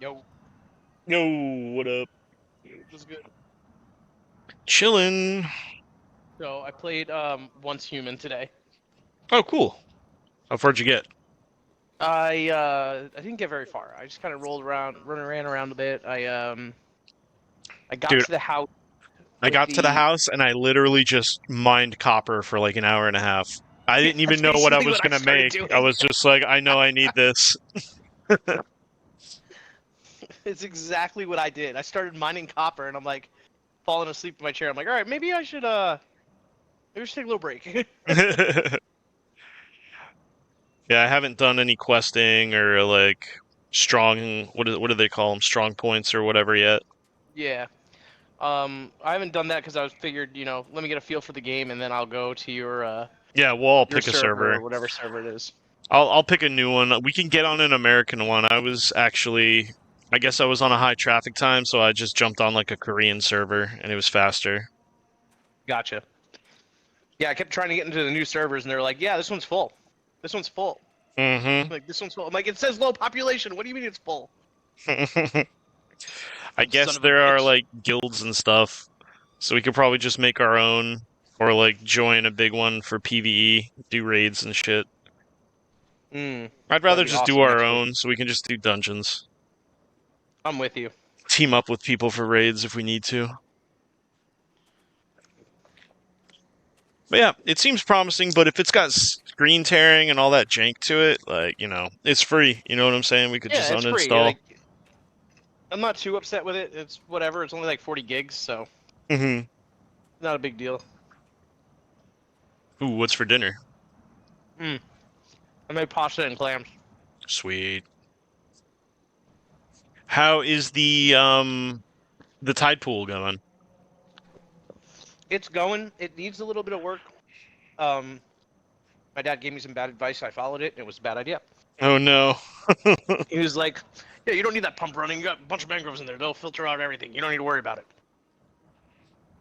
Yo, Yo, what up? just good. Chillin'. So I played Once Human today. Oh, cool. How far'd you get? I didn't get very far. I just kind of ran around a bit. I got Dude, to the house I with got to the the. house and I literally just mined copper for like an hour and a half. I didn't even That's know what I basically was what I gonna started make. I doing. was just like, I know I need this. It's exactly what I did. I started mining copper, and I'm like falling asleep in my chair. I'm like, all right, maybe I should take a little break. Yeah, I haven't done any questing or like strong. What do they call them? Strong points or whatever yet. Yeah. I haven't done that because I was figured, let me get a feel for the game, and then I'll go to Yeah, well, I'll your pick a server server. or whatever server it is. I'll pick a new one. We can get on an American one. I guess I was on a high traffic time, so I just jumped on like a Korean server, and it was faster. Gotcha. Yeah, I kept trying to get into the new servers, and they're like, "Yeah, this one's full. This one's full." Mm-hmm. Like, this one's full. I'm like, "It says low population. What do you mean it's full?" I Son guess of a there are bitch. like guilds and stuff, so we could probably just make our own, or like join a big one for PvE, do raids and shit. I'd That'd rather be just do awesome, our actually. own, so we can just do dungeons. I'm with you. Team up with people for raids if we need to. But yeah, it seems promising, but if it's got screen tearing and all that jank to it, like, it's free. You know what I'm saying? We could just Yeah, it's free. uninstall. Like, I'm not too upset with it. It's whatever. It's only like 40 gigs, so Hmm. not a big deal. Ooh, what's for dinner? Mm. I made pasta and clams. Sweet. How is the tide pool going? It's going. It needs a little bit of work. Um, my dad gave me some bad advice. I followed it, and it was a bad idea. Oh no. He was like, "Yeah, you don't need that pump running. You got a bunch of mangroves in there. They'll filter out everything. You don't need to worry about it."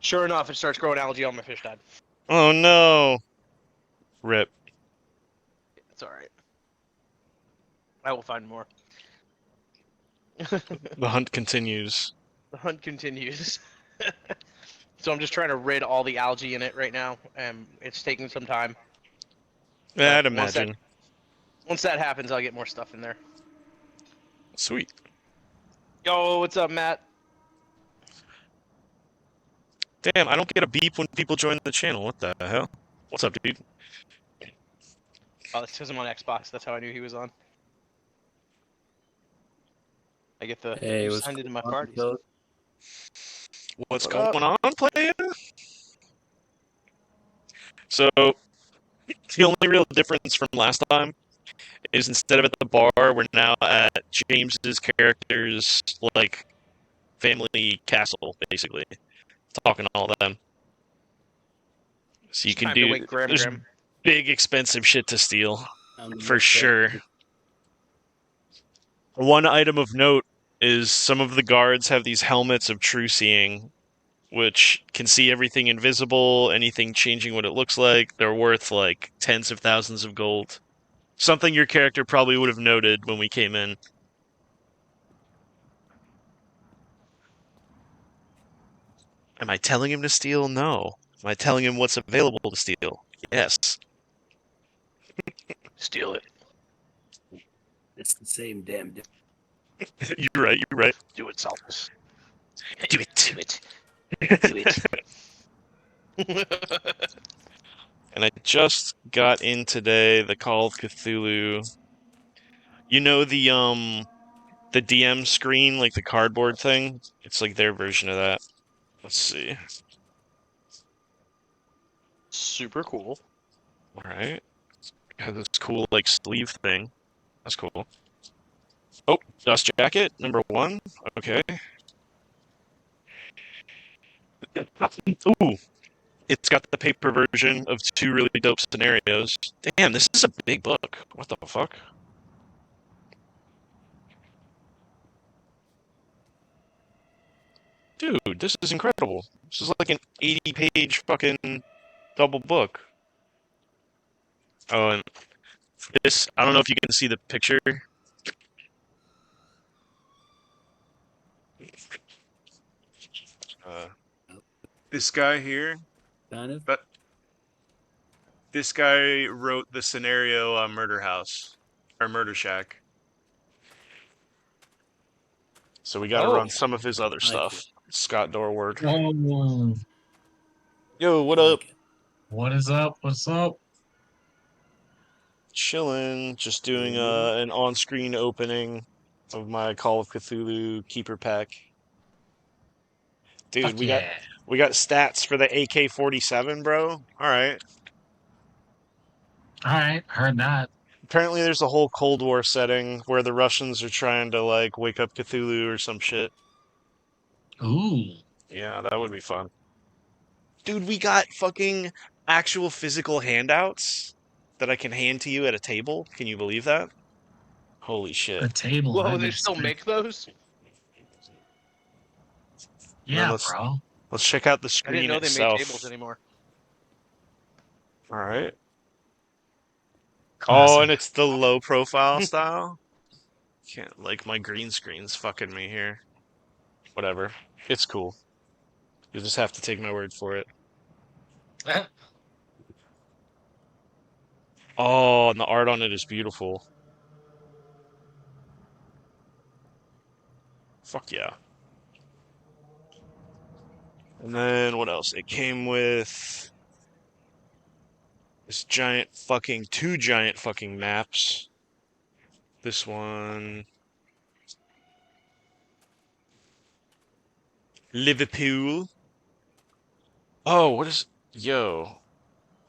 Sure enough, it starts growing algae on my fish died. Oh no. Rip. It's all right. I will find more. The hunt continues. The hunt continues. So I'm just trying to rid all the algae in it right now, and it's taking some time. Yeah, But I'd imagine. once that happens, I'll get more stuff in there. Sweet. Yo, what's up, Matt? Damn, I don't get a beep when people join the channel. What the hell? What's up, dude? Oh, that's because I'm on Xbox. That's how I knew he was on. I get the Hey, you what's signed into going my on, parties. Phil? What's What going up? on, player? So, the only real difference from last time is instead of at the bar, we're now at James's character's like family castle, basically, talking to all of them. So you It's can time to do. wake Graham There's Graham. big expensive shit to steal I'm the for next sure. character. One item of note is some of the guards have these helmets of true seeing, which can see everything invisible, anything changing what it looks like. They're worth like tens of thousands of gold. Something your character probably would have noted when we came in. Am I telling him to steal? No. Am I telling him what's available to steal? Yes. Steal it. It's the same damn. You're right. You're right. Do it, Saltus. Do it. Do it. Do it. And I just got in today the Call of Cthulhu. You know the DM screen, like the cardboard thing? It's like their version of that. Let's see. Super cool. Alright. Has this cool like sleeve thing. That's cool. Oh, dust jacket, number one. Okay. Ooh, it's got the paper version of two really dope scenarios. Damn, this is a big book. What the fuck? Dude, this is incredible. This is like an 80-page fucking double book. Oh, and this, I don't know if you can see the picture. This guy here, Kind of. but this guy wrote the scenario on Murder House or Murder Shack. So we got to Oh. run some of his other like stuff. Scott Dorward. Oh, Yo, what I up? like it. what is up? What's up? Chilling, just doing an on-screen opening of my Call of Cthulhu Keeper pack. Dude, Fuck we yeah. got stats for the AK-47, bro. All right. All right, heard that. Apparently, there's a whole Cold War setting where the Russians are trying to like wake up Cthulhu or some shit. Ooh, Yeah, that would be fun. Dude, we got fucking actual physical handouts that I can hand to you at a table. Can you believe that? Holy a shit. table. Whoa, that'd they be still sick. make those? Yeah, let's- bro. Let's check out the I didn't screen know they made itself. tables anymore. All right. Oh, Classic. and it's the low profile style. Can't like my green screen's fucking me here. Whatever. It's cool. You'll just have to take my word for it. Oh, and the art on it is beautiful. Fuck yeah. And then what else? It came with this two giant fucking maps. This one. Liverpool. Oh, what is. Yo.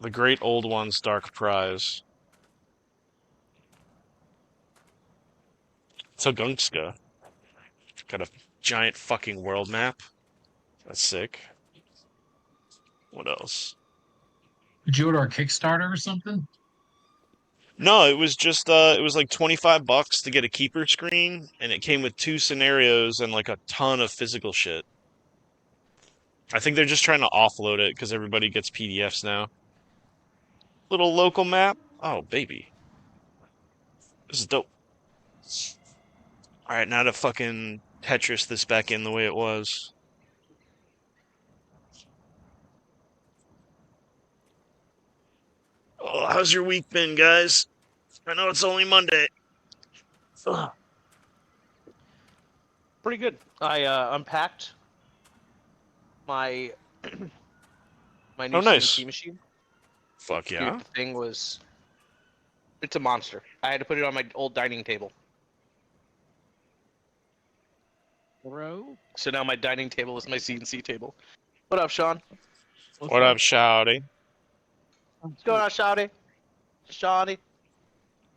The Great Old One's Dark Prize. Togungska. Got a giant fucking world map. That's sick. What else? Did you order a Kickstarter or something? No, it was just it was like $25 to get a keeper screen, and it came with 2 scenarios and like a ton of physical shit. I think they're just trying to offload it because everybody gets PDFs now. Little local map. Oh, baby. This is dope. Alright, now to fucking Tetris this back in the way it was. Oh, how's your week been, guys? I know it's only Monday. Ugh. Pretty good. I unpacked my my new Oh, nice. CNC machine. Fuck yeah. Dude, the thing was, it's a monster. I had to put it on my old dining table. Bro, So now my dining table is my CNC table. What up, Sean? What up, Shouty? What's going on, Shawty? Shawty?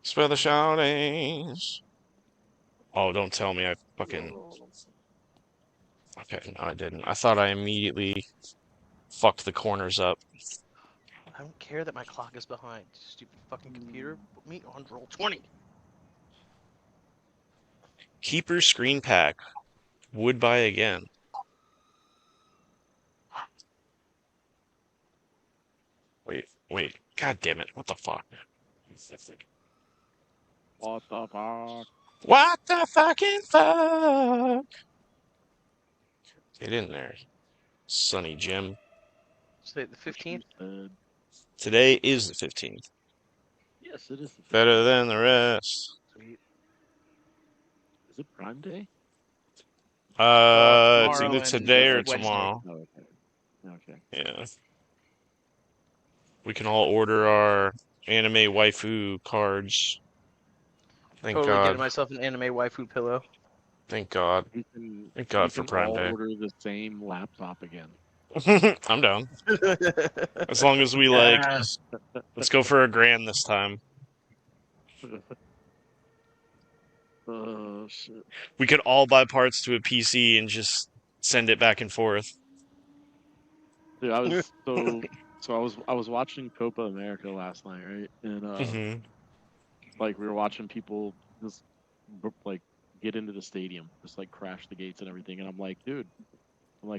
Spell the Shouties. Oh, don't tell me I fucking... Okay, no, I didn't. I thought I immediately fucked the corners up. I don't care that my clock is behind. Stupid fucking computer. Put me on roll 20. Keeper screen pack. Would buy again. Wait. God damn it. What the fuck? what the fuck? What the fucking fuck? Get in there, Sonny Jim. Say the 15th? Today is the 15th. Yes, it is. The Better than the rest. Sweet. Is it Prime Day? It's Tomorrow either and today or Wednesday. tomorrow. Oh, okay. Okay. Yeah. We can all order our anime waifu cards. Thank Totally God. getting myself an anime waifu pillow. Thank God. Thank God for Prime all Day. order the same laptop again. I'm down. As long as we like, Yes. let's go for $1,000 this time. Oh shit! We could all buy parts to a PC and just send it back and forth. Dude, I was I was watching Copa America last night, right? And Mhm. like we were watching people just like get into the stadium, just like crash the gates and everything. And I'm like, dude,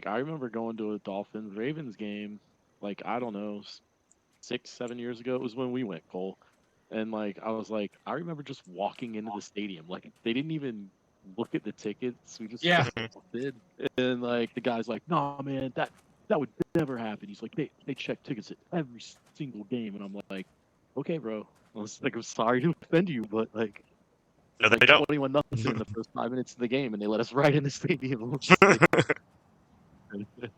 I remember going to a Dolphins Ravens game, like I don't know, 6-7 years ago. It was when we went, Cole. And like I was like, I remember just walking into the stadium. Like they didn't even look at the tickets. We just Yeah. did. And like the guy's like, no man, that would never happen. He's like, they check tickets at every single game, and I'm like, okay, bro. I was like, I'm sorry to offend you, but like, No, they like don't. 21-0 in the first 5 minutes of the game, and they let us right in the stadium. It's like,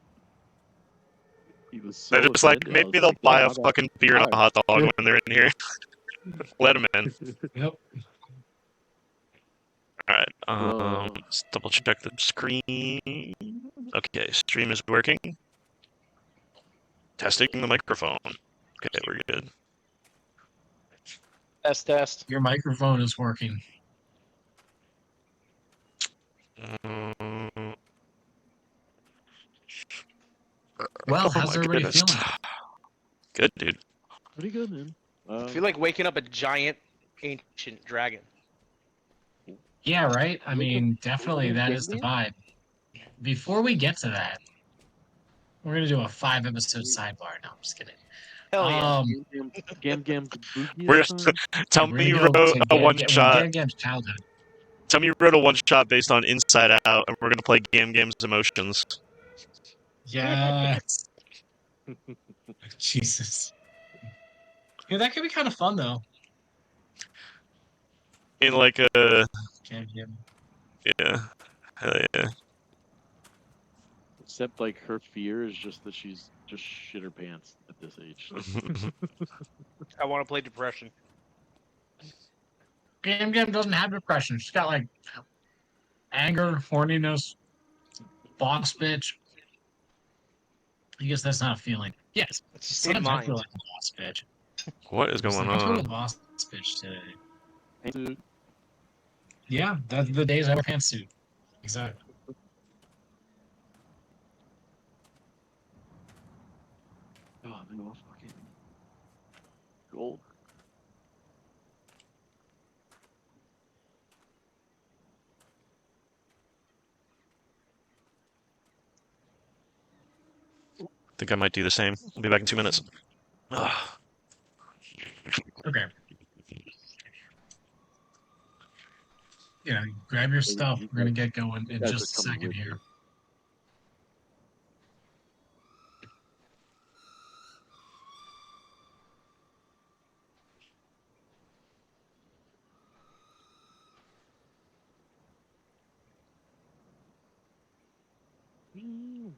he was so They're just like, offended. I was maybe they'll like, buy yeah, a my bad. fucking beer and a Alright. hot dog when they're in here. Let them in. Yep. Alright, Whoa. let's double check the screen. Okay, stream is working. Testing the microphone. Okay, we're good. Test. Your microphone is working. Um, Well, oh how's my everybody goodness. feeling? Good, dude. Pretty good, man. I feel like waking up a giant ancient dragon. Yeah, right? I Wake up- mean, definitely wake up that Game is the Game? vibe. Before we get to that, we're gonna do a 5-episode sidebar. No, I'm just kidding. Hell yeah. Gam Gam Kabuki We're or something? tell We're me you gonna go wrote to a one shot. Gam Gam's childhood. Tell me you wrote a one shot based on Inside Out, and we're gonna play Game Game's Emotions. Yes. Jesus. Yeah, that could be kind of fun though. In like a Gam Gam. yeah, hell yeah. Except like her fear is just that she's just shit her pants at this age. I want to play Depression. Gam Gam doesn't have depression. She's got like anger, horniness, boss bitch. I guess that's not a feeling. Yes. It's a state of Sometimes I mind. feel like a boss bitch. What is It's going like, I feel like on? a boss bitch today. Dude, Yeah, that's the days I wear pantsuit. Exactly. oh, they all fucking gold. Think I might do the same. I'll be back in 2 minutes. Ugh. Okay. Yeah, grab your stuff. you We're gonna guys- get going in guys just a are coming second with here. me.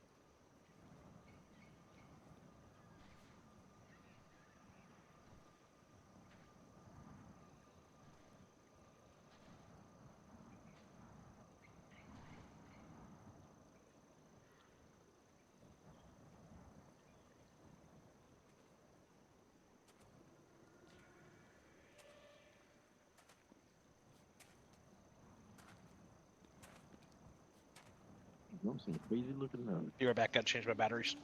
I'm some crazy looking man. Be right back. Gotta change my batteries.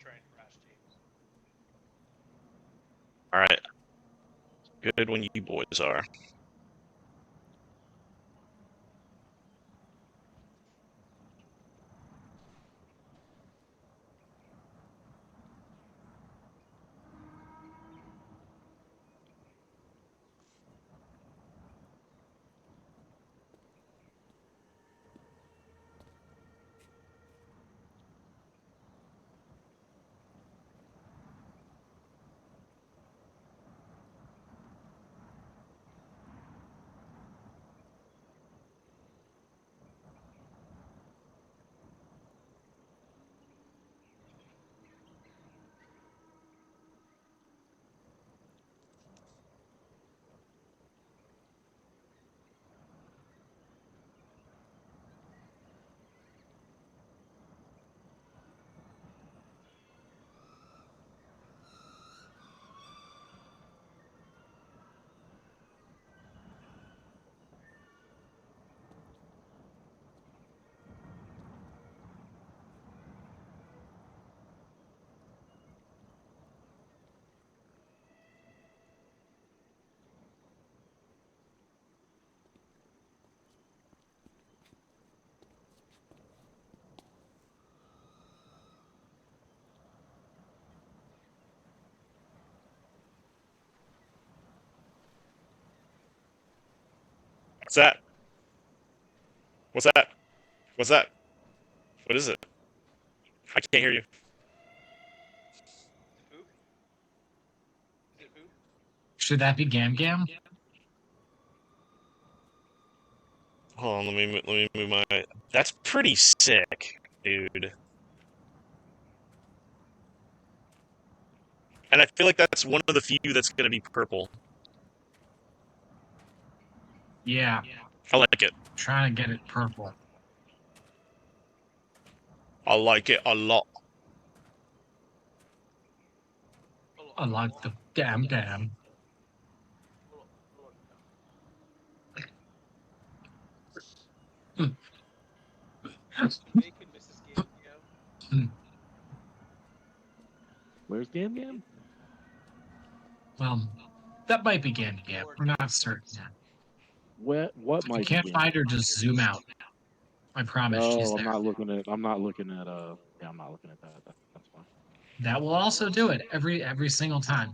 Try and crash teams. Alright. Good when you boys are. What's that? What's that? What's that? What is it? I can't hear you. Should that be Gam Gam? Hold on, let me move my. That's pretty sick, dude. And I feel like that's one of the few that's gonna be purple. Yeah, I like it. trying to get it purple. I like it a lot. I like the Gam Gam. Where's Gam Gam? Well, that might be Gam Gam. We're not certain yet. What If you might can't be find her, just zoom out. I promise she's No, there. I'm not looking at. I'm not looking at. Yeah, I'm not looking at that. That's fine. That will also do it every single time.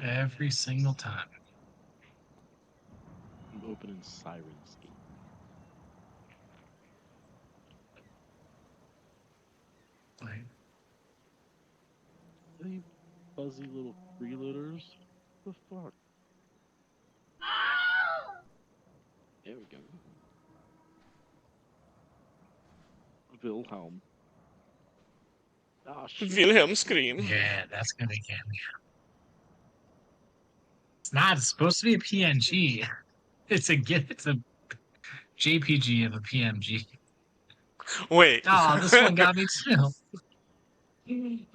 Every single time. I'm opening Sirens Gate. Like, Any fuzzy little freeloaders? What the fuck? There we go. Wilhelm. Ah, shit. Wilhelm scream. yeah, that's gonna be Gam Gam. It's not. It's supposed to be a PNG. It's a JPG of a PMG. Wait. Oh, this one got me too.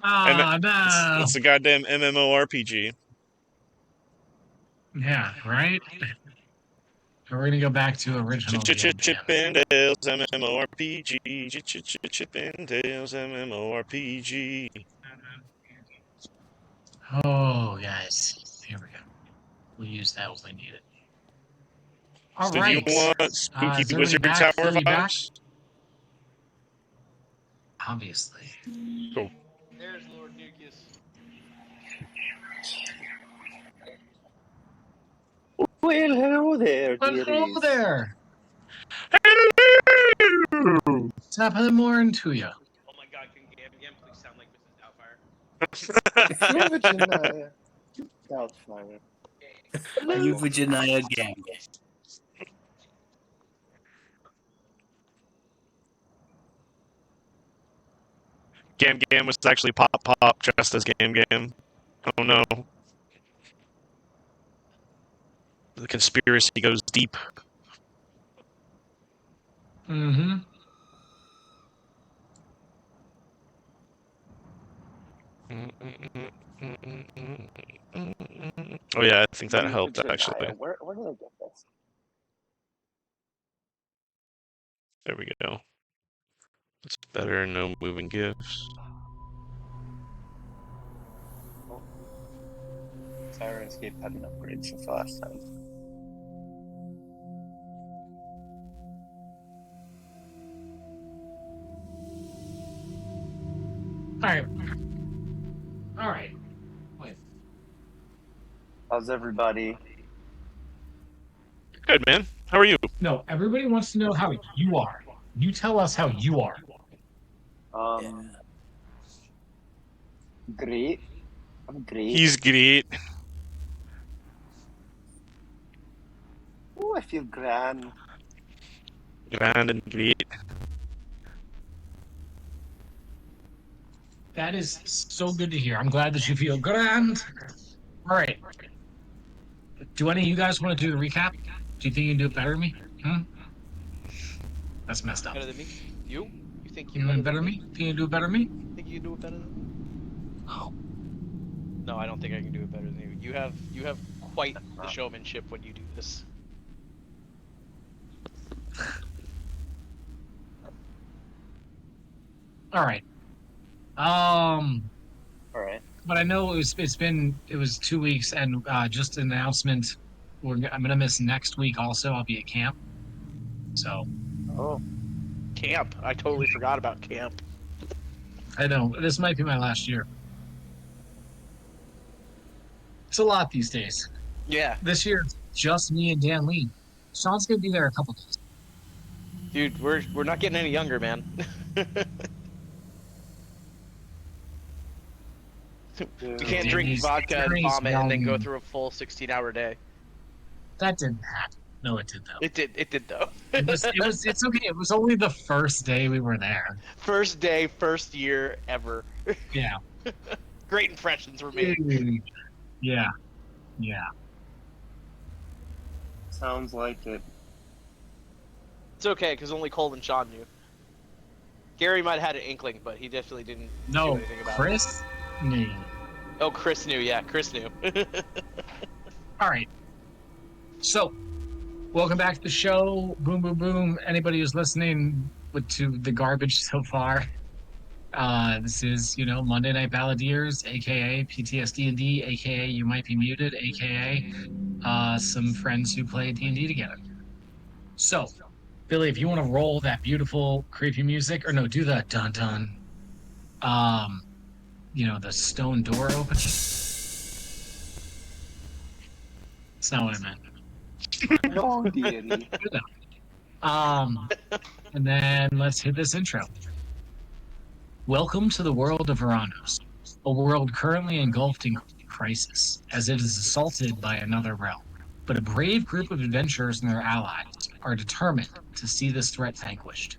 Oh no. It's a goddamn MMORPG. Yeah, right? We're gonna go back to original. Gam Gam. Chippendales MMORPG. Chippendales MMORPG. Oh, guys, here we go. We'll use that when we need it. All So right. do you want is spooky everybody wizard back, tower fully back? vibes? Obviously. Cool. There's Lord Nucleus. Well, hello there, But dearies. hello there. What's happening more into you? Oh my God, can Gam Gam please sound like Mrs. Doubtfire? Hello, Virginia. Doubtfire. You Virginia Gam Gam. Gam Gam was actually Pop Pop dressed as Gam Gam. Oh no. The conspiracy goes deep. Mm-hmm. Oh yeah, I think that helped actually. Where did I get this? There we go. It's better, no moving gifts. Sirenscape had an upgrade since last time. All right. Wait. How's everybody? Good man. How are you? No, everybody wants to know how you are. You tell us how you are. Great. I'm great. He's great. Oh, I feel grand. Grand and great. That is so good to hear. I'm glad that you feel grand. All right. Do any of you guys want to do the recap? Do you think you can do it better than me? That's messed up. Better than me? You? You think You you're doing better than me? Think you can do it better than me? Think you can do it better than me? No, I don't think I can do it better than you. You have quite the showmanship when you do this. All right. All right. But I know it was 2 weeks, and just an announcement. I'm gonna miss next week. Also, I'll be at camp. So Oh, camp. I totally forgot about camp. I know this might be my last year. It's a lot these days. Yeah, This year, it's just me and Dan Lee. Sean's gonna be there a couple days. dude, we're not getting any younger, man. We can't Dude, drink he's vodka and very vomit and then go young. through a full 16-hour day. That didn't happen. No, it did though. It did though. It's okay. It was only the first day we were there. First day, first year ever. Yeah. Great impressions were made. Yeah. Yeah. Sounds like it. It's okay, because only Cole and Sean knew. Gary might have had an inkling, but he definitely didn't do No, anything about it. Chris? No. Oh, Chris knew. Yeah, Chris knew. All right. So, welcome back to the show. Boom, boom, boom. Anybody who's listening to the garbage so far, this is, Monday Night Balladeers, aka PTSD&D, aka You Might Be Muted, aka some friends who play D&D together. So, Billy, if you want to roll that beautiful, creepy music, or no, do the dun-dun, the stone door opening. It's not what I meant. No, deity. And then let's hit this intro. Welcome to the world of Veranos, a world currently engulfed in crisis, as it is assaulted by another realm. But a brave group of adventurers and their allies are determined to see this threat vanquished.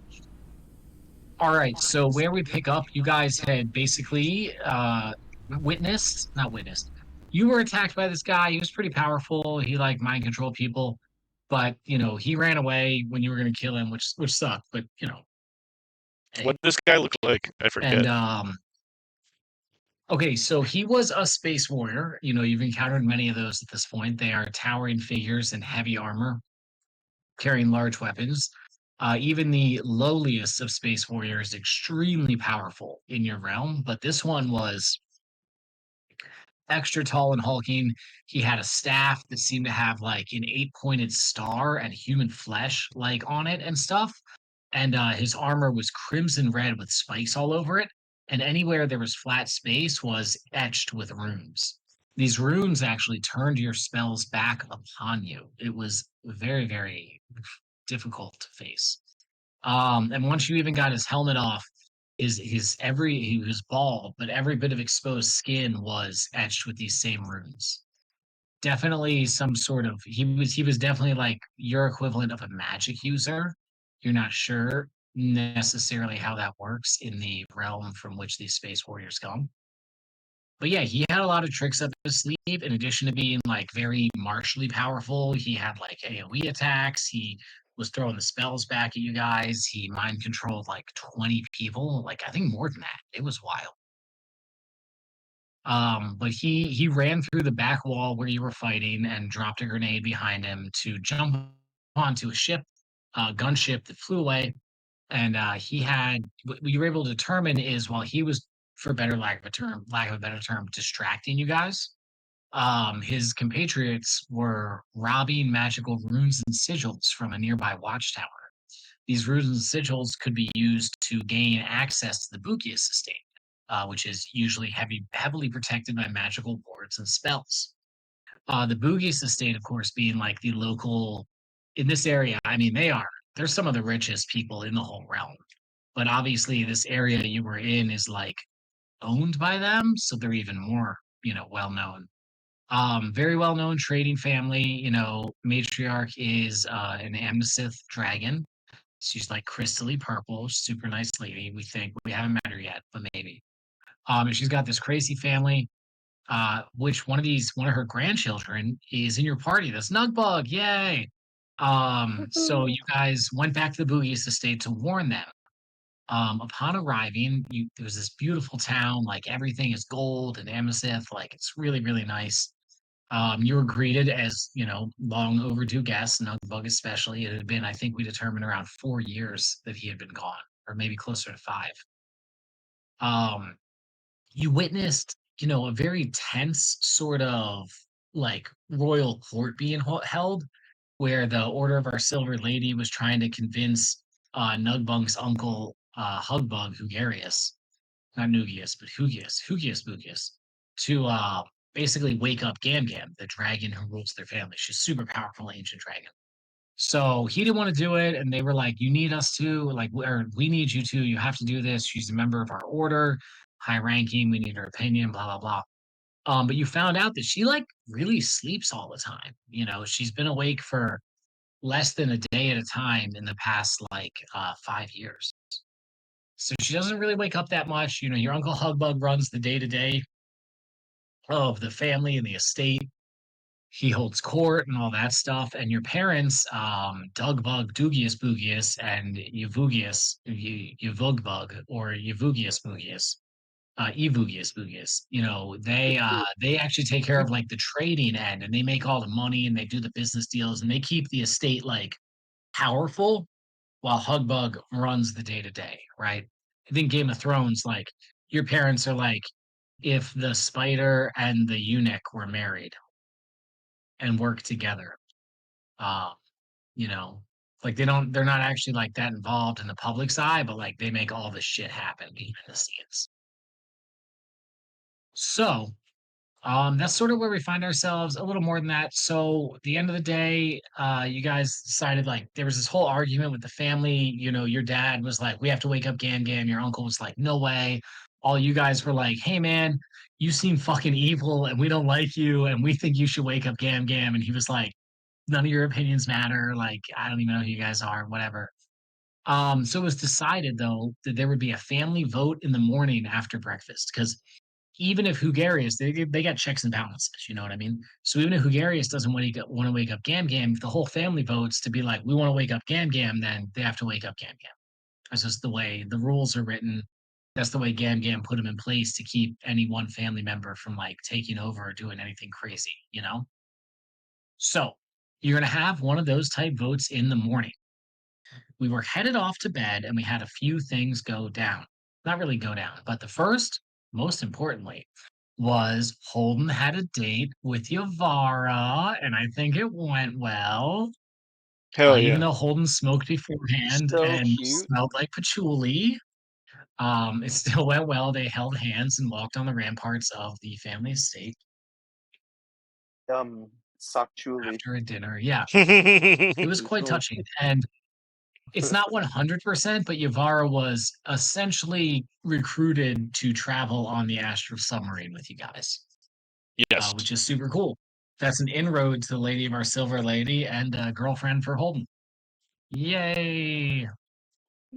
All right, so where we pick up, you guys had basically not witnessed. You were attacked by this guy. He was pretty powerful. He mind controlled people, but he ran away when you were going to kill him, which sucked. But hey. What does this guy look like? I forget. And okay, so he was a space warrior. You've encountered many of those at this point. They are towering figures in heavy armor, carrying large weapons. Even the lowliest of space warriors, extremely powerful in your realm, but this one was extra tall and hulking. He had a staff that seemed to have an 8-pointed star and human flesh on it and stuff. And his armor was crimson red with spikes all over it. And anywhere there was flat space was etched with runes. These runes actually turned your spells back upon you. It was very, very difficult to face. And once you even got his helmet off, he was bald, but every bit of exposed skin was etched with these same runes. Definitely some sort of he was definitely your equivalent of a magic user. You're not sure necessarily how that works in the realm from which these space warriors come. But yeah, he had a lot of tricks up his sleeve. In addition to being very martially powerful, he had AoE attacks. He was throwing the spells back at you guys. He mind controlled 20 people. I think more than that. It was wild. But he ran through the back wall where you were fighting and dropped a grenade behind him to jump onto a ship, a gunship that flew away. And what you were able to determine is while he was, for lack of a better term, distracting you guys, his compatriots were robbing magical runes and sigils from a nearby watchtower. These runes and sigils could be used to gain access to the Bukius estate, which is usually heavily protected by magical wards and spells. The Bukius estate, of course, being the local in this area. I mean, they're some of the richest people in the whole realm. But obviously, this area you were in is owned by them, so they're even more, well known. Very well known trading family. Matriarch is an Amnesith dragon. She's crystally purple, super nice lady. We think we haven't met her yet, but maybe. And she's got this crazy family. Which one of her grandchildren is in your party? The Snugbug, yay! So you guys went back to the Bukius estate to warn them. Upon arriving, there was this beautiful town, everything is gold and amethyst, it's really, really nice. You were greeted as, long overdue guests, Nugbug especially. It had been, I think we determined around 4 years that he had been gone, or maybe closer to 5. You witnessed, a very tense sort of royal court being held, where the Order of Our Silver Lady was trying to convince Nugbunk's uncle, Hugbug Hugarius, not Nugius, but Hugius Bugius, to basically wake up Gam Gam, the dragon who rules their family. She's super powerful ancient dragon. So he didn't want to do it, and they were like, "You need us to, like, or we need you to. You have to do this. She's a member of our order, high ranking. We need her opinion. Blah blah blah." But you found out that she like really sleeps all the time. You know, she's been awake for less than a day at a time in the past like 5 years. So she doesn't really wake up that much. You know, your Uncle Hugbug runs the day to day of the family and the estate. He holds court and all that stuff. And your parents, Dugbug, Dugius Bugius, and Yavugius, Yavugbug, or Yavugius Bugius, Evugius Bugius, you know, they actually take care of like the trading end, and they make all the money, and they do the business deals, and they keep the estate like powerful while Hugbug runs the day to day, right? I think Game of Thrones, like your parents are like if the spider and the eunuch were married and worked together. Uh, you know, like they're not actually like that involved in the public's eye, but like they make all this shit happen behind the scenes. So that's sort of where we find ourselves, a little more than that. So at the end of the day, you guys decided like there was this whole argument with the family. You know, your dad was like, "We have to wake up Gam Gam." Your uncle was like, "No way." All you guys were like, "Hey man, you seem fucking evil and we don't like you and we think you should wake up Gam Gam." And he was like, "None of your opinions matter. Like, I don't even know who you guys are, whatever." So it was decided though that there would be a family vote in the morning after breakfast, because even if Hugarius, they got checks and balances, you know what I mean? So even if Hugarius doesn't want to wake up Gam Gam, if the whole family votes to be like, we want to wake up Gam Gam, then they have to wake up Gam Gam. That's just the way the rules are written. That's the way Gam Gam put them in place to keep any one family member from like taking over or doing anything crazy, you know? So you're gonna have one of those type votes in the morning. We were headed off to bed and we had a few things go down. Not really go down, but the first, most importantly, was Holden had a date with Yavara, and I think it went well. Hell Even yeah. though Holden smoked beforehand So and cute. smelled like patchouli, it still went well. They held hands and walked on the ramparts of the family estate Sakchuli. after a dinner. Yeah, it was quite So- touching. And it's not 100%, but Yavara was essentially recruited to travel on the Astro submarine with you guys, Yes. which is super cool. That's an inroad to the Lady of our Silver Lady and a girlfriend for Holden. Yay!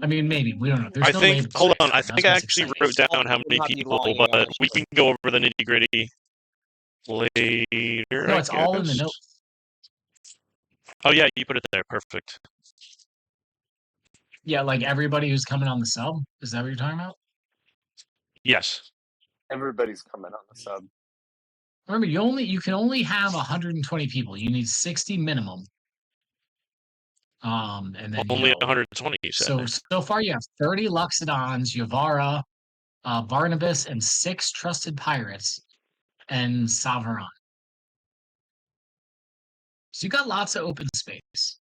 I mean, maybe we don't know. There's I no think. labels Hold yet, on. I so think that's I what's actually exciting. wrote down how Will many not be people, lying about but it. we can go over the nitty gritty later. No, I it's all in the guess. notes. Oh yeah, you put it there. Perfect. Yeah, like everybody who's coming on the sub. Is that what you're talking about? Yes. Everybody's coming on the sub. Remember, you can only have 120 people. You need 60 minimum. And then Only you know, 120. You said. so far you have 30 Luxodons, Yavara, Barnabas, and 6 trusted pirates, and Savaron. So you got lots of open space.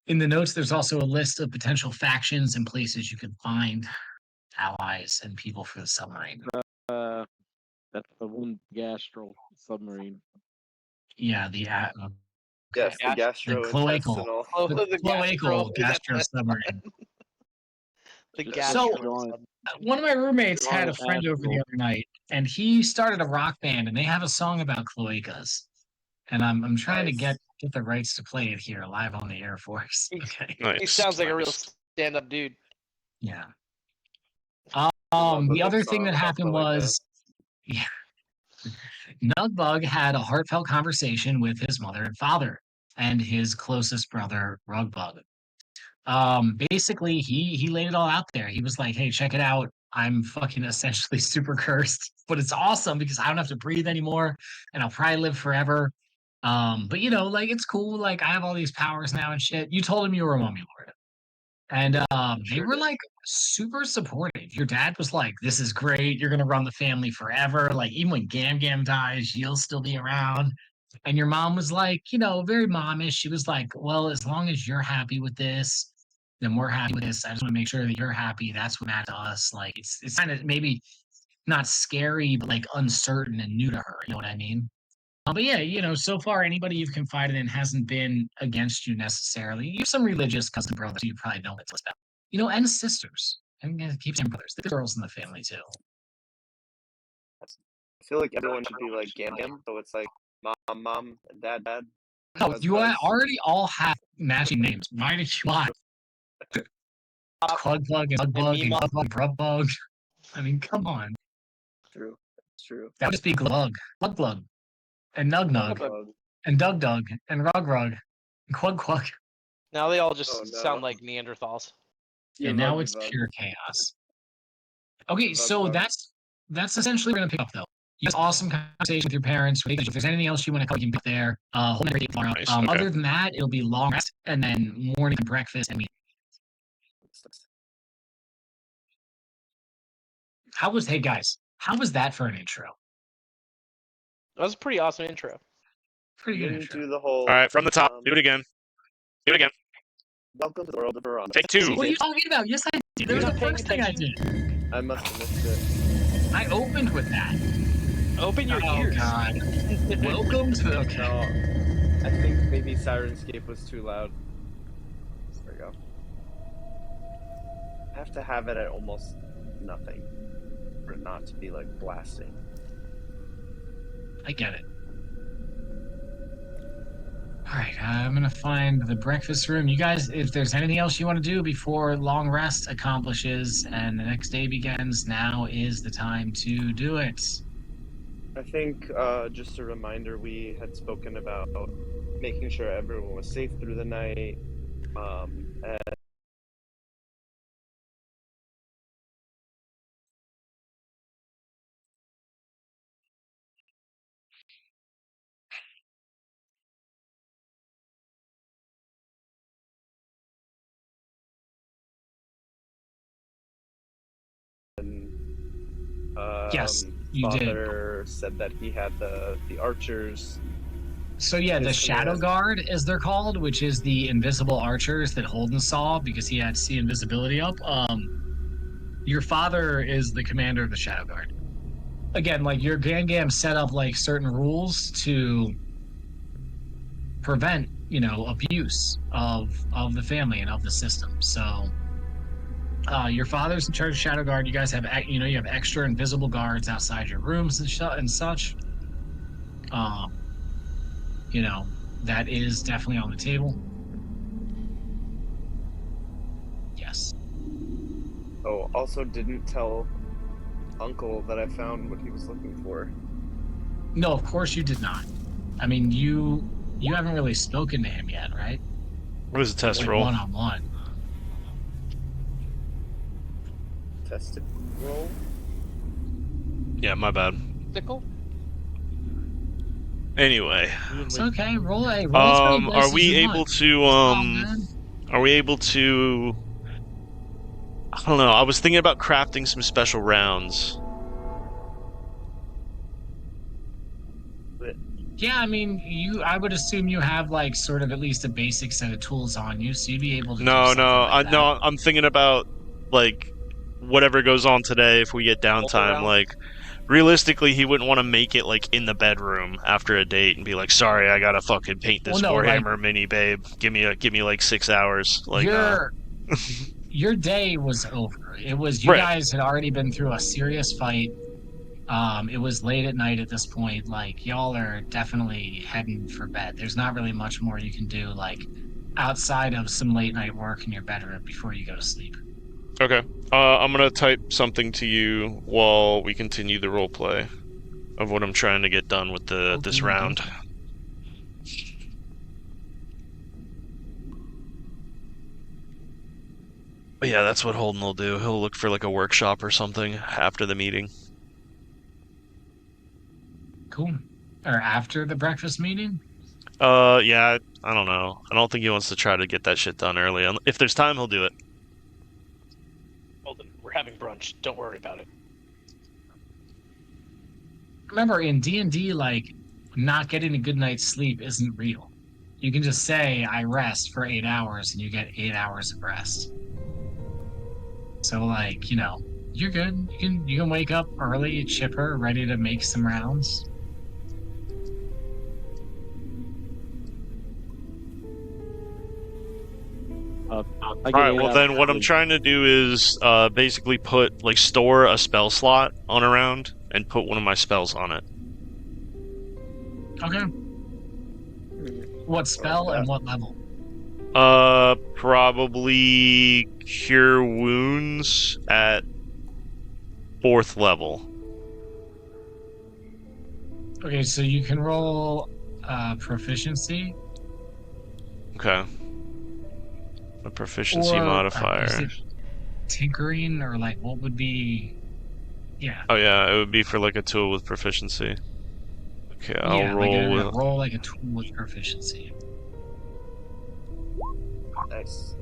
In the notes, there's also a list of potential factions and places you can find allies and people for the submarine. That's the one Gastro submarine. Yeah, Yes, the gastrointestinal. the cloacal gastro that's submarine. the Just gastro. John- One of my roommates had a John friend over the Astro. other night, and he started a rock band, and they have a song about cloacas. And I'm trying to Nice. get the rights to play it here live on the Air Force. Okay. Nice. He sounds like a real nice. stand-up dude. Yeah. love a The good other song thing that about happened cloacas. was, yeah, Nugbug had a heartfelt conversation with his mother and father and his closest brother, Rugbug. Basically, he laid it all out there. He was like, "Hey, check it out. I'm fucking essentially super cursed, but it's awesome because I don't have to breathe anymore, and I'll probably live forever. But you know, like it's cool. Like I have all these powers now and shit." You told him you were a mummy lord. And they Sure were did. like super supportive. Your dad was like, "This is great. You're gonna run the family forever. Like even when Gam Gam dies, you'll still be around." And your mom was like, very momish. She was like, well, as long as you're happy with this, then we're happy with this. I just want to make sure that you're happy. That's what matters to us. Like it's kind of maybe not scary, but like uncertain and new to her. You know what I mean? But yeah, so far anybody you've confided in hasn't been against you necessarily. You have some religious cousin brothers you probably know what's about. And sisters. And keep saying brothers. The girls in the family too. I feel like everyone should be like Gam, so it's like mom, dad. No, buzz, you buzz. already all have matching names. Why did you lie? Quad Bug and Bug Bug and Bug Bug, Grub Bug. I mean, come on. True. It's true. That would just be Glug, Glug Glug, and Nug Nug, and Dug Dug, and Rug Rug, and Quug Quug. Now they all just sound like Neanderthals. Yeah, now it's pure chaos. Okay, so that's essentially what we're gonna pick up though. You have awesome conversation with your parents. If there's anything else you want to cover, you can pick there. Tomorrow. Nice, okay. Other than that, it'll be long rest and then morning breakfast and we. Hey guys, how was that for an intro? That was a pretty awesome intro. Pretty good You intro. do the whole. All right, from the top. Do it again. Do it again. Welcome to the world of Piranha. Take 2. What are you talking about? Yes, I did. That was the first thing I did. I must have missed it. I opened with that. Open your Oh ears. God! Welcome to the. No, I think maybe Sirenscape was too loud. There we go. I have to have it at almost nothing for it not to be like blasting. I get it. All right, I'm gonna find the breakfast room. You guys, if there's anything else you want to do before long rest accomplishes and the next day begins, now is the time to do it. I think just a reminder, we had spoken about making sure everyone was safe through the night. And Yes, you did. Father said that he had the archers. So yeah, the Shadow Guard, as they're called, which is the invisible archers that Holden saw because he had to see invisibility up. Your father is the commander of the Shadow Guard. Again, like your Gangam set up like certain rules to prevent, abuse of the family and of the system. So your father's in charge of Shadow Guard. You guys have, you have extra invisible guards outside your rooms and such. That is definitely on the table. Yes. Oh, also didn't tell Uncle that I found what he was looking for. No, of course you did not. I mean, you haven't really spoken to him yet, right? What is a test like roll? One-on-one. Tested roll? Yeah, my bad. Sickle? Anyway. It's okay. Roll as many Are dice we as you able want. to are we able to I don't know, I was thinking about crafting some special rounds. Yeah, I mean, I would assume you have like sort of at least a basic set of tools on you, so you'd be able to. No, that. I'm thinking about like whatever goes on today if we get downtime. Like, realistically, he wouldn't want to make it like in the bedroom after a date and be like, "Sorry, I gotta fucking paint this Warhammer mini, babe. Give me like 6 hours." Like, your day was over. It was you guys had already been through a serious fight. It was late at night at this point. Like, y'all are definitely heading for bed. There's not really much more you can do, like, outside of some late night work in your bedroom before you go to sleep. Okay. I'm gonna type something to you while we continue the roleplay of what I'm trying to get done with this round. But yeah, that's what Holden will do. He'll look for like a workshop or something after the meeting. Cool. Or after the breakfast meeting? Yeah, I don't know. I don't think he wants to try to get that shit done early. If there's time, he'll do it. Holden, we're having brunch. Don't worry about it. Remember, in D&D, like, not getting a good night's sleep isn't real. You can just say, I rest for 8 hours, and you get 8 hours of rest. So, like, you know, you're good. You can wake up early, chipper, ready to make some rounds. I get All right. 8 Well, hours then of what I'm sleep. trying to do is basically store a spell slot on a round and put one of my spells on it. Okay. What spell and what level? Probably cure wounds at 4th level. Okay, so you can roll proficiency Okay. A proficiency or modifier. is it tinkering, or like what would be? Yeah. Oh yeah, it would be for like a tool with proficiency. Okay, I'll yeah, roll with. roll like a tool with proficiency. Nice.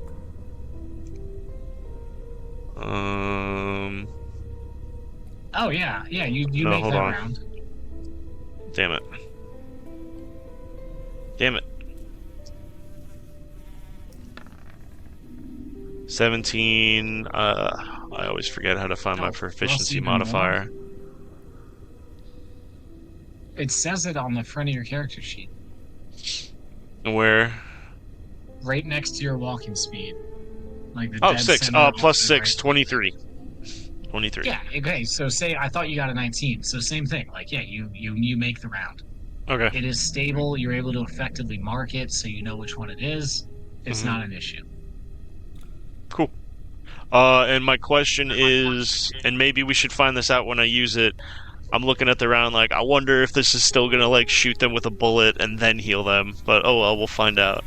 Oh yeah, you No, make hold that on. round. Damn it. Damn it. 17. I always forget how to find my Oh, plus proficiency even more. modifier. It says it on the front of your character sheet, Where? right next to your walking speed. Like the Oh, dead 6. center Plus of the 6, right. 23. 23. Yeah, okay, so say I thought you got a 19, so same thing. Like, yeah, you make the round. Okay. It is stable, you're able to effectively mark it so you know which one it is. It's Mhm. not an issue. Cool. And my question is, and maybe we should find this out when I use it. I'm looking at the round like, I wonder if this is still gonna like shoot them with a bullet and then heal them. But oh well, we'll find out.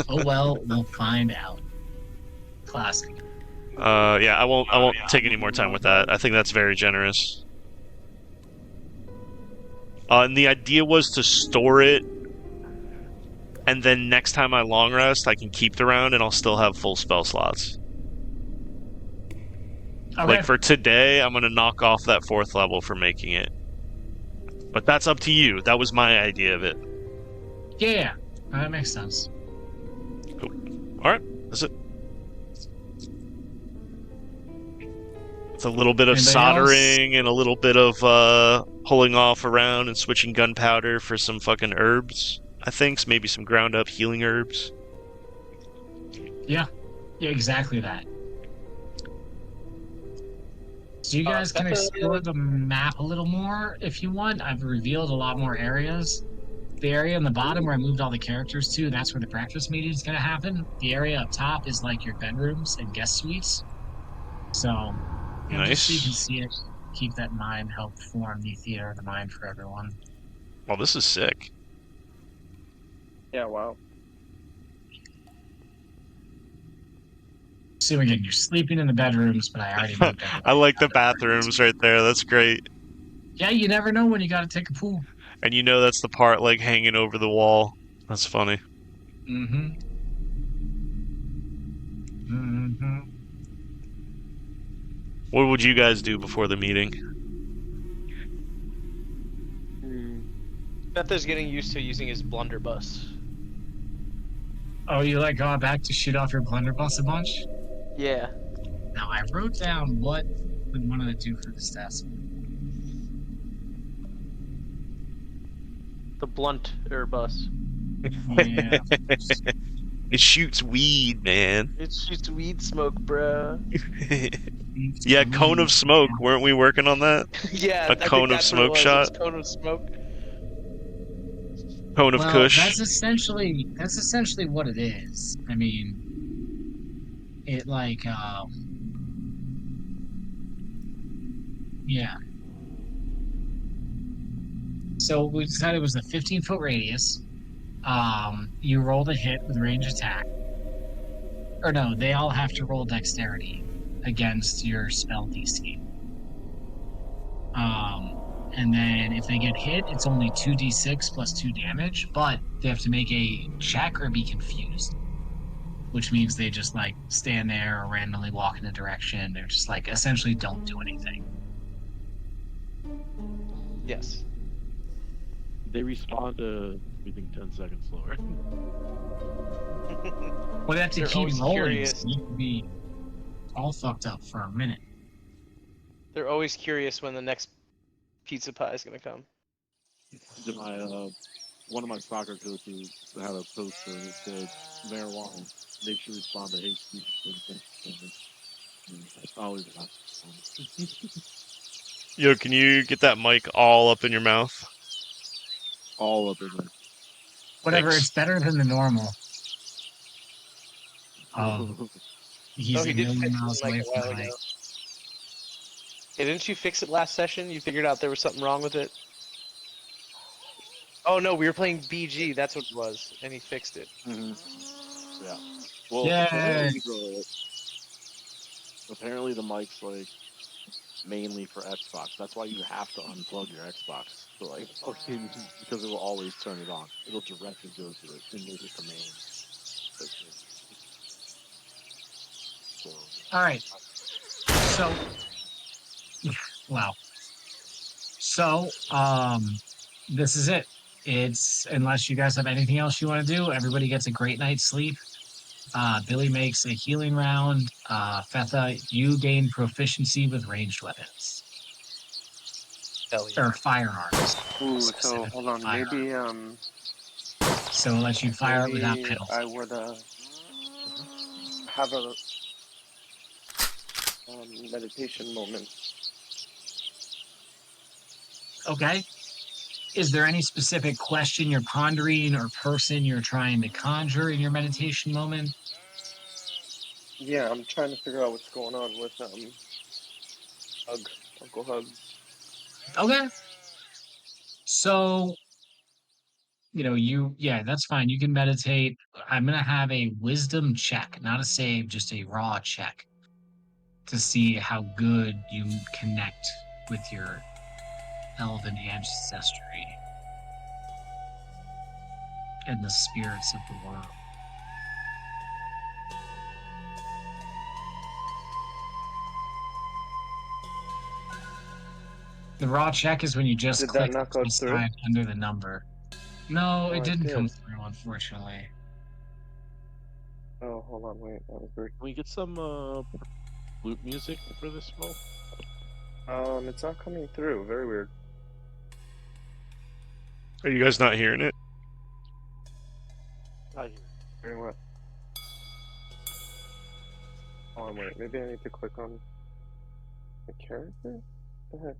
Oh well, we'll find out. Classic. Yeah, I won't take any more time with that. I think that's very generous. And the idea was to store it, and then next time I long rest, I can keep the round and I'll still have full spell slots. Okay. Like for today, I'm gonna knock off that 4th level for making it. But that's up to you. That was my idea of it. Yeah, that makes sense. Alright, that's it. It's a little bit of Anybody soldering and a little bit of pulling off around and switching gunpowder for some fucking herbs, I think. Maybe some ground up healing herbs. Yeah, exactly that. So you guys can explore the map a little more if you want. I've revealed a lot more areas. The area on the bottom where I moved all the characters to, that's where the breakfast meeting is going to happen. The area up top is like your bedrooms and guest suites. So, just so you can Nice. see it, keep that in mind, help form the theater of the mind for everyone. Well, this is sick. Yeah, wow. So again, you're sleeping in the bedrooms, but I already moved everybody. I like the out of their bathrooms right there. That's great. Yeah, you never know when you got to take a pool. And you know that's the part like hanging over the wall. That's funny. Mm-hmm. Mm-hmm. What would you guys do before the meeting? Beth is getting used to using his blunderbuss. Oh, you like going back to shoot off your blunderbuss a bunch? Yeah. Now I wrote down what we wanted to do for the stats. The blunt bus. Yeah. It shoots weed, man. It shoots weed smoke, bruh. Yeah, cone of smoke. Weren't we working on that? Yeah, A I think cone of that's what it smoke was. It shot? was cone of smoke. Cone of Well, Kush. that's essentially what it is. I mean, it like yeah. So we decided it was a 15-foot radius. You roll the hit with range attack. Or no, they all have to roll dexterity against your spell DC. And then if they get hit, it's only 2d6 plus 2 damage, but they have to make a check or be confused. Which means they just like stand there or randomly walk in a direction. They're just like essentially don't do anything. Yes. They respond to everything 10 seconds slower. Well, they have to They're keep always rolling. curious. So you can be all fucked up for a minute. They're always curious when the next pizza pie is gonna come. My one of my soccer coaches had a poster that said marijuana. Make sure you respond to hate speech. I always have to respond. Yo, can you get that mic all up in your mouth? All of it. Whatever, Thanks. it's better than the normal. He's he a did million fix miles it like away a from while the mic. ago. Hey, didn't you fix it last session? You figured out there was something wrong with it? Oh no, we were playing BG, that's what it was, and he fixed it. Yeah. Well, Yay! apparently the mic's like mainly for Xbox. That's why you have to unplug your Xbox. So like, because it will always turn it on. It'll directly go to it and make a command. So, All right. So, wow. So, this is it. It's unless you guys have anything else you want to do, everybody gets a great night's sleep. Billy makes a healing round. Fetha, you gain proficiency with ranged weapons Hell yeah. or firearms. Ooh, so Specifically hold on. firearms. Maybe So it lets you fire it without maybe penalty. I would have a meditation moment. Okay. Is there any specific question you're pondering or person you're trying to conjure in your meditation moment? Yeah, I'm trying to figure out what's going on with Uncle Hug. Okay. So, yeah, that's fine. You can meditate. I'm going to have a wisdom check, not a save, just a raw check to see how good you connect with your elven ancestry and the spirits of the world. The raw check is when you just Did that click not the go plus through? sign under the number. No, Oh, it I didn't come did. through, unfortunately. Oh, hold on, wait, that was weird. can we get some flute music for this roll? It's not coming through. Very weird. Are you guys not hearing it? Very well. Hold on, wait. Maybe I need to click on the character. What the heck?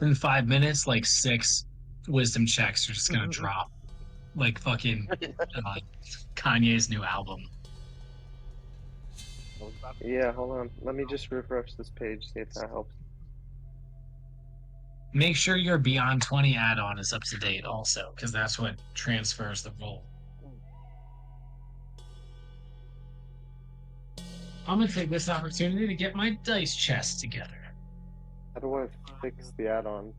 In 5 minutes, like 6 wisdom checks are just gonna drop, like fucking Kanye's new album. Yeah, hold on. Let me just refresh this page, see if that helps. Make sure your Beyond 20 add-on is up to date, also, because that's what transfers the roll. I'm gonna take this opportunity to get my dice chest together. How do I fix the add-on?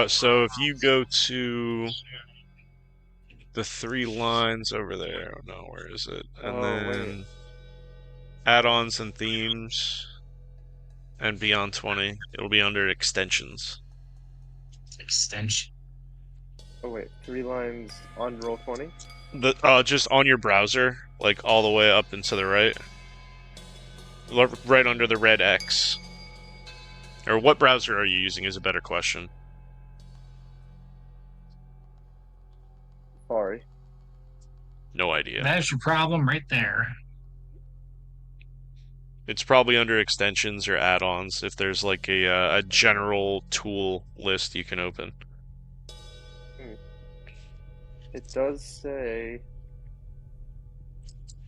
So if you go to the 3 lines over there, oh no, where is it? And Oh, wait. then add-ons and themes and Beyond 20, it'll be under extensions. Extension. Oh, wait. 3 lines on Roll20? Just on your browser, like all the way up and to the right. Right under the red X. Or what browser are you using is a better question. Sorry. No idea. That's your problem right there. It's probably under extensions or add-ons if there's like a general tool list you can open. It does say...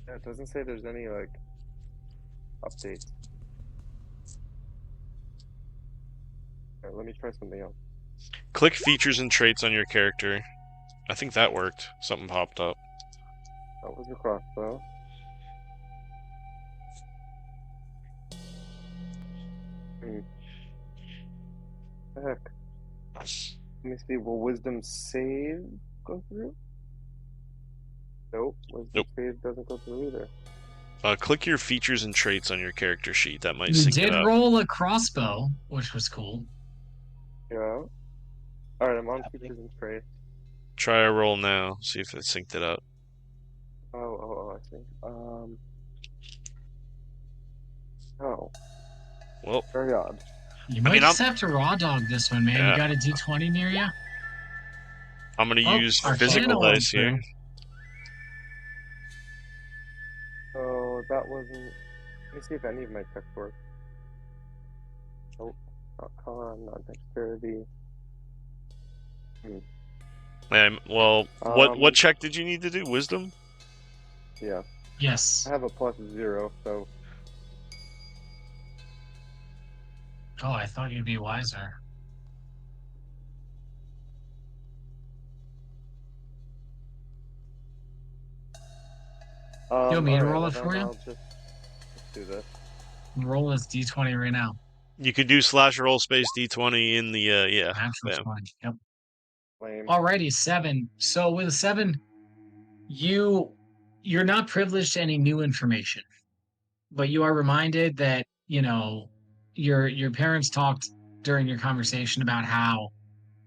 Yeah, it doesn't say there's any, like, updates. Alright, let me try something else. Click features and traits on your character. I think that worked. Something popped up. That was a crossbow. The heck? Let me see, will wisdom save go through? Nope, wisdom Nope. save doesn't go through either. Click your features and traits on your character sheet. That might You sync it did up. roll a crossbow, which was cool. Yeah. Alright, I'm on features and traits. Try a roll now. See if it synced it up. Oh, I think. Oh, Well, very odd. You might mean, just have to raw dog this one, man. Yeah. You got a D20 near you? I'm gonna Oh, use our physical channel went dice here. through. So that wasn't. Let me see if any of my checks work. Nope. Not con, not dexterity. Well, what Um, check did you need to do? Wisdom? Yeah. Yes. I have a +0, so. Oh, I thought you'd be wiser. You want me to alright, roll well it then for you? I'll just do this. Roll this D20 right now. You could do /roll space d20 in the yeah. Natural Bam. 20. Yep. Lame. Alrighty, 7. So with a 7, you're not privileged to any new information, but you are reminded that your parents talked during your conversation about how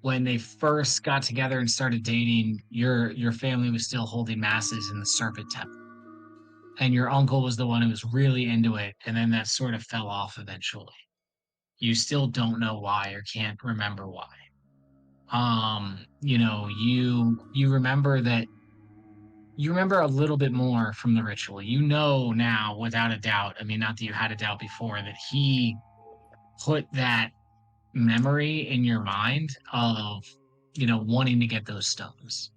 when they first got together and started dating, your family was still holding masses in the Serpent Temple, and your uncle was the one who was really into it, and then that sort of fell off eventually. You still don't know why or can't remember why. You remember that you remember a little bit more from the ritual. You know now, without a doubt, I mean, not that you had a doubt before, that he put that memory in your mind of, wanting to get those stones.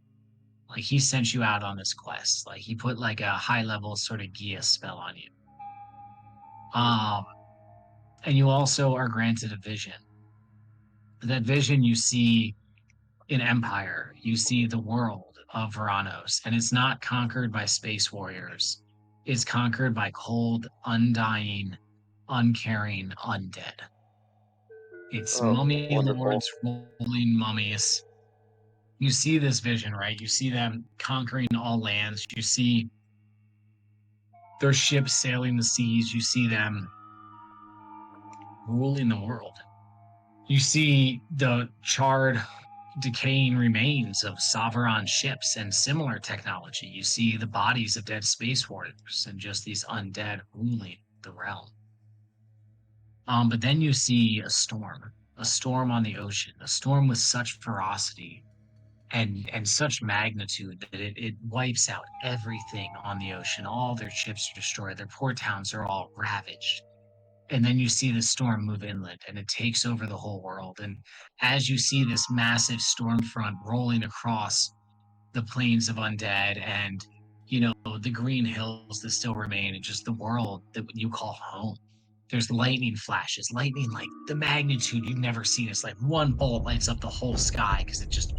Like he sent you out on this quest. Like he put like a high level sort of Gia spell on you. And you also are granted a vision. That vision you see in Empire, you see the world of Veranos, and it's not conquered by space warriors. It's conquered by cold, undying, uncaring undead. It's Oh, mummy wonderful. lords rolling mummies. You see this vision, right? You see them conquering all lands. You see their ships sailing the seas. You see them ruling the world. You see the charred, decaying remains of Sovereign ships and similar technology. You see the bodies of dead space warriors and just these undead ruling the realm. But then you see a storm on the ocean, a storm with such ferocity and such magnitude that it wipes out everything on the ocean. All their ships are destroyed. Their port towns are all ravaged. And then you see the storm move inland and it takes over the whole world. And as you see this massive storm front rolling across the plains of undead and the green hills that still remain and just the world that you call home, there's lightning flashes, lightning like the magnitude you've never seen. It's like one bolt lights up the whole sky because it just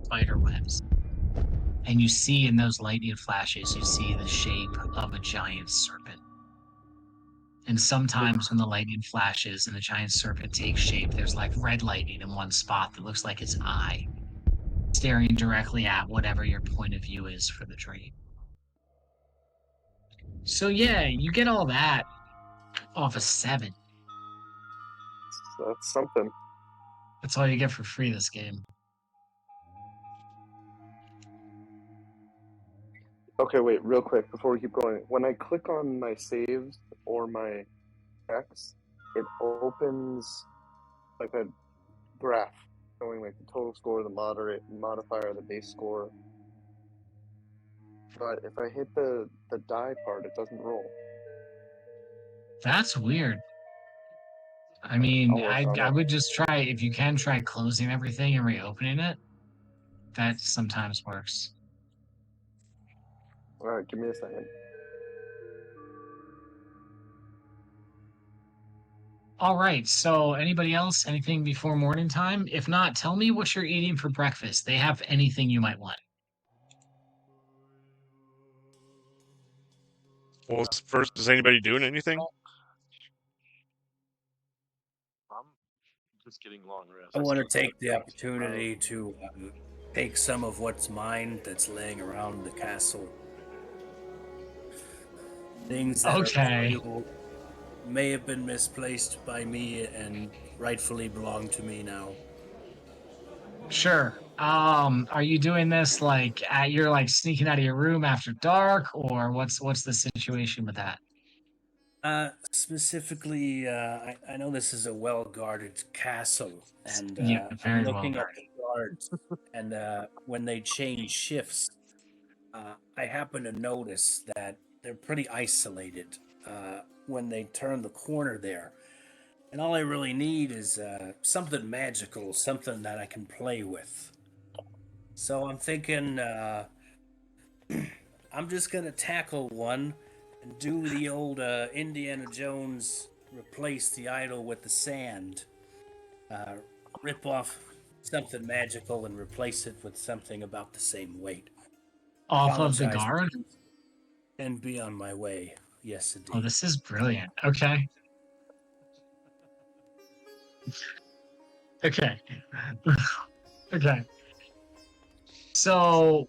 spider webs. And you see in those lightning flashes, you see the shape of a giant serpent. And sometimes when the lightning flashes and the giant serpent takes shape, there's like red lightning in one spot that looks like its eye, staring directly at whatever your point of view is for the dream. So yeah, you get all that off a 7. That's something. That's all you get for free this game. Okay, wait, real quick before we keep going. When I click on my saves or my checks, it opens like a graph showing like the total score, the moderate modifier, the base score. But if I hit the die part, it doesn't roll. That's weird. I mean, I'll work on I it. would just try, if you can, try closing everything and reopening it. That sometimes works. All right, give me a second. All right. So, anybody else? Anything before morning time? If not, tell me what you're eating for breakfast. They have anything you might want. Well, first, is anybody doing anything? I'm just getting long rest. I want to take the opportunity to take some of what's mine that's laying around the castle. Things that Okay. are valuable may have been misplaced by me and rightfully belong to me now. Sure. Are you doing this like you're like sneaking out of your room after dark, or what's the situation with that? Specifically, I know this is a well-guarded castle, and Yeah, I'm very well looking at guarded. the guards, and when they change shifts, I happen to notice that they're pretty isolated when they turn the corner there. And all I really need is something magical, something that I can play with. So I'm thinking I'm just gonna tackle one and do the old Indiana Jones replace the idol with the sand. Uh, Rip off something magical and replace it with something about the same weight. Off of the Apologize guard? and be on my way. Yes, Oh, indeed. this is brilliant. Okay. Okay. Okay. So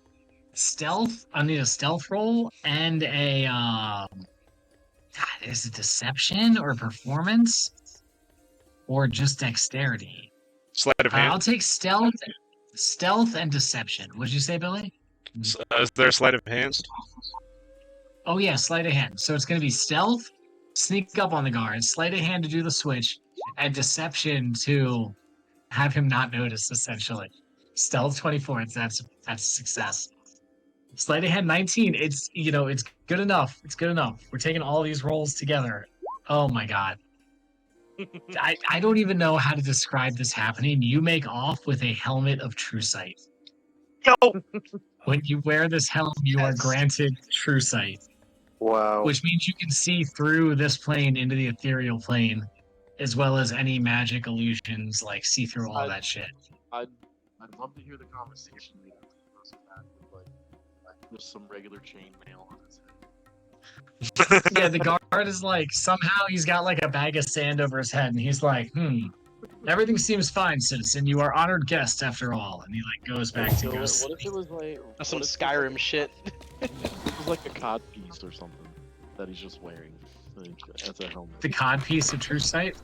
stealth, I need a stealth roll and a is it deception or performance or just dexterity? Sleight of hand. I'll take stealth and deception. What'd you say, Billy? Is there a sleight of hands? Oh yeah, sleight of hand. So it's gonna be stealth, sneak up on the guard, sleight of hand to do the switch, and deception to have him not notice, essentially. Stealth 24, that's a success. Sleight of hand 19, it's good enough. It's good enough. We're taking all these rolls together. Oh my god. I don't even know how to describe this happening. You make off with a helmet of true sight. Yo, When you wear this helm, you are Yes. granted true sight, Wow. which means you can see through this plane into the ethereal plane, as well as any magic illusions, like see through all that shit. I'd love to hear the conversation we had with that, but like just some regular chainmail on his head. Yeah, the guard is like, somehow he's got like a bag of sand over his head, and he's like, everything seems fine, citizen. You are honored guest after all. And he like goes back to So go what sleep. if it was like That's some what if it was Skyrim shit. It was like a cod piece or something that he's just wearing like, as a helmet. The cod piece of true sight.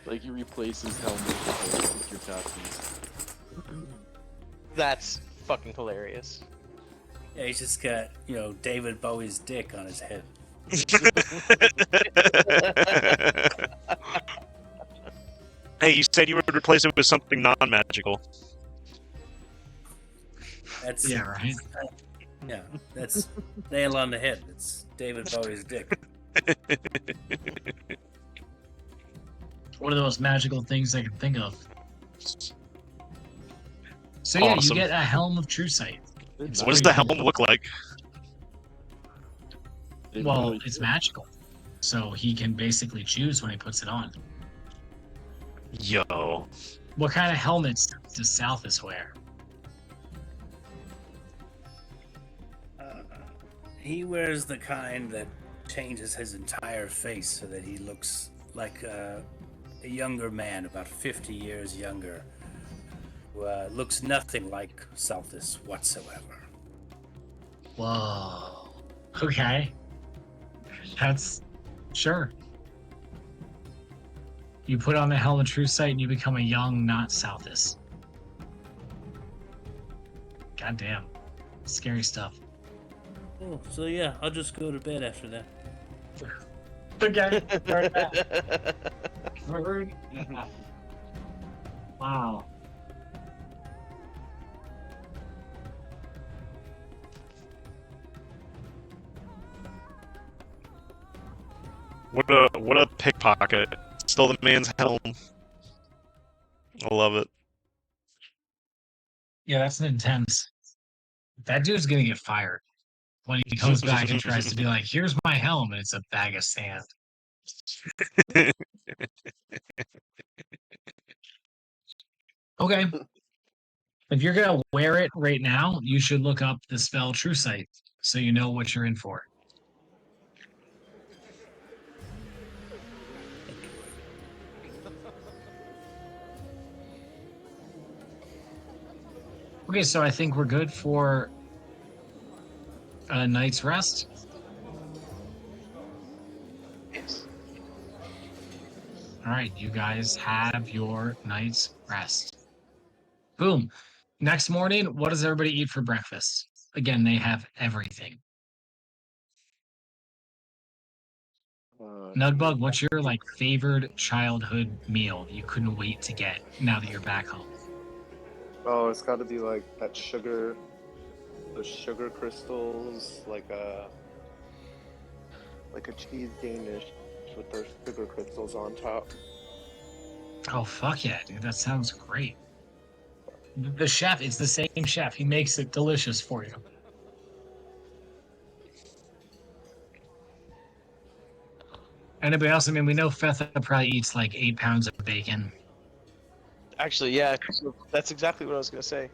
Like you replace his helmet with your cod piece. That's fucking hilarious. Yeah, he's just got, David Bowie's dick on his head. Hey, you said you would replace it with something non-magical. That's Yeah, right. yeah, that's nail on the head. It's David Bowie's dick. One of the most magical things I can think of. So yeah, Awesome. you get a helm of true sight. So what does the helm look like? Well, it's magical, so he can basically choose when he puts it on. Yo. What kind of helmets does Southus wear? He wears the kind that changes his entire face so that he looks like a younger man, about 50 years younger, who looks nothing like Salthus whatsoever. Whoa. Okay. That's sure. You put on the helm of true sight and you become a young, not Southus. Goddamn. Scary stuff. Oh, so yeah, I'll just go to bed after that. Okay. Heard that. Wow. What a pickpocket. Stole the man's helm. I love it. Yeah, that's an intense. That dude's gonna get fired when he comes back and tries to be like, "Here's my helm," and it's a bag of sand. Okay. If you're gonna wear it right now, you should look up the spell True Sight so you know what you're in for. Okay, so I think we're good for a night's rest? Yes. All right, you guys have your night's rest. Boom. Next morning, what does everybody eat for breakfast? Again, they have everything. Nugbug, what's your like favorite childhood meal you couldn't wait to get now that you're back home? Oh, it's got to be like that sugar, the sugar crystals, like a cheese Danish with those sugar crystals on top. Oh fuck yeah, dude! That sounds great. The chef, it's the same chef. He makes it delicious for you. Anybody else? I mean, we know Fetha probably eats like 8 pounds of bacon. Actually, yeah, that's exactly what I was gonna say.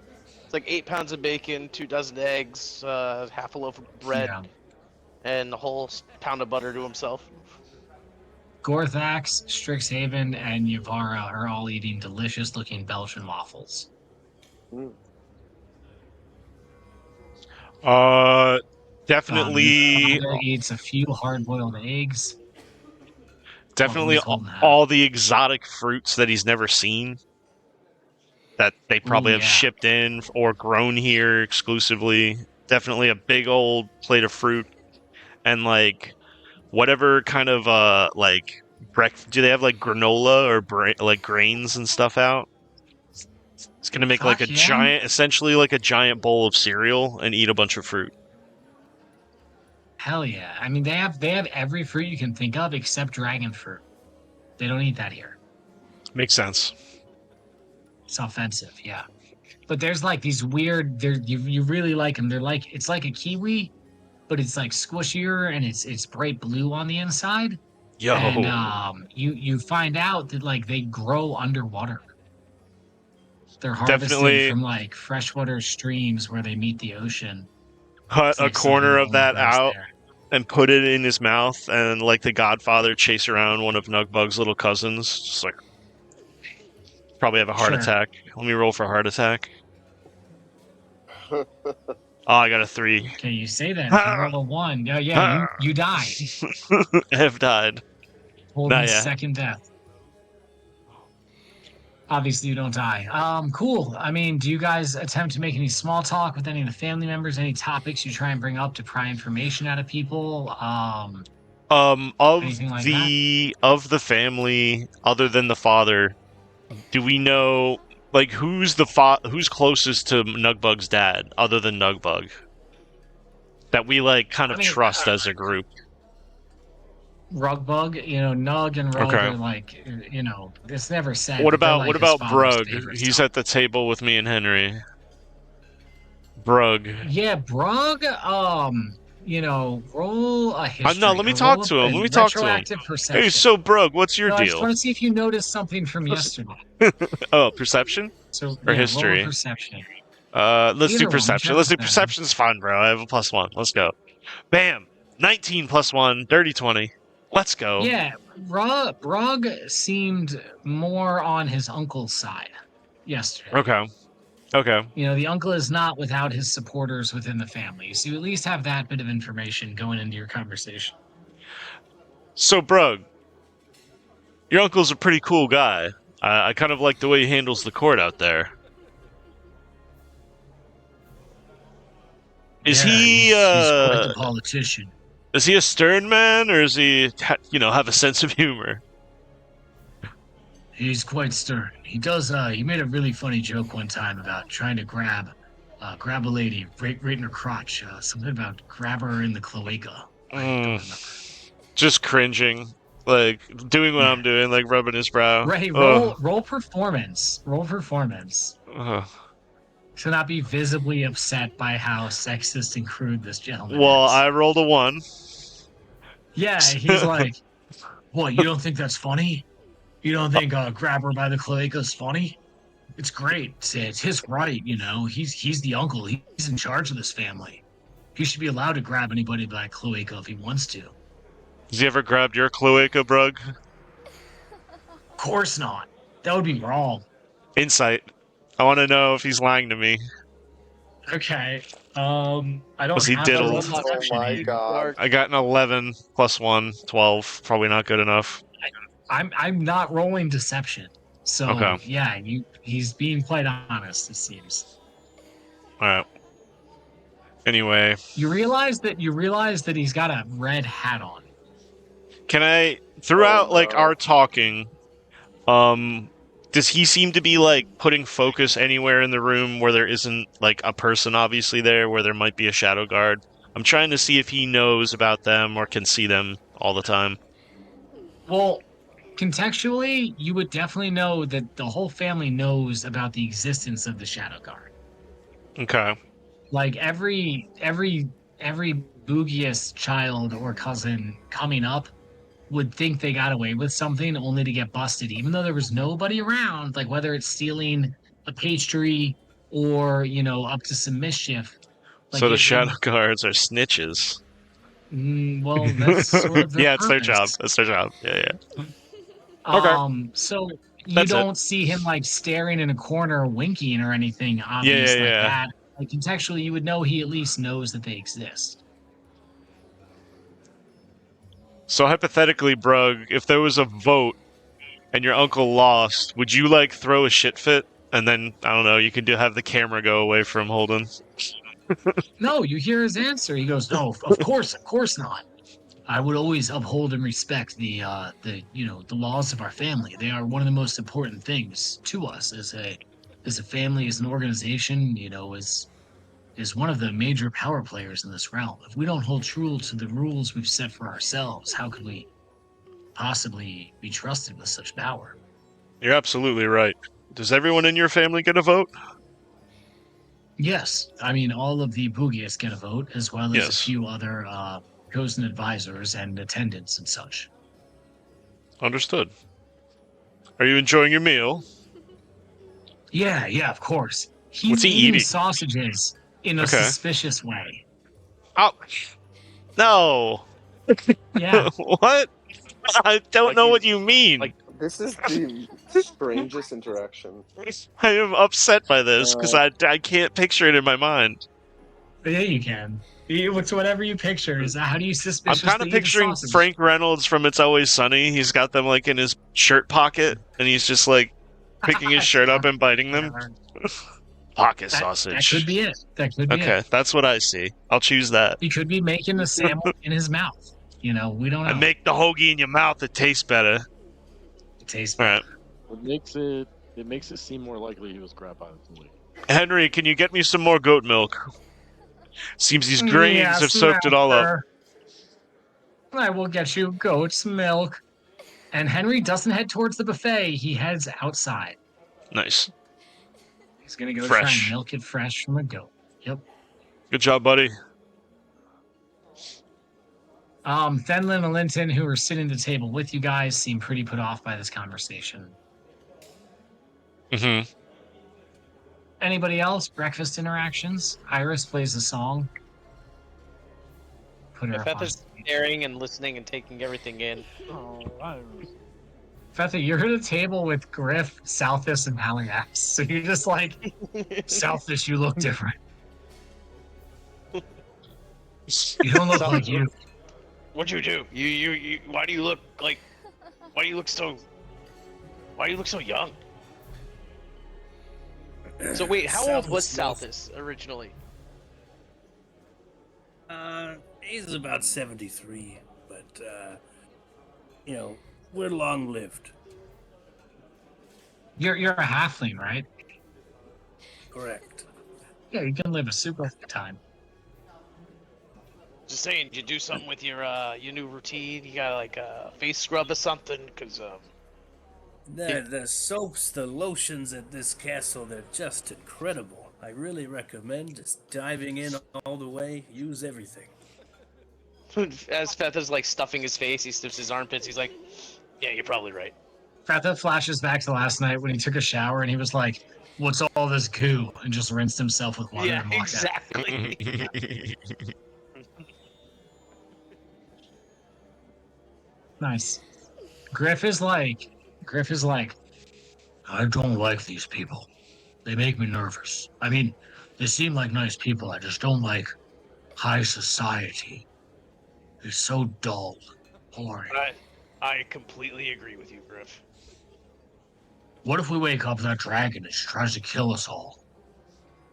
It's like 8 pounds of bacon, 2 dozen eggs, half a loaf of bread, Yeah. and a whole pound of butter to himself. Gorthax, Strixhaven, and Yavara are all eating delicious-looking Belgian waffles. Mm. Definitely, Father eats a few hard-boiled eggs. definitely Colton have? all the exotic fruits that he's never seen that they probably have yeah. shipped in or grown here exclusively. Definitely a big old plate of fruit and like whatever kind of like do they have like granola or like grains and stuff out? It's gonna make like a Fuck yeah. essentially like a giant bowl of cereal and eat a bunch of fruit. Hell yeah. I mean, they have every fruit you can think of except dragon fruit. They don't eat that here. Makes sense. It's offensive, yeah. But there's like these weird. You really like them. They're like it's like a kiwi, but it's like squishier and it's bright blue on the inside. Yo, And you find out that like they grow underwater. They're harvested definitely from like freshwater streams where they meet the ocean. cut It's a like something corner that of only that grows out there. and put it in his mouth, and like the Godfather chase around one of Nugbug's little cousins. Just like probably have a heart Sure. attack. Let me roll for heart attack. Oh, I got a 3. Okay, you say that. You roll a 1. Yeah, you die. I have died. Holding Not yet. second death. Obviously, you don't die. Cool. I mean, do you guys attempt to make any small talk with any of the family members? Any topics you try and bring up to pry information out of people? Of Anything like the family, other than the father, do we know like who's closest to Nugbug's dad, other than Nugbug, that we like kind of trust as a group? Rugbug, Nug and Rug Okay. are like, it's never said. What but they're, about like, what his about father's Brug? favorite He's son. at the table with me and Henry. Brug. Yeah, Brug. Roll a history. No, let me or talk roll to him. a Let me talk to him. retroactive perception. Hey, so Brug, what's your No, I just deal? want to see if you noticed something from yesterday. Oh, perception So or yeah, history? roll a perception. Let's Either do one, perception. whichever Let's do is better. perception's fun, bro. I have a +1. Let's go. Bam! 19 + 1, dirty 20. Let's go. Yeah, Brug seemed more on his uncle's side yesterday. Okay. The uncle is not without his supporters within the family, so you at least have that bit of information going into your conversation. So, Brug, your uncle's a pretty cool guy. I kind of like the way he handles the court out there. Is he's quite the politician. Is he a stern man, or is he, have a sense of humor? He's quite stern. He does. He made a really funny joke one time about trying to grab a lady right in her crotch. Something about grab her in the cloaca. I don't remember. Just cringing, like doing what I'm doing, like rubbing his brow. Right. Roll performance. Roll performance. To not be visibly upset by how sexist and crude this gentleman Well, is. I rolled a 1. Yeah, he's like, what, you don't think that's funny? You don't think grab her by the cloaca is funny? It's great. It's his right, He's the uncle. He's in charge of this family. He should be allowed to grab anybody by a cloaca if he wants to. Has he ever grabbed your cloaca, Brug? Of course not. That would be wrong. Insight. I want to know if he's lying to me. Okay. I don't Was he have diddled? a deception Oh my aid. god. I got an 11 plus 1, 12. Probably not good enough. I'm not rolling deception. So Okay. yeah, he's being quite honest, it seems. All right. Anyway, You realize that he's got a red hat on. can I throughout like no. our talking, does he seem to be like putting focus anywhere in the room where there isn't like a person obviously there, where there might be a shadow guard? I'm trying to see if he knows about them or can see them all the time. Well, contextually, you would definitely know that the whole family knows about the existence of the Shadow Guard. Okay. Like every Boogiest child or cousin coming up would think they got away with something only to get busted, even though there was nobody around, like whether it's stealing a pastry or, up to some mischief. Like So the it shadow would, guards are snitches. well, that's sort of their Yeah, it's their purpose. job. That's their job. Yeah, yeah. Okay. So you That's it. don't see him like staring in a corner, winking or anything obvious yeah, like yeah. that. Like contextually, you would know he at least knows that they exist. So hypothetically, Brug, if there was a vote and your uncle lost, would you like throw a shit fit? And then I don't know, you can have the camera go away from Holden. No, you hear his answer. He goes, "No, of course not. I would always uphold and respect the laws of our family. They are one of the most important things to us as a family, as an organization. Is one of the major power players in this realm. If we don't hold true to the rules we've set for ourselves, how could we possibly be trusted with such power?" You're absolutely right. Does everyone in your family get a vote? Yes, I mean all of the Boogiest get a vote, as well as a Yes. few other chosen advisors and attendants and such. Understood. Are you enjoying your meal? Yeah, of course. He's What's he eating eating? sausages in a Okay. suspicious way. Oh, no. Yeah, What? I don't Like know he's- what you mean. like- This is the strangest interaction. I am upset by this because I can't picture it in my mind. but yeah, you can. It's whatever you picture. Is how do you I'm suspiciously kind of eat a picturing sausage? Frank Reynolds from It's Always Sunny. He's got them like in his shirt pocket, and he's just like picking his shirt up and biting them. Pocket sausage. That could be it. That could be Okay, it. that's what I see. I'll choose that. He could be making a sandwich in his mouth. We don't know. I make the hoagie in your mouth. It tastes better. It tastes All right, It makes it seem more likely he was grabbed by the police. Henry, can you get me some more goat milk? Seems these grains have soaked it all up. master. I will get you goat's milk. And Henry doesn't head towards the buffet. He heads outside. Nice. He's gonna go try Fresh. and milk it fresh from a goat. Yep. Good job, buddy. Fenlin and Linton, who are sitting at the table with you guys, seem pretty put off by this conversation. Mm-hmm. Anybody else? Breakfast interactions? Iris plays a song. Put her up on. Feth is staring and listening and taking everything in. Oh, Fetha, you're at a table with Griff, Southis, and Malax. So you're just like, Southis, you look different. You don't look like you. What'd you do? You why do you look so young? So wait, how old was Southis. Southis originally? He's about 73, but we're long lived. You're a halfling, right? Correct. Yeah, you can live a super long time. Just saying, did you do something with your new routine? You got like a face scrub or something? Cause The soaps, the lotions at this castle, they're just incredible. I really recommend just diving in all the way. Use everything. as Feth is like stuffing his face, he sniffs his armpits. He's like, "Yeah, you're probably right." Fetha flashes back to last night when he took a shower and he was like, "What's all this goo?" and just rinsed himself with water Yeah, and walked out. exactly. Nice. Griff is like, I don't like these people. They make me nervous. I mean, they seem like nice people. I just don't like high society. It's so dull, boring. I completely agree with you, Griff. What if we wake up that dragon and it tries to kill us all?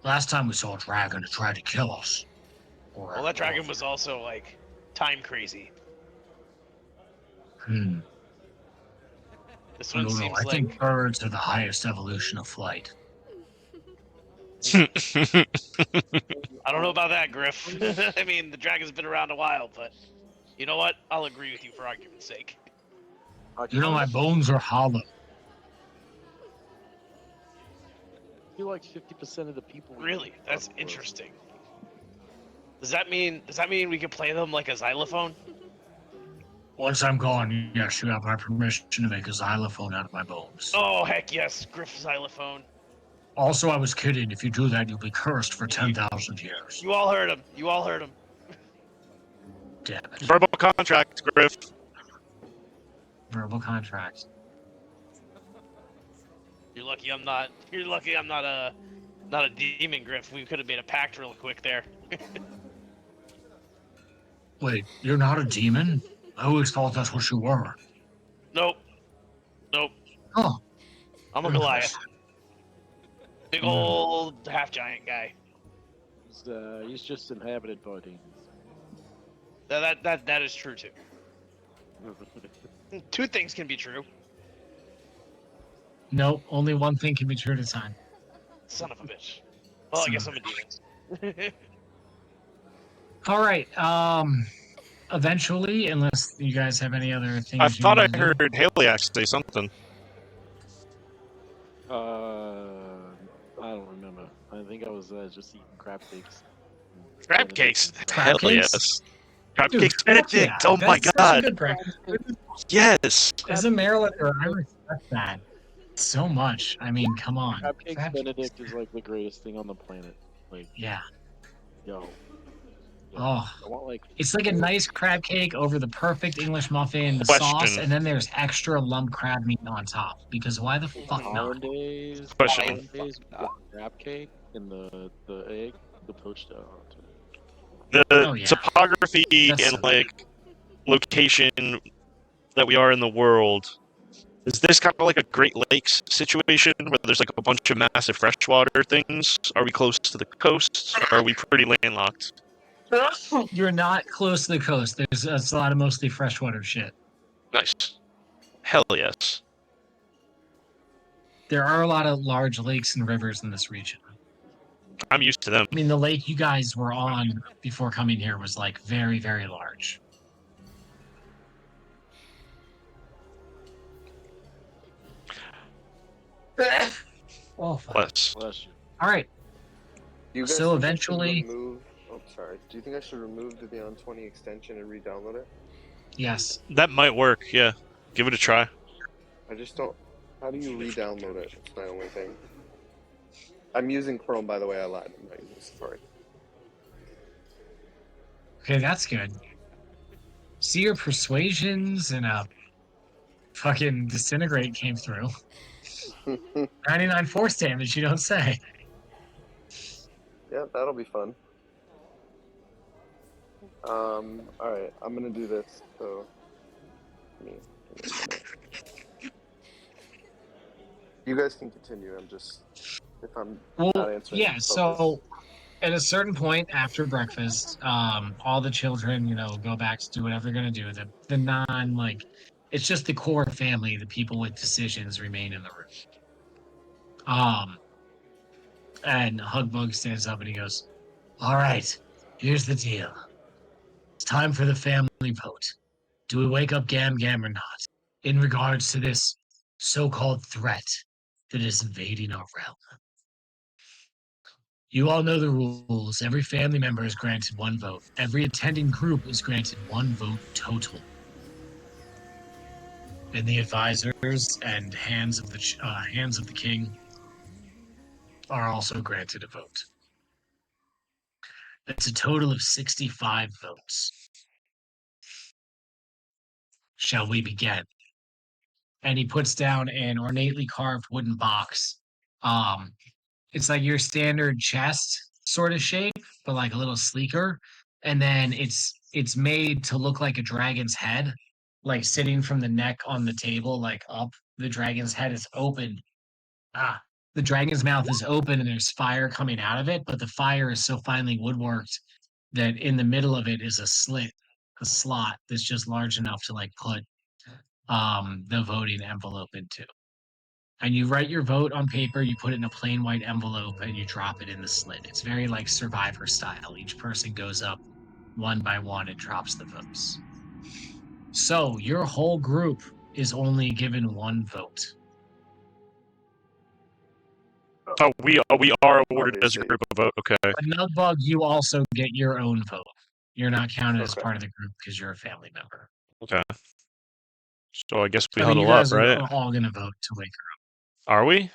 Last time we saw a dragon, it tried to kill us. Well, that dragon was also like time crazy. This I one don't know. seems I like think birds are the highest evolution of flight. I don't know about that, Griff. I mean, the dragon's been around a while, but you know what? I'll agree with you for argument's sake. You know, my bones are hollow. I feel like 50% of the people. Really? That's interesting. Does that mean we can play them like a xylophone? Once I'm gone, yes, you have my permission to make a xylophone out of my bones. Oh heck yes, Griff xylophone. Also, I was kidding. If you do that, you'll be cursed for 10,000 years. You all heard him. You all heard him. Damn it. Verbal contract, Griff. Verbal contract. You're lucky I'm not. You're lucky I'm not a demon, Griff. We could have made a pact real quick there. Wait, you're not a demon? I always thought that's what you were. Nope. Oh, I'm a Goliath. Big old half giant guy. He's just inhabited by demons. That is true too. Two things can be true. no, only one thing can be true at a time. Son of a bitch. Well, I guess I'm a demon. All right. Eventually, unless you guys have any other things. I you thought I wanna do. heard Haliax say something. I don't remember. I think I was just eating crab cakes. Crab cakes. Crab Hell cakes? yes. Crab Dude, cakes fuck Benedict. yeah, Oh my that's such a god. good breakfast. Yes. As a Marylander, I respect that so much. I mean, come on. Crab cakes Crab- Benedict is like the greatest thing on the planet. Like, Yeah. yo. Oh, I want like it's like a nice crab cake over the perfect English muffin, the sauce, Question. and then there's extra lump crab meat on top. Because why the fuck not? hollandaise, Question. hollandaise with the crab cake and the egg, the poached out. The Oh, yeah. topography That's and so like location that we are in the world. Is this kind of like a Great Lakes situation where there's like a bunch of massive freshwater things? Are we close to the coast? Or are we pretty landlocked? You're not close to the coast. There's a lot of mostly freshwater shit. Nice. Hell yes. There are a lot of large lakes and rivers in this region. I'm used to them. I mean, the lake you guys were on before coming here was like very, very large. Oh, fuck. Less. Bless you. All right. Do you guys So think I should eventually- remove... Oh, sorry. Do you think I should remove the Beyond 20 extension and re-download it? Yes. That might work, yeah. Give it a try. I just don't... How do you re-download it? It's my only thing. I'm using Chrome, by the way. I lied. I'm not using Safari. Okay, that's good. See, your persuasions and fucking disintegrate came through. 99 force damage, you don't say. Yeah, that'll be fun. Alright, I'm gonna do this, so... You guys can continue, I'm just... If I'm not Well, answering... yeah, focus. so at a certain point after breakfast, all the children, go back to do whatever they're gonna do. The non, like, it's just the core family, the people with decisions remain in the room. And Hugbug stands up and he goes, all right, here's the deal. It's time for the family vote. Do we wake up Gam Gam or not? In regards to this so-called threat that is invading our realm. You all know the rules. Every family member is granted one vote. Every attending group is granted one vote total. And the advisors and hands of the king are also granted a vote. That's a total of 65 votes. Shall we begin? And he puts down an ornately carved wooden box It's like your standard chest sort of shape, but like a little sleeker. And then it's made to look like a dragon's head, like sitting from the neck on the table, like up. The dragon's head is open. Ah, the dragon's mouth is open and there's fire coming out of it, but the fire is so finely woodworked that in the middle of it is a slit, a slot that's just large enough to like put the voting envelope into. And you write your vote on paper, you put it in a plain white envelope, and you drop it in the slit. It's very like Survivor style. Each person goes up one by one and drops the votes. So your whole group is only given one vote. Oh, we are awarded as a Obviously. group of vote. Okay. But Nugbug, you also get your own vote. You're not counted as Okay. part of the group because you're a family member. Okay. So I guess we I mean, you huddle up, guys right? are all going to vote to wake Are we? her.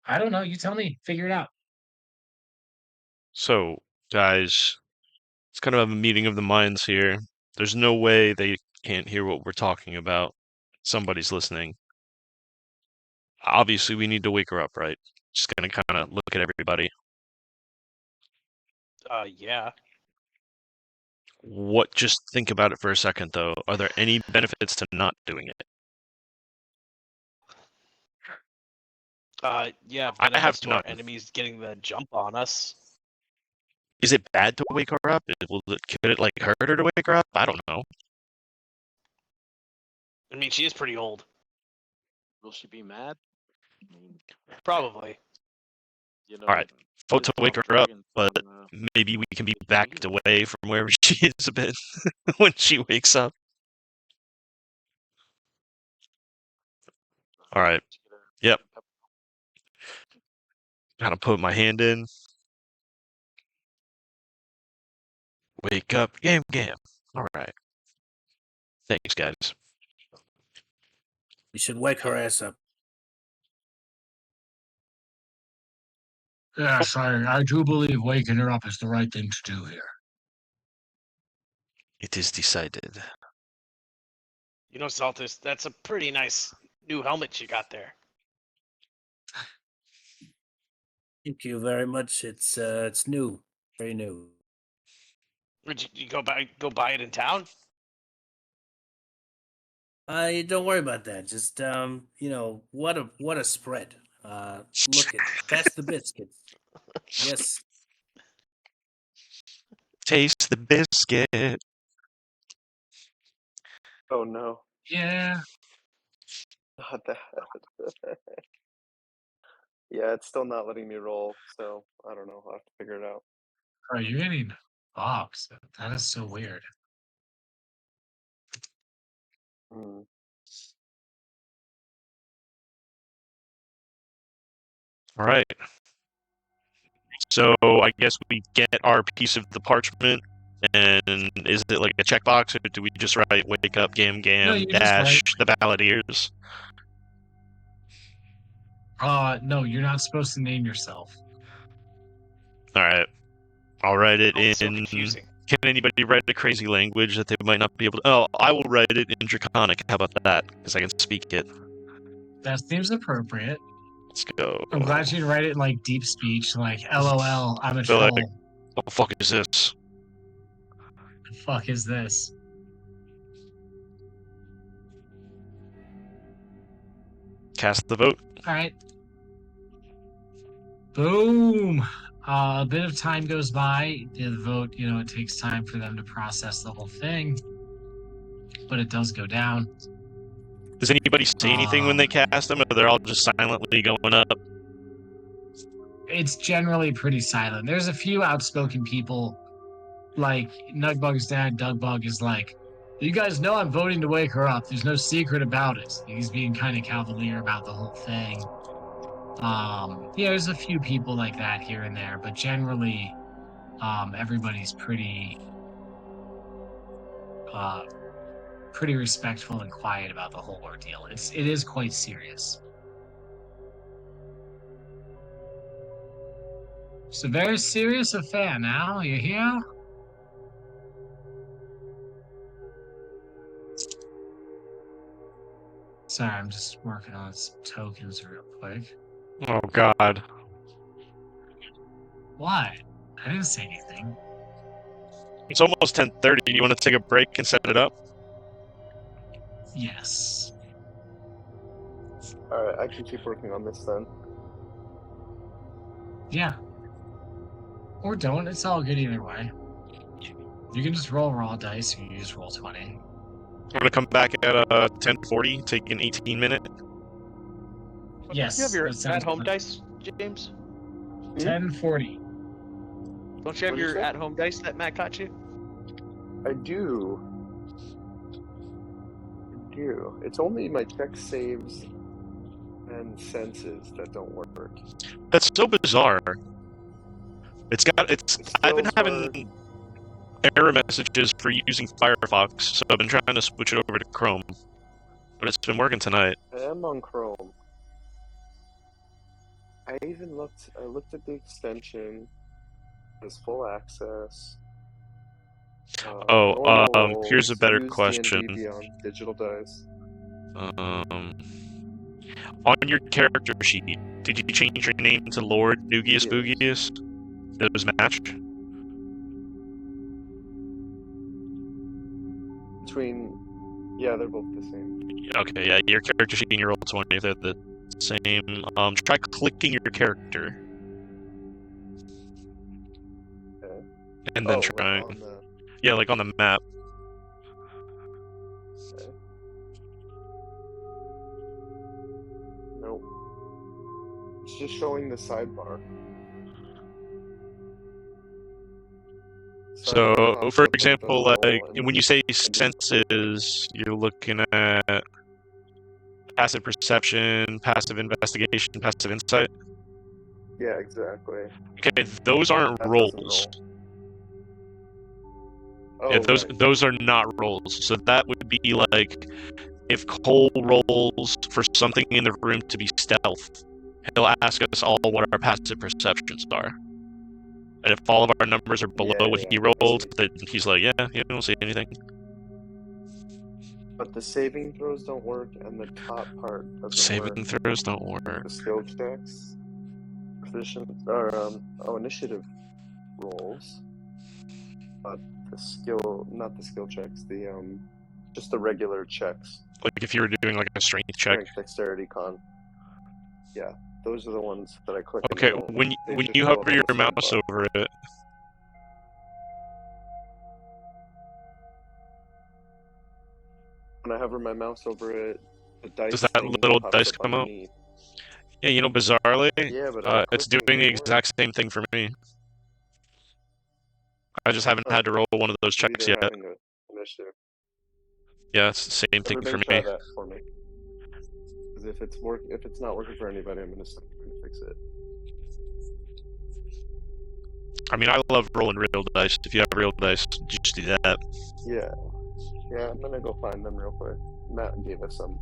I don't know. You tell me. Figure it out. So, guys, it's kind of a meeting of the minds here. There's no way they can't hear what we're talking about. Somebody's listening. Obviously, we need to wake her up, right? Just gonna kind of look at everybody. Yeah. What? Just think about it for a second, though. Are there any benefits to not doing it? Yeah, I have benefits to our none. enemies getting the jump on us. Is it bad to wake her up? Could it like hurt her to wake her up? I don't know. I mean, she is pretty old. Will she be mad? I mean, Probably. you know. All right, vote to the wake top her up, dragons but on, maybe we can be backed away from wherever she is a bit when she wakes up. All right. Yep. Kind of put my hand in. Wake up, Gam Gam. All right. Thanks, guys. You should wake her ass up. Yes, I do believe waking her up is the right thing to do here. It is decided. You know, Saltus, that's a pretty nice new helmet you got there. Thank you very much. It's new, very new. Would you go buy it in town? Don't worry about that. Just what a spread. Look at that's the biscuits. Yes, Taste the biscuit. Oh no, Yeah. not that. Yeah, it's still not letting me roll, so I don't know. I'll have to figure it out. Are you getting box? That is so weird. Hmm. All right. So I guess we get our piece of the parchment, and is it like a checkbox, or do we just write "Wake up, Gam Gam, you just dash write- the Balladeers"? No, you're not supposed to name yourself. All right. I'll write it Oh, it's so in. confusing. Can anybody write a crazy language that they might not be able to? Oh, I will write it in Draconic. How about that? Because I can speak it. That seems appropriate. Let's go. I'm glad you didn't write it in like deep speech, like LOL, I'm a Feel troll. like- What the fuck is this? The fuck is this? Cast the vote. All right. Boom. A bit of time goes by. The vote, it takes time for them to process the whole thing, but it does go down. Does anybody say anything when they cast them, or they're all just silently going up? It's generally pretty silent. There's a few outspoken people, like Nugbug's dad, Dougbug, is like, you guys know I'm voting to wake her up. There's no secret about it. He's being kind of cavalier about the whole thing. There's a few people like that here and there, but generally, everybody's pretty respectful and quiet about the whole ordeal. It is quite serious. It's a very serious affair now, you hear? Sorry, I'm just working on some tokens real quick. Oh God. Why? I didn't say anything. It's almost 10:30. You want to take a break and set it up? Yes. Alright, I can keep working on this then. Yeah. Or don't. It's all good either way. You can just roll raw dice, or you just roll 20. I'm gonna come back at 10:40. Take an 18-minute. Yes. You have your that sounds at-home good. dice, James? 10:40. Don't you have What'd you your say? at-home dice that Matt got you? I do. It's only my check saves and senses that don't work. That's so bizarre. It's. The I've been skills having work. error messages for using Firefox, so I've been trying to switch it over to Chrome, but it's been working tonight. I am on Chrome. I looked at the extension. There's full access. Normal Here's a rolls, better use question. D&D Beyond digital dice. On your character sheet, did you change your name to Lord Nugius Yes. Boogius? Those match? Yeah, they're both the same. Okay, yeah, your character sheet and your Roll20, if they're the same. Try clicking your character. Okay. And then Like trying. on the. Yeah, like on the map. Okay. Nope. It's just showing the sidebar. So, Sidebar pops for up with the example, roll like and when you say just click it. senses, you're looking at passive perception, passive investigation, passive insight. Yeah, exactly. Okay, those aren't That doesn't rolls. roll. Oh, Yeah, right. those are not rolls. So that would be like if Cole rolls for something in the room to be stealth, he'll ask us all what our passive perceptions are. And if all of our numbers are below Yeah, what yeah, he I rolled, see. then he's like, yeah, you don't see anything. But the saving throws don't work, and the top part doesn't Saving work. throws don't work. The skill checks, proficient, initiative rolls, but not the skill checks, just the regular checks, Like if you were doing like a strength check. strength, dexterity, con. Yeah, those are the ones that I click. Okay, and when they you just show up hover on your the mouse sidebar. over it, When I hover my mouse over it, the dice does that thingy little pops dice up come up? underneath. Yeah, you know, bizarrely, Yeah, but I'm it's clicking, doing it the won't work. exact same thing for me. I just haven't had to roll one of those Maybe checks they're yet. having an issue. Yeah, it's the same thing for Everybody me. try that for me. Because if it's not working for anybody, I'm gonna start trying to fix it. I mean, I love rolling real dice. If you have real dice, just do that. Yeah, I'm gonna go find them real quick. Matt gave us some.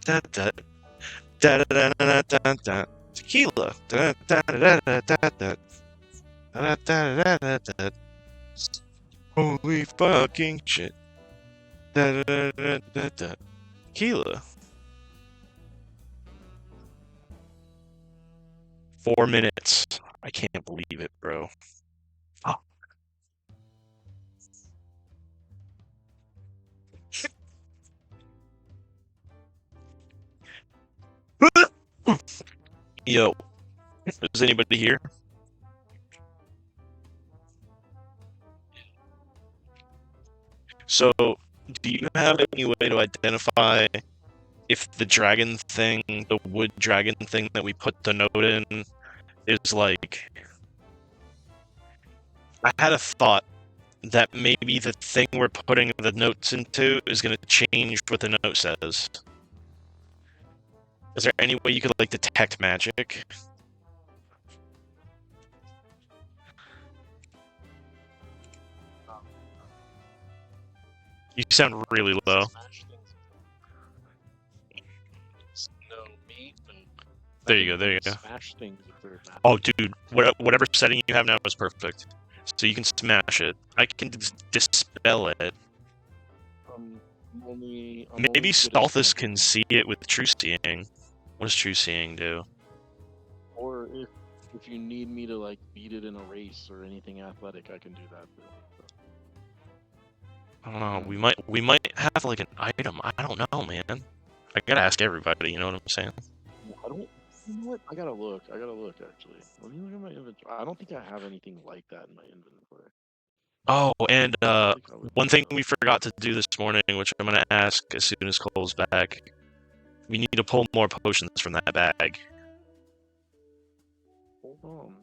da da da da da da da. Tequila. Da da da da da da. Da da da da da. Holy fucking shit. Da da da da da. Tequila. 4 minutes. I can't believe it, bro. Fuck. Yo, is anybody here? So, do you have any way to identify if the dragon thing, the wood dragon thing that we put the note in, is like... I had a thought that maybe the thing we're putting the notes into is going to change what the note says. Is there any way you could, like, detect magic? You sound really low. No meat and There you go, there you go. smash things if they're not. Oh, dude, whatever setting you have now is perfect. So you can smash it. I can dispel it. I'm only Maybe good at Stalthus smashing. can see it with True Seeing. What does True Seeing do? Or if you need me to like beat it in a race or anything athletic, I can do that too. So, I don't know. We might have like an item. I don't know, man. I gotta ask everybody. You know what I'm saying? I don't. You know what? I gotta look. Actually. Let me look at my inventory. I don't think I have anything like that in my inventory. Oh, and I think I would one do thing that. we forgot to do this morning, which I'm gonna ask as soon as Cole's back. We need to pull more potions from that bag. Hold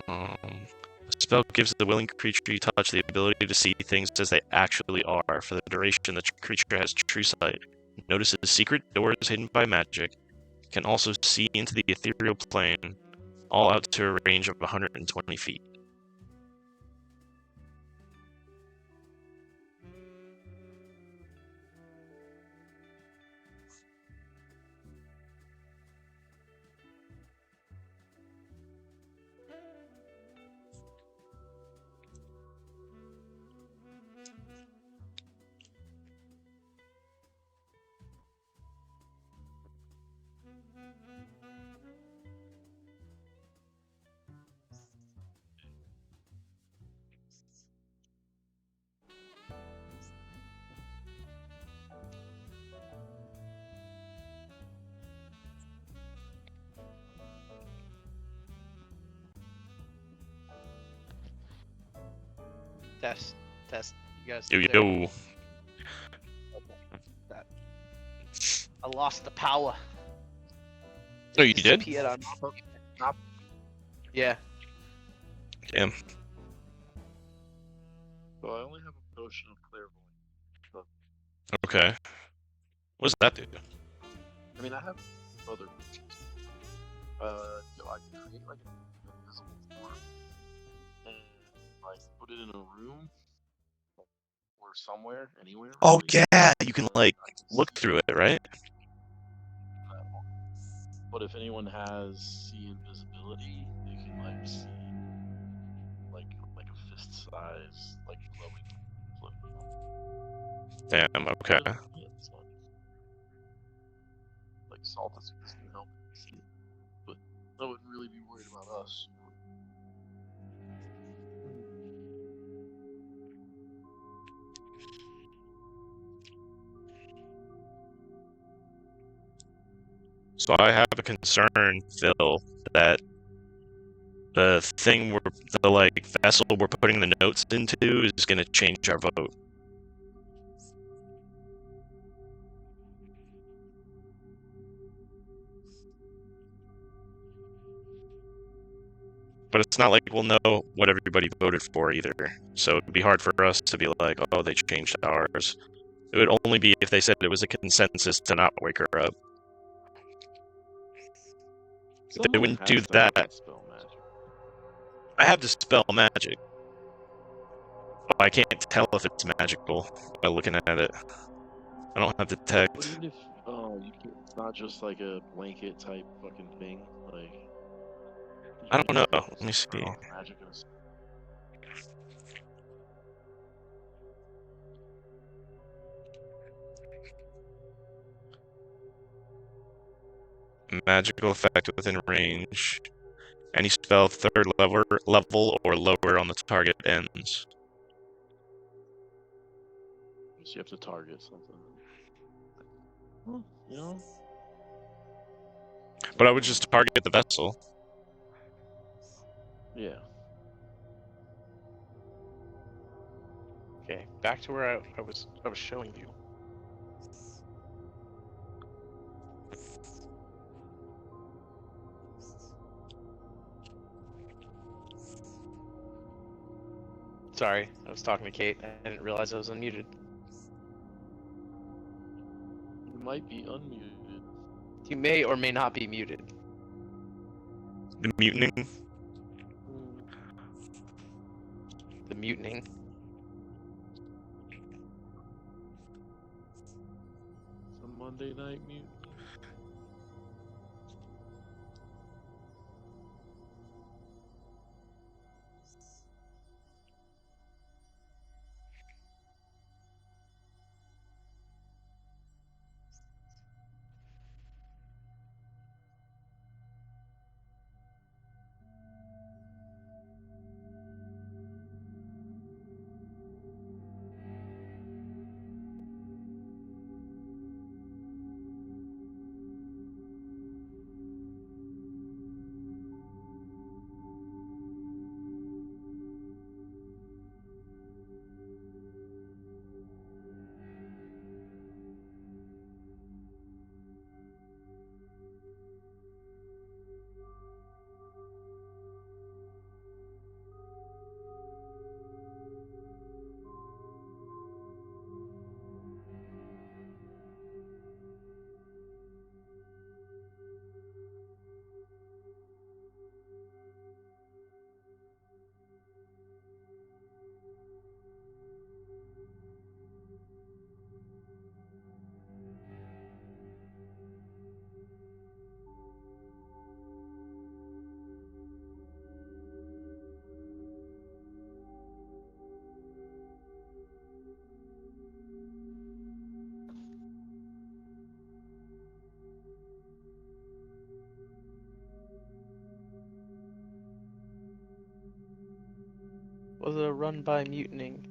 on. The spell gives the willing creature you touch the ability to see things as they actually are. For the duration, the creature has true sight. Notices secret doors hidden by magic. Can also see into the ethereal plane, all out to a range of 120 feet. Test. You guys. Yo, there? yo. I lost the power. Oh, you did? Disappeared on top. Yeah. Damn. So I only have a potion of clairvoyance. Okay. What does that do? I mean, I have other potions. I can create like an invisible form and like put it in a room or somewhere, anywhere. Oh really. yeah, you can like I can look see through it, right? But if anyone has see invisibility, they can like see like a fist size, like glowing flip. Damn. Okay. Yeah, it's not like Saltus can help see it, but I wouldn't really be worried about us. So I have a concern, Phil, that the thing the like vessel we're putting the notes into is gonna change our vote. But it's not like we'll know what everybody voted for either. So it'd be hard for us to be like, oh, they changed ours. It would only be if they said it was a consensus to not wake her up. They wouldn't do that. Spell magic. I have to spell magic. Oh, I can't tell if it's magical by looking at it. I don't have But detect. even if it's not just like a blanket type fucking thing, like I even don't know. if Let it's me see. Magicus. Magical effect within range. Any spell third level or lower on the target ends. So you have to target something. Well, you know. But I would just target the vessel. Yeah. Okay, back to where I was showing you. Sorry, I was talking to Kate. I didn't realize I was unmuted. You might be unmuted. You may or may not be muted. The mutining. Hmm. The mutining. It's a Monday night mute. Was a run by mutining.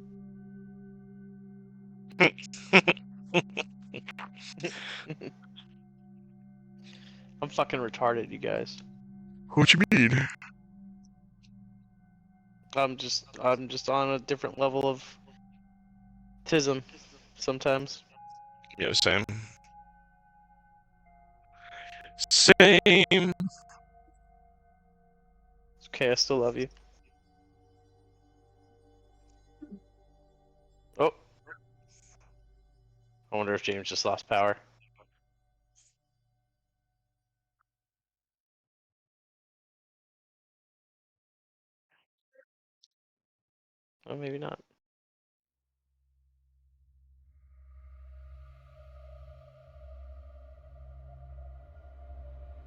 I'm fucking retarded, you guys. What you mean? I'm just on a different level of tism sometimes. Yeah, same. Same. It's okay, I still love you. Oh. I wonder if James just lost power. Oh, maybe not.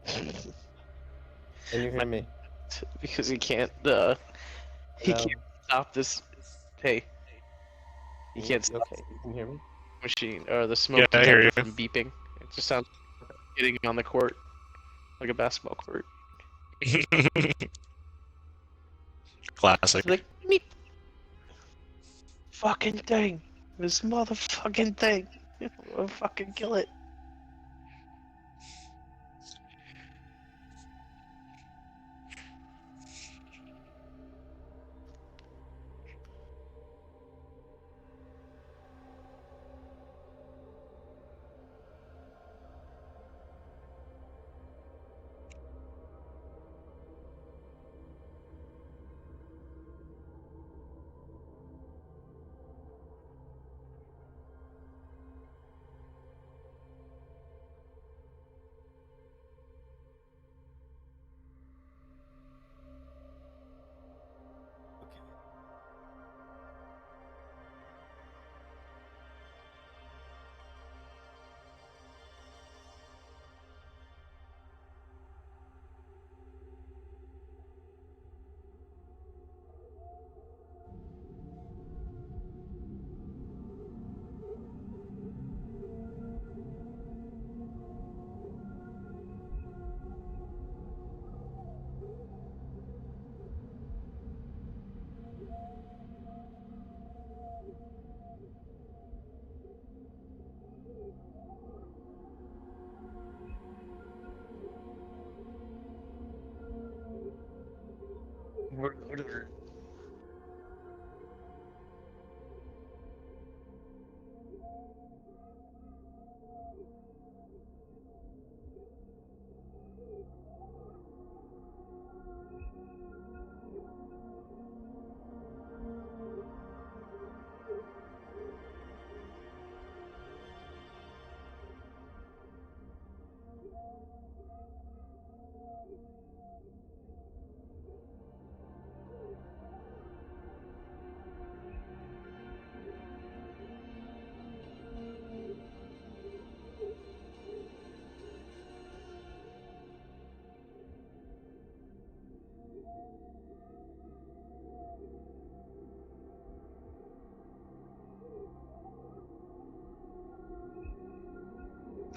Can you hear me? Because he can't he Hello? can't stop this. Hey, he can't stop Okay, you can hear me? the machine or the Yeah, smoke I hear detector you. from beeping. It just sounds like hitting on the court, like a basketball court. Classic. It's like meep. Fucking thing, this motherfucking thing. I'll fucking kill it.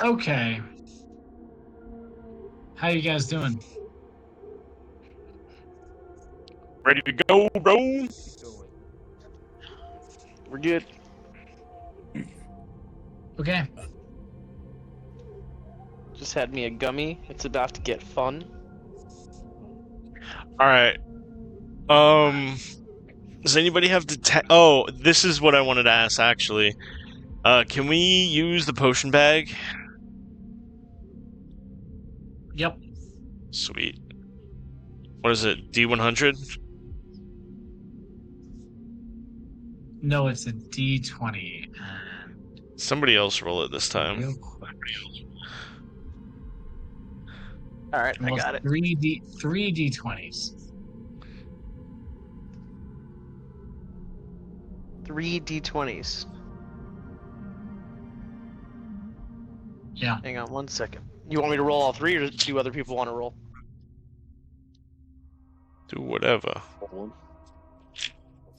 Okay. How you guys doing? Ready to go, bro? We're good. Okay. Just had me a gummy. It's about to get fun. All right. Does anybody have Oh, this is what I wanted to ask actually. Can we use the potion bag? Yep. Sweet. What is it? D100? No, it's a D20. Somebody else roll it this time. Real quick. All right, I Well, got it. three D20s. 3 D20s. Yeah. Hang on 1 second. You want me to roll all 3, or do other people want to roll? Do whatever. Go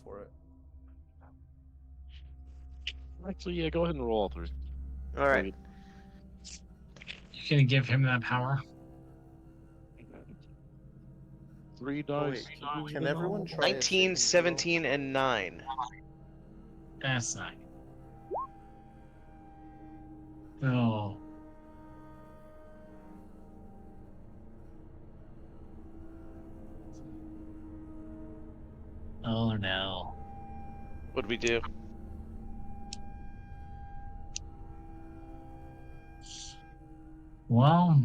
for it. Actually, yeah, go ahead and roll all 3. All right. You gonna give him that power? 3 Oh, dice. wait. Can everyone try a 19, saving 17, and 9. That's not. Oh. Oh no. What do we do? Well,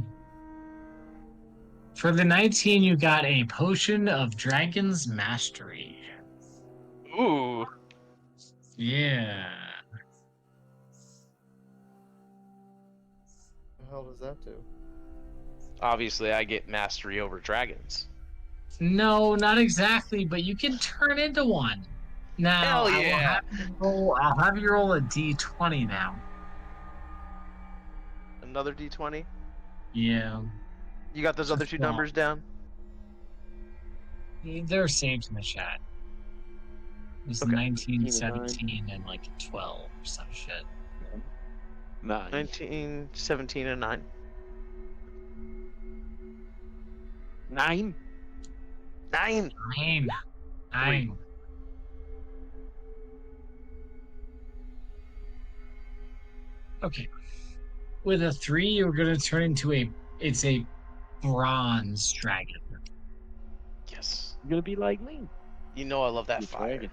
for the 19, you got a potion of Dragon's Mastery. Ooh. Yeah. The hell does that do? Obviously, I get mastery over dragons. No, not exactly, but you can turn into one. Now, Hell yeah. I'll have you roll a D20 now. Another D20. Yeah. You got those other 2 Well. numbers down? They're saved in the chat. It's Okay. 19, 17 and 17, and like 12 or some shit. 9. 19, 17, and 9. 9? 9! Nine. Okay. With a 3, you're gonna turn into it's a bronze dragon. Yes. You're gonna be like me. You know I love that You fire. dragon.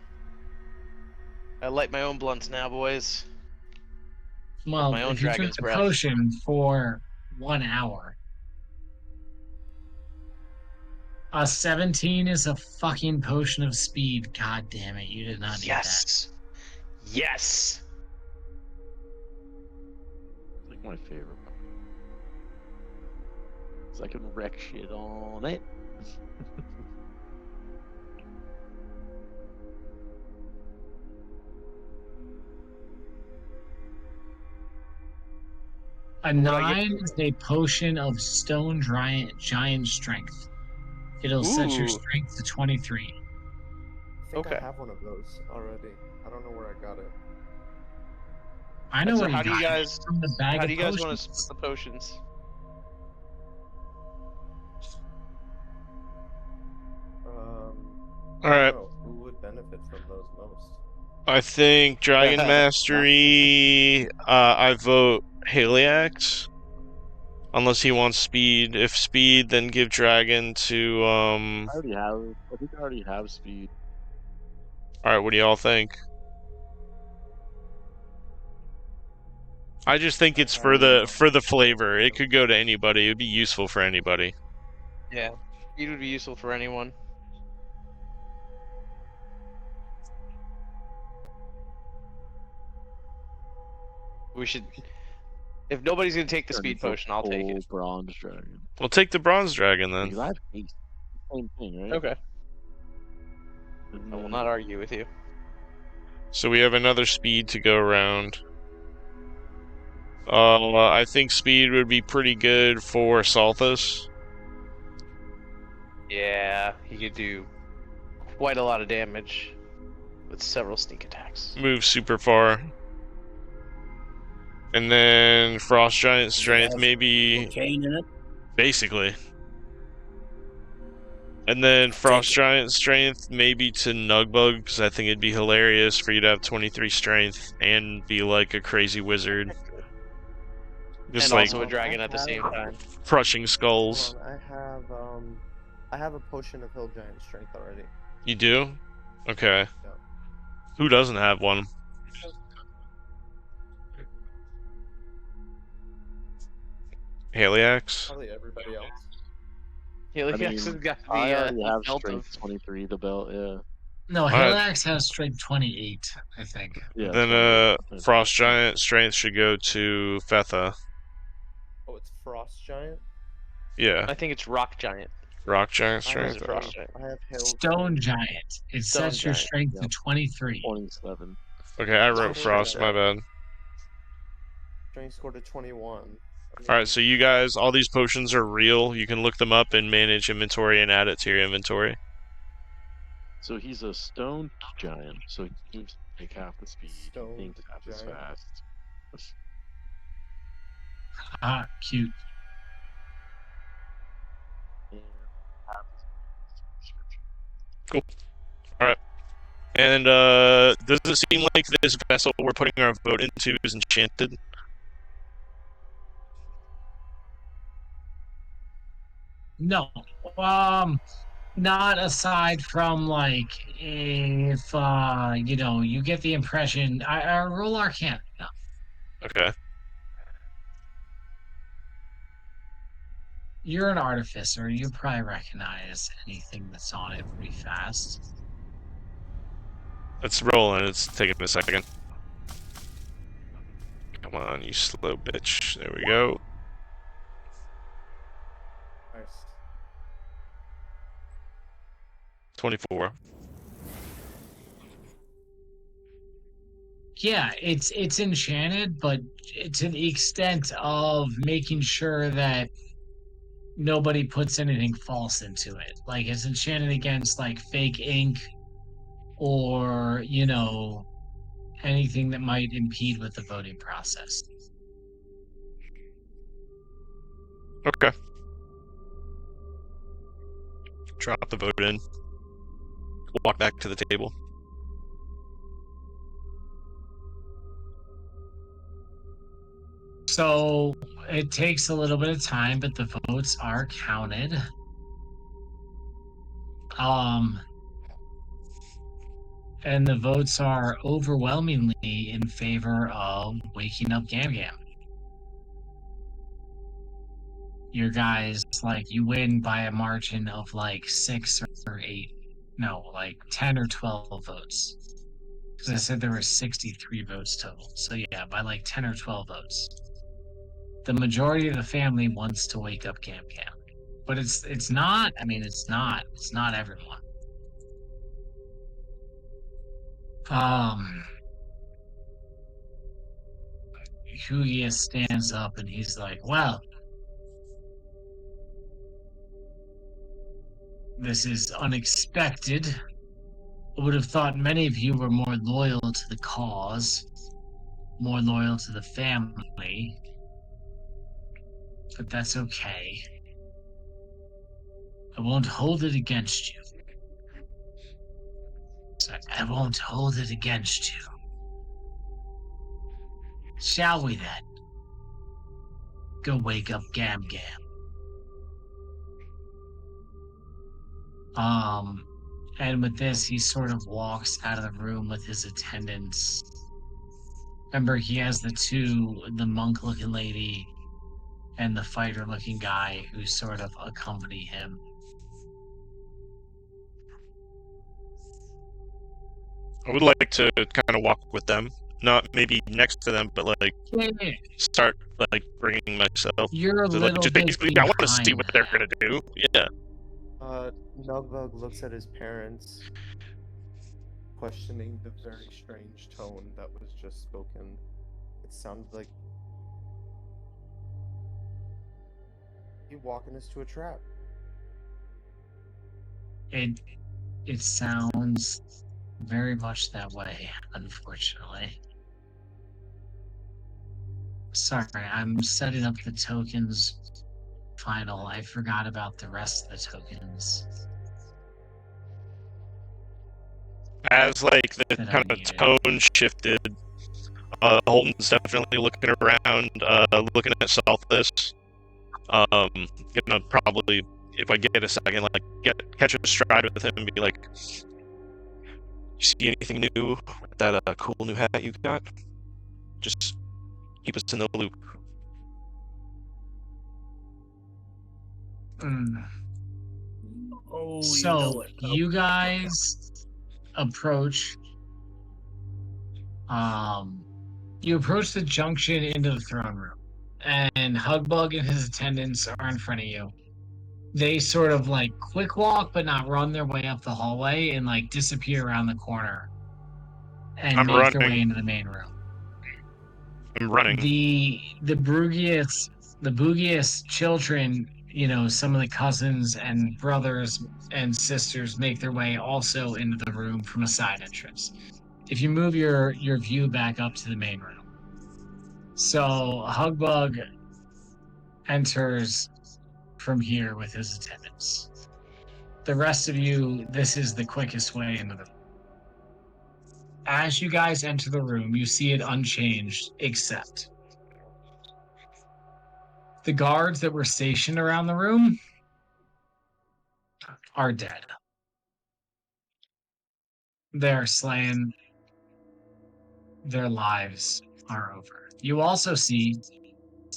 I light my own blunts now, boys. Well, my own if you drink dragon's the breath. potion for 1 hour, a 17 is a fucking potion of speed. God damn it, you did not need that. Yes! Yes! It's like my favorite. 'Cause I can wreck shit on it. A What do I get? 9 is a potion of stone giant strength. It'll set your Ooh. strength to 23. I think Okay. I have one of those already. I don't know where I got it. I know So where how do you got it. guys- From the bag How of do you guys want to potions. split the potions? I Alright. don't know. Who would benefit from those most? I think Dragon Mastery. I vote Haliax. Unless he wants speed. If speed, then give dragon to I already have. I think I already have speed. All right, what do y'all think? I just think it's for the flavor. It could go to anybody. It would be useful for anybody. Yeah, speed would be useful for anyone. We should. If nobody's gonna take the speed potion, I'll take it. Bronze dragon. We'll take the bronze dragon then. Because I have haste. Same thing, right? Okay. And I will then- not argue with you. So we have another speed to go around. I think speed would be pretty good for Salthus. Yeah, he could do quite a lot of damage with several sneak attacks. Move super far. And then Frost Giant Strength, maybe. Cocaine in it. Basically. And then Frost Giant Strength, maybe to Nugbug, because I think it'd be hilarious for you to have 23 Strength and be like a crazy wizard. Just And like also a dragon at the same time. crushing skulls. Hold on, I have a potion of Hill Giant Strength already. You do? Okay. Yeah. Who doesn't have one? Haliax? Probably everybody else. Heliax I has mean, got the, I already the have belt strength of 23, the belt, yeah. No, Alright. Haliax has strength 28, I think. Yeah. Then Frost Giant Strength should go to Fetha. Oh, it's Frost Giant. Yeah. I think it's Rock Giant. Rock Giant I Strength. Is it Frost Giant? I have Hill. Stone Giant. It Stone sets your Giant, strength yep. to 23. 27. Okay, I wrote Stone Frost, my Giant. bad. Strength score to 21. Alright, so you guys, all these potions are real. You can look them up and manage inventory and add it to your inventory. So he's a stone giant, so he moves like half the speed. Stoned Thinks half as giant. fast. Ah, cute. And half the speed. Description. And does it seem like this vessel we're putting our vote into is enchanted? No. Not aside from like if you know, you get the impression I roll Arcana. No. Okay. You're an artificer, you probably recognize anything that's on it pretty fast. Let's roll and it's taking a second. Come on, you slow bitch. There we go. Nice. 24. Yeah, it's enchanted, but to the extent of making sure that nobody puts anything false into it. Like it's enchanted against like fake ink or, you know, anything that might impede with the voting process. Okay. Drop the vote in. Walk back to the table. So it takes a little bit of time, but the votes are counted. And the votes are overwhelmingly in favor of waking up Gam Gam. Your guys, like, you win by a margin of like 6 or 8, no, like 10 or 12 votes. Because I said there were 63 votes total. So yeah, by like 10 or 12 votes. The majority of the family wants to wake up Gam Gam. But it's not, I mean, it's not everyone. Hugia stands up and he's like, well, this is unexpected. I would have thought many of you were more loyal to the cause, more loyal to the family. But that's okay. I won't hold it against you. I won't hold it against you. Shall we then? go wake up Gam Gam. And with this, he sort of walks out of the room with his attendants. Remember, he has the monk-looking lady and the fighter-looking guy who sort of accompany him. I would like to kind of walk with them, not maybe next to them, but like start like bringing myself. You're a So, little like, just bit basically, I want to see behind what they're gonna do. Yeah. Nugbug looks at his parents, questioning the very strange tone that was just spoken. It sounded like you walking us to a trap. It sounds very much that way, unfortunately. Sorry, I'm setting up the tokens final. I forgot about the rest of the tokens. As like the That I kind of needed. tone shifted, Holton's definitely looking around, looking at Southwest. Gonna probably, if I get a second, like catch a stride with him and be like, "You see anything new with that cool new hat you got? Just keep us in the loop." Oh, So you know it. you guys approach. You approach the junction into the throne room, and Hugbug and his attendants are in front of you. They sort of like quick walk, but not run their way up the hallway and like disappear around the corner and I'm make their running. way into the main room. I'm running. The Boogiest children, you know, some of the cousins and brothers and sisters make their way also into the room from a side entrance. If you move your view back up to the main room. So Hugbug enters from here with his attendants. The rest of you, this is the quickest way into the room. As you guys enter the room, you see it unchanged, except the guards that were stationed around the room are dead. They're slain. Their lives are over. You also see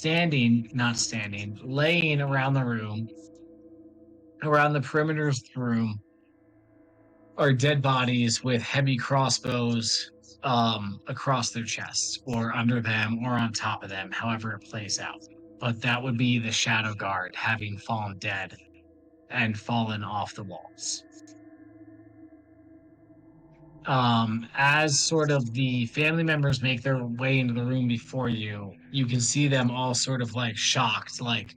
laying around the room, around the perimeters of the room, are dead bodies with heavy crossbows across their chests, or under them, or on top of them, however it plays out. But that would be the Shadow Guard having fallen dead and fallen off the walls. As sort of the family members make their way into the room before you, you can see them all sort of like shocked, like,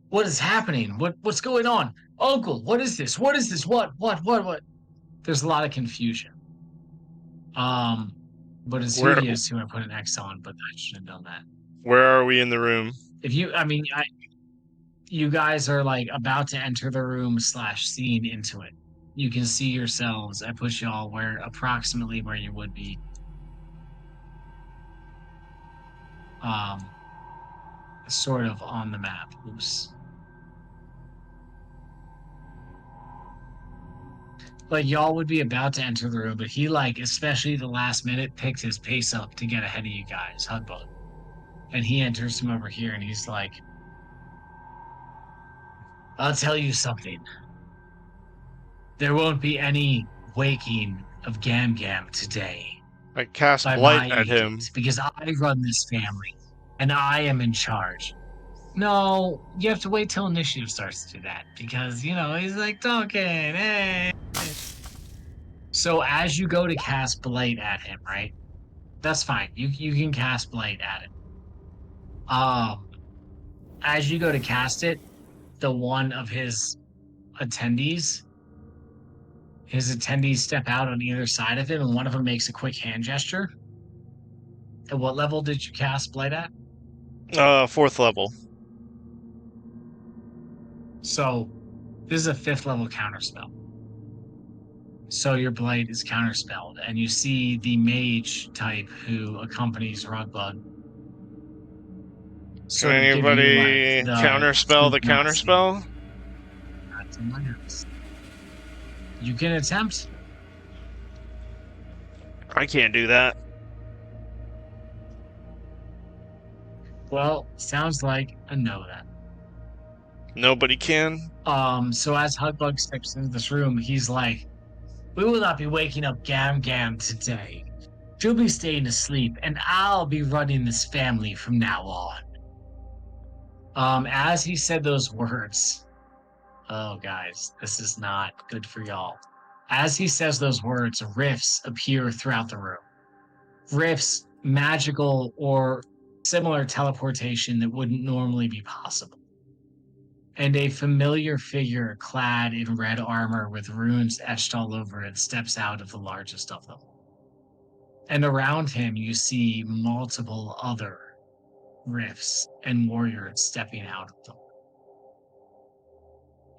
what is happening? What's going on? Uncle, what is this? What is this? What? There's a lot of confusion. But it's Where- Hudius who I put an X on, but I shouldn't have done that. Where are we in the room? You guys are like about to enter the room / scene into it. You can see yourselves. I put y'all approximately where you would be. Sort of on the map. Oops. Like y'all would be about to enter the room, but he like, especially the last minute, picked his pace up to get ahead of you guys, Hugbug. And he enters from over here and he's like, I'll tell you something. There won't be any waking of Gam Gam today. I cast By blight my at him. edict, because I run this family and I am in charge. No, you have to wait till initiative starts to do that because, you know, he's like talking. Hey. So as you go to cast blight at him, right? That's fine. You can cast blight at him. As you go to cast it, the one of his attendees step out on either side of him, and one of them makes a quick hand gesture. At what level did you cast blight at? 4th level. So this is a 5th level counterspell. So your blight is counterspelled, and you see the mage type who accompanies Rugbug Can anybody counterspell the counterspell? You can attempt. I can't do that. Well, sounds like a no then. Nobody can. So as Hugbug steps into this room, he's like, "We will not be waking up Gam Gam today. She'll be staying asleep, and I'll be running this family from now on." As he said those words, oh guys, this is not good for y'all. As he says those words, rifts appear throughout the room. Rifts, magical or similar teleportation that wouldn't normally be possible. And a familiar figure clad in red armor with runes etched all over it steps out of the largest of them. And around him, you see multiple other rifts and warriors stepping out of them.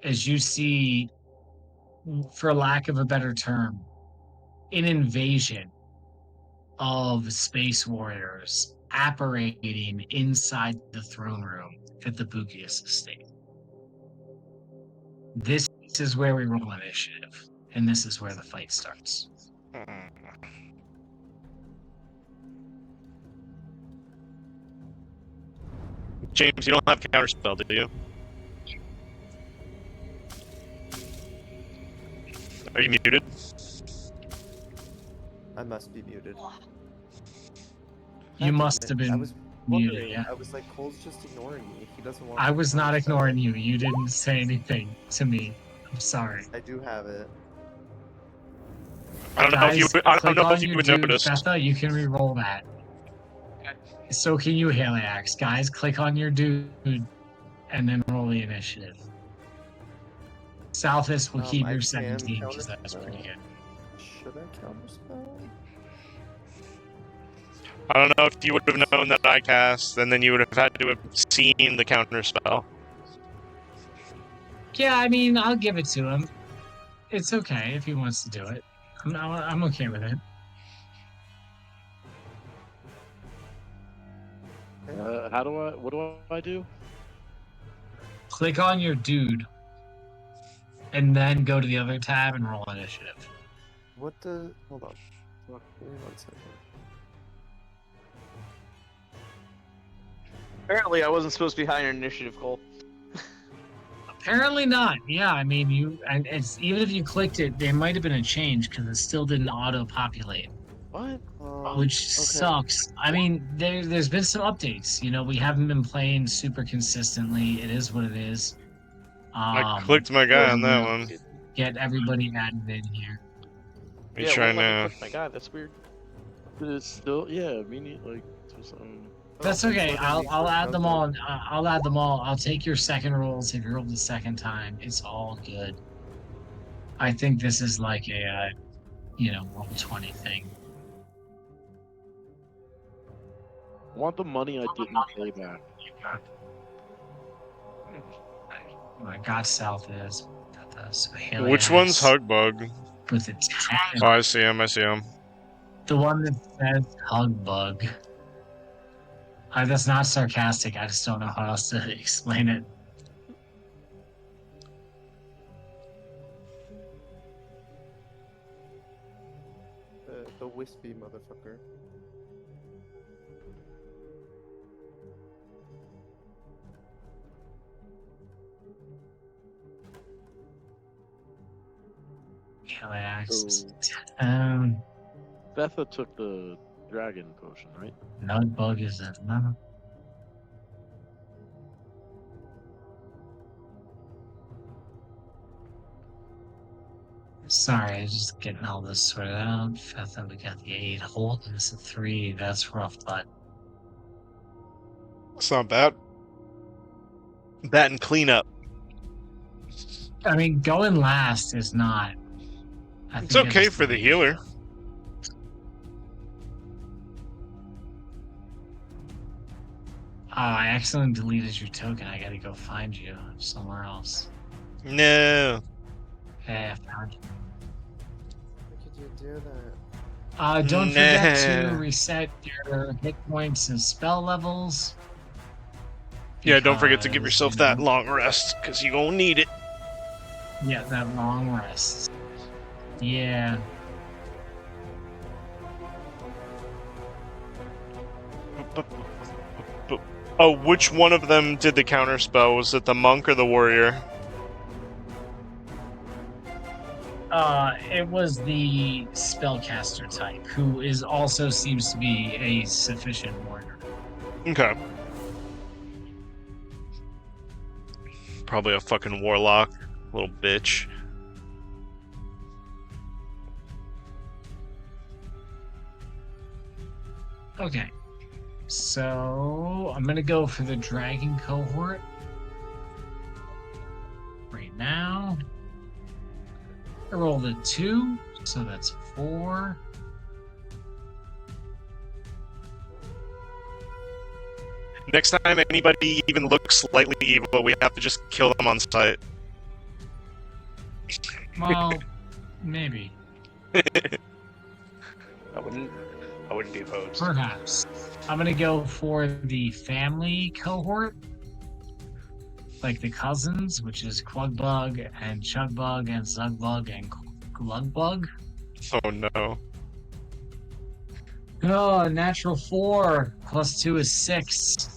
As you see, for lack of a better term, an invasion of space warriors apparating inside the throne room at the Bukius estate. This is where we roll initiative, and this is where the fight starts. James, you don't have counterspell, do you? Are you muted? I must be muted. You must have I been was muted, wondering. yeah. I was like, Cole's just ignoring me. He doesn't want. I was not ignoring you. You didn't say anything to me. I'm sorry. I do have it. I don't know if you. Guys, I don't click know on if you your would dude, notice. Betha, you can re-roll that. So can you, Haliax. Guys, click on your dude and then roll the initiative. Southis will keep I your can 17 because that's counterspell. pretty good. Should I counterspell? I don't know if you would have known that I cast, and then you would have had to have seen the counterspell. Yeah, I mean, I'll give it to him. It's okay if he wants to do it. I'm okay with it. What do I do? Click on your dude and then go to the other tab and roll initiative. What the? Hold on. Give me 1 second. Apparently, I wasn't supposed to be high in initiative, Cole. Apparently not. Yeah, I mean, it's even if you clicked it, there might have been a change because it still didn't auto-populate, What? which sucks. I mean, there's been some updates. You know, we haven't been playing super consistently. It is what it is. I clicked my guy on that one. Get everybody added in here. You try now. My God, that's weird. But it's still, yeah, we need like some. That's okay. I'll add them all. I'll add them all. I'll take your second rolls if you rolled the second time. It's all good. I think this is like a, roll 20 thing. I want the money I didn't pay back. I got South is. Got this. Which one's Hugbug? With its Oh, I see him. I see him. the one that says Hugbug. That's not sarcastic. I just don't know how else to explain it. The wispy motherfucker. Haliax. Betha took the dragon potion, right? Nugbug is a no. Sorry, I was just getting all this sorted out. I thought we got the 8. Hold is a 3. That's rough, but It's not bad. Bat and cleanup. I mean, going last is not. It's okay for the healer. Oh, I accidentally deleted your token. I gotta go find you somewhere else. No. Hey, I found you. Why could you do that? Don't forget Nah. to reset your hit points and spell levels. Yeah, don't forget to give because, yourself you that know, long rest, because you gonna need it. Yeah, that long rest. Yeah. Oh, which one of them did the counter spell? Was it the monk or the warrior? It was the spellcaster type, who is also seems to be a sufficient warrior. Okay. Probably a fucking warlock. Little bitch. Okay. So I'm gonna go for the dragon cohort right now. I rolled a 2, so that's 4. Next time anybody even looks slightly evil, we have to just kill them on sight. Well, maybe. I wouldn't be opposed. Perhaps. I'm gonna go for the family cohort. Like the cousins, which is Quugbug and Chugbug and Zugbug and Glugbug. Oh no. Oh, natural 4 plus 2 is 6.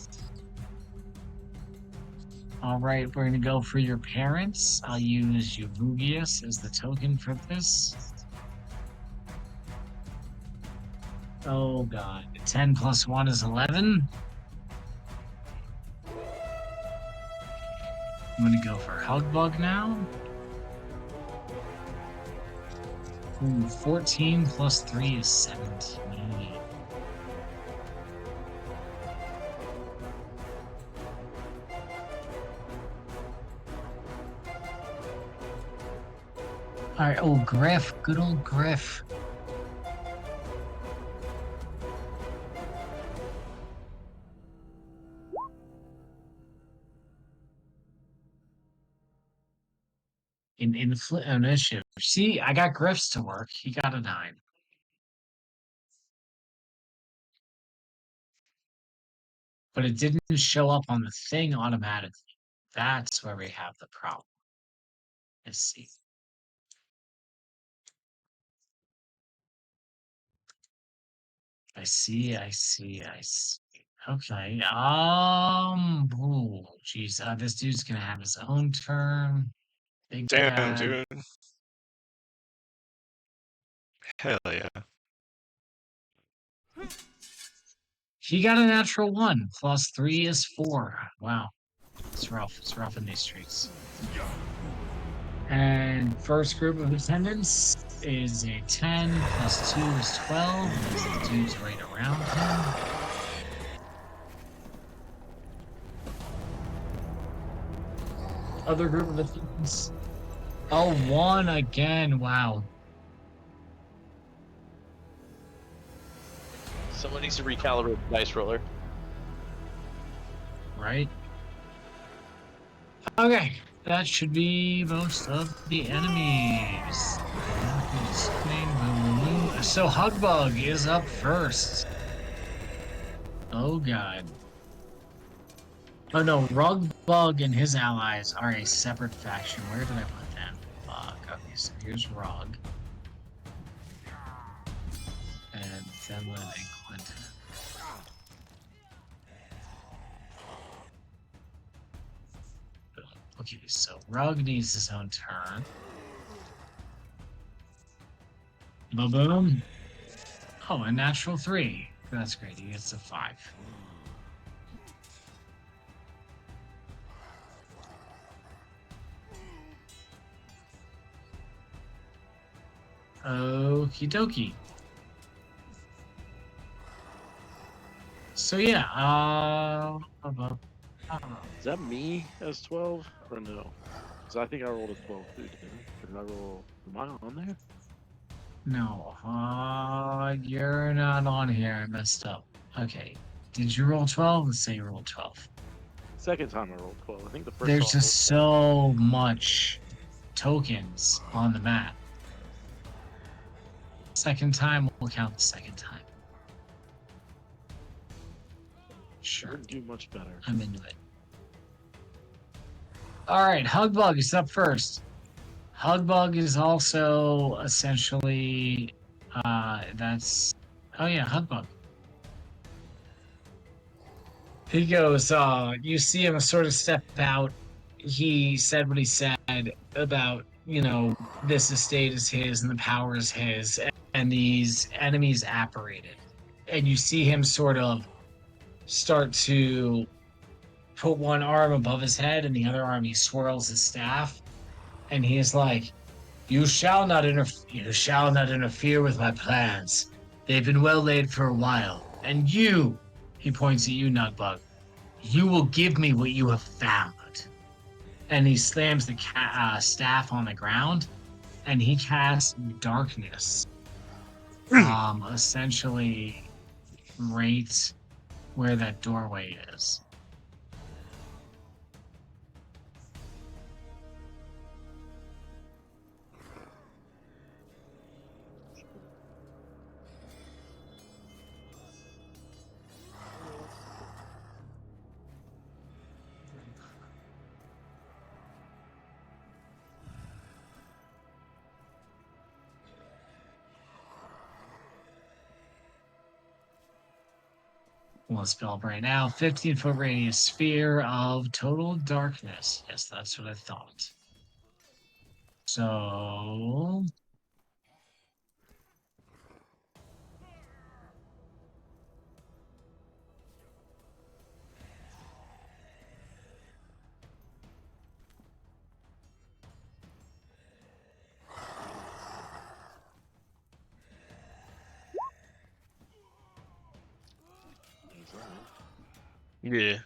All right, we're gonna go for your parents. I'll use Euvugius as the token for this. Oh god, 10 plus 1 is 11. I'm gonna go for Hugbug now. Ooh, 14 plus 3 is 17. Alright, oh, Griff. Good old Griff. In initiative. See, I got Griff's to work. He got a 9. But it didn't show up on the thing automatically. That's where we have the problem. Let's see. I see. Okay. Oh, geez. This dude's gonna have his own turn. Big Damn, bad. dude. Hell yeah. He got a natural 1. Plus 3 is 4. Wow. It's rough. It's rough in these streets. And first group of attendants is a 10 plus 2 is 12. There's the dudes right around him. Other group of attendants. Oh, 1 again. Wow. Someone needs to recalibrate the dice roller. Right? Okay. That should be most of the enemies. So Hugbug is up first. Oh god. Oh no, Rugbug and his allies are a separate faction. Where did I put them? Fuck. Okay, so here's Rug. And Zemlin and Quentin. Okay, so Rug needs his own turn. Boom. Oh, a natural 3. That's great. He gets a 5. Okie dokie. So yeah, Is that me as 12 or no? Because I think I rolled a 12 too, didn't I? Did I roll? Am I on there? no, you're not on here. I messed up. Okay, did you roll 12? Let's say you rolled 12. Second time I rolled 12. I think the first There's time I just so much tokens on the map. Second time, we'll count the second time. Sure, Wouldn't do much better. I'm into it. All right, Hugbug is up first. Hugbug is also essentially that's oh yeah, Hugbug. He goes, you see him sort of step out. He said what he said about, this estate is his and the power is his, and these enemies apparated. And you see him sort of start to put one arm above his head and the other arm he swirls his staff. And he is like, you shall not interfere with my plans. They've been well laid for a while. And you, he points at you, Nugbug, you will give me what you have found. And he slams the staff on the ground, and he casts darkness. Essentially, right where that doorway is. We'll spell right now. 15-foot radius sphere of total darkness. Yes, that's what I thought. So Yeah.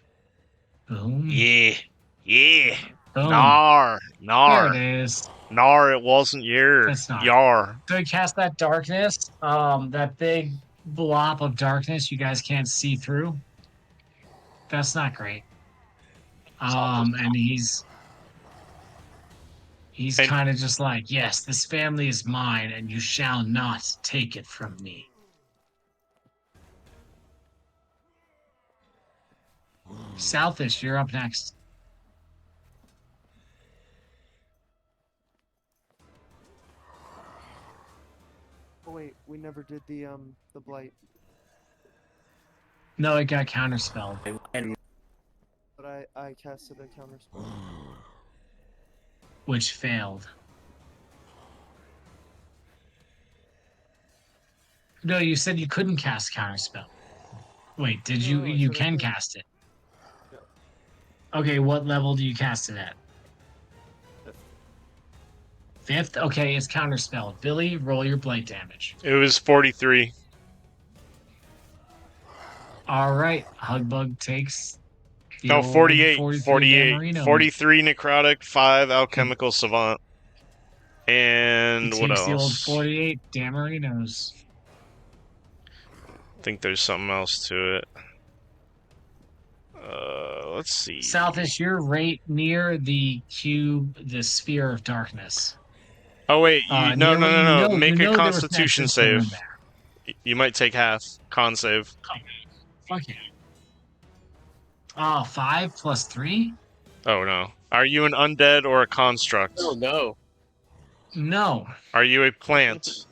boom. Yeah. Yeah. Boom. Nar. There Nar. it is. Nar, it wasn't your. That's not. Yar. So he cast that darkness, that big blob of darkness you guys can't see through. That's not great. And he's And- kind of just like, yes, this family is mine, and you shall not take it from me. Southish, you're up next. Oh wait, we never did the blight, No, it got counterspelled. And but I casted a counter spell. Which failed. No, you said you couldn't cast counterspell. Wait, did you? No, I You said I can could. cast it. Yeah. Okay, what level do you cast it at? Fifth? Okay, it's counterspelled. Billy, roll your blight damage. It was 43. All right, Hugbug takes. The No, old 48. 43 48. Damarino. 43 necrotic, 5 alchemical savant. And He what takes the old else? 48 Damarinos. I think there's something else to it. Let's see. Southish, you're right near the cube, the sphere of darkness. Oh wait, no. Make a there was Constitution nexus stone save. there. You might take half. Con save. Fuck yeah. 5 plus 3? Oh no. Are you an undead or a construct? Oh no. No. Are you a plant?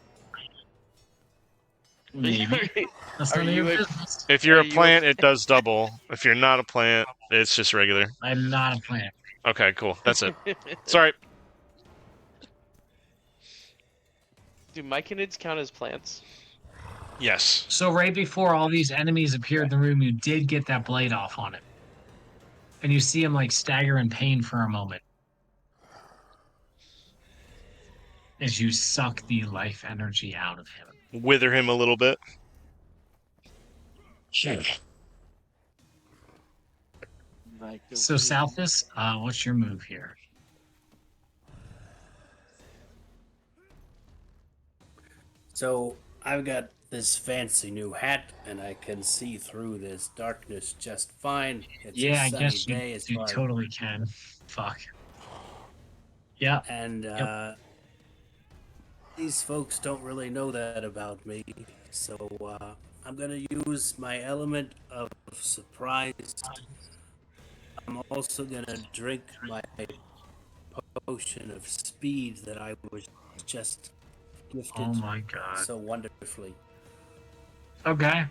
Maybe. That's Are none of your you a- business. If you're Are a you plant, it does double. If you're not a plant, it's just regular. I'm not a plant. Okay, cool. That's it. Sorry. Do myconids count as plants? Yes. So right before all these enemies appeared in the room, you did get that blade off on it. And you see him like stagger in pain for a moment. As you suck the life energy out of him. Wither him a little bit. Like, So Southis, what's your move here? so I've got this fancy new hat, and I can see through this darkness just fine. It's Yeah, a I sunny guess day as you far as- totally can. Fuck. Yeah. And these folks don't really know that about me, so I'm gonna use my element of surprise I'm also gonna drink my potion of speed that I was just gifted Oh my god. so wonderfully. Okay.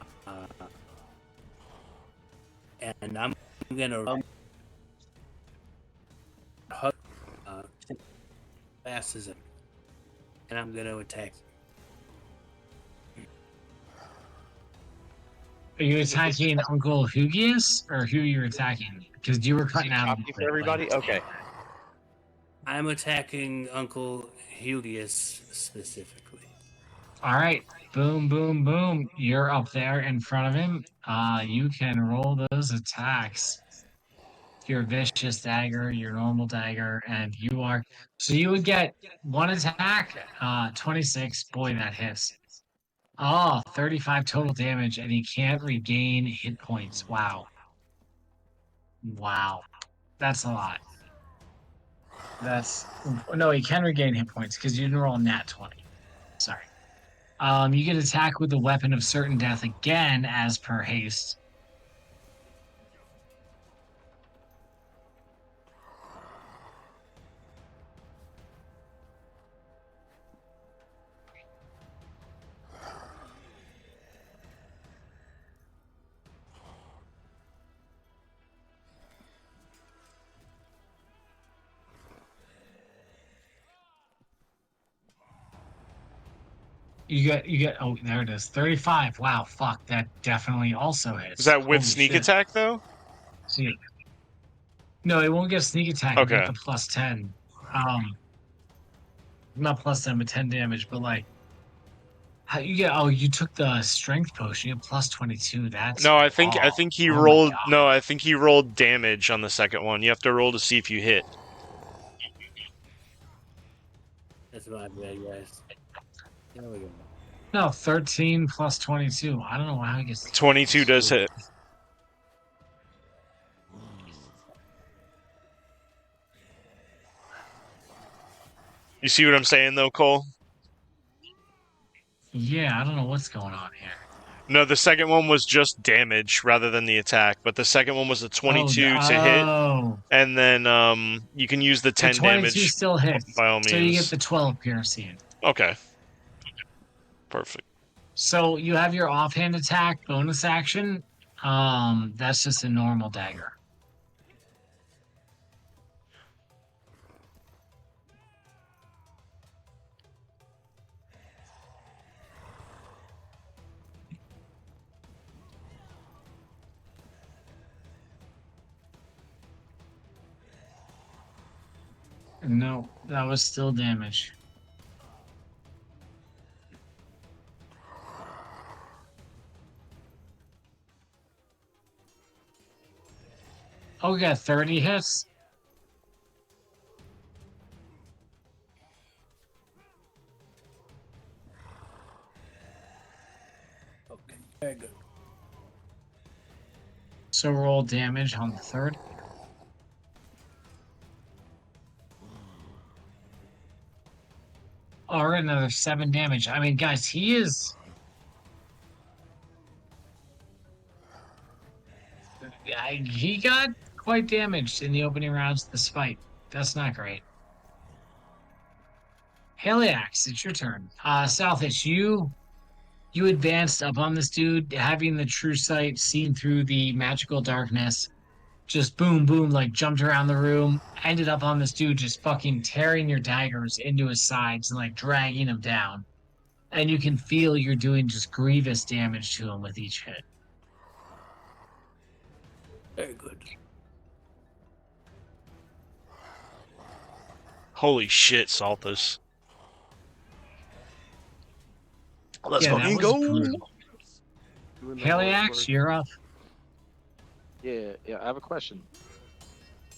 And I'm gonna hug fast as him, and I'm gonna attack. Are you attacking Uncle Hugius, or who are you attacking? Because you were cutting out. Copy for everybody. Okay. I'm attacking Uncle Hugius specifically. All right. Boom, boom, boom. You're up there in front of him. You can roll those attacks. Your vicious dagger, your normal dagger, and you are. So you would get one attack, 26. Boy, that hits. Oh, 35 total damage, and he can't regain hit points. Wow. Wow. That's a lot. That's no, he can regain hit points because you didn't roll a nat 20. Sorry. You get attack with the weapon of certain death again as per haste. You get oh there it is. 35. Wow, fuck, that definitely also hits. Is that with Holy sneak shit. attack though? See. No, it won't get sneak attack. You Okay. get the plus 10. Not plus 10, but 10 damage, but like how you get you took the strength potion, you get plus 22. That's No, I think he oh my rolled. God. No, I think he rolled damage on the second one. You have to roll to see if you hit. That's my bad, guys. There we go. No, 13 plus 22. I don't know how he gets 22 does hit. You see what I'm saying though, Cole? Yeah, I don't know what's going on here. No, the second one was just damage rather than the attack, but the second one was a 22 to hit, and then you can use the 10 the 22 damage still hits, by all means. so you get the 12 piercing. Okay. Perfect. So you have your offhand attack bonus action. That's just a normal dagger. No, that was still damage. Oh, we got 30 hits. Okay, very good. So roll damage on the third. Or another 7 damage. I mean, guys, he is. He got quite damaged in the opening rounds of this fight. That's not great. Heliax, it's your turn. Southich, you advanced up on this dude, having the true sight, seen through the magical darkness. Just boom, boom, like jumped around the room, ended up on this dude, just fucking tearing your daggers into his sides and like dragging him down. And you can feel you're doing just grievous damage to him with each hit. Very good. Holy shit, Salthus. Let's Yeah, that fucking was go. brutal. Doing the Heliax, hard you're up. work. Yeah, I have a question.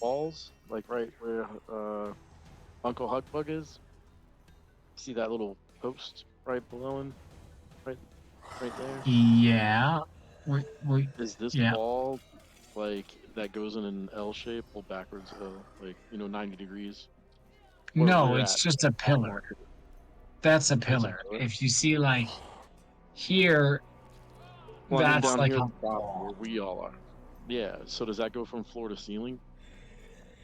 Balls, like right where Uncle Hugbug is. See that little post right below him? Right there? Yeah. Is this yeah. ball like that goes in an L shape, well backwards, like 90 degrees? Where No, we're it's at. just a pillar. That's a pillar. pillar? If you see like here, Well, I mean, that's down like here a at the bottom where we all are. Yeah. So does that go from floor to ceiling?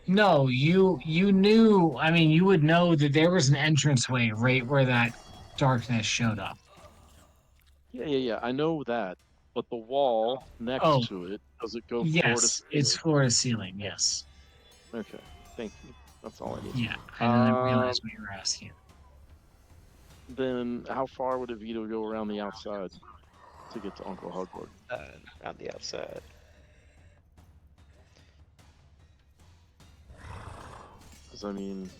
No, you knew. I mean, you would know that there was an entranceway right where that darkness showed up. Yeah. I know that, but the wall Oh, next to it, does it go floor to yes, it's ceiling? floor to ceiling. Yes. Okay, thank you. That's all I need. Yeah, I didn't realize what you were asking. Then how far would Evito go around the outside to get to Uncle Hugward? Around the outside. Because I mean,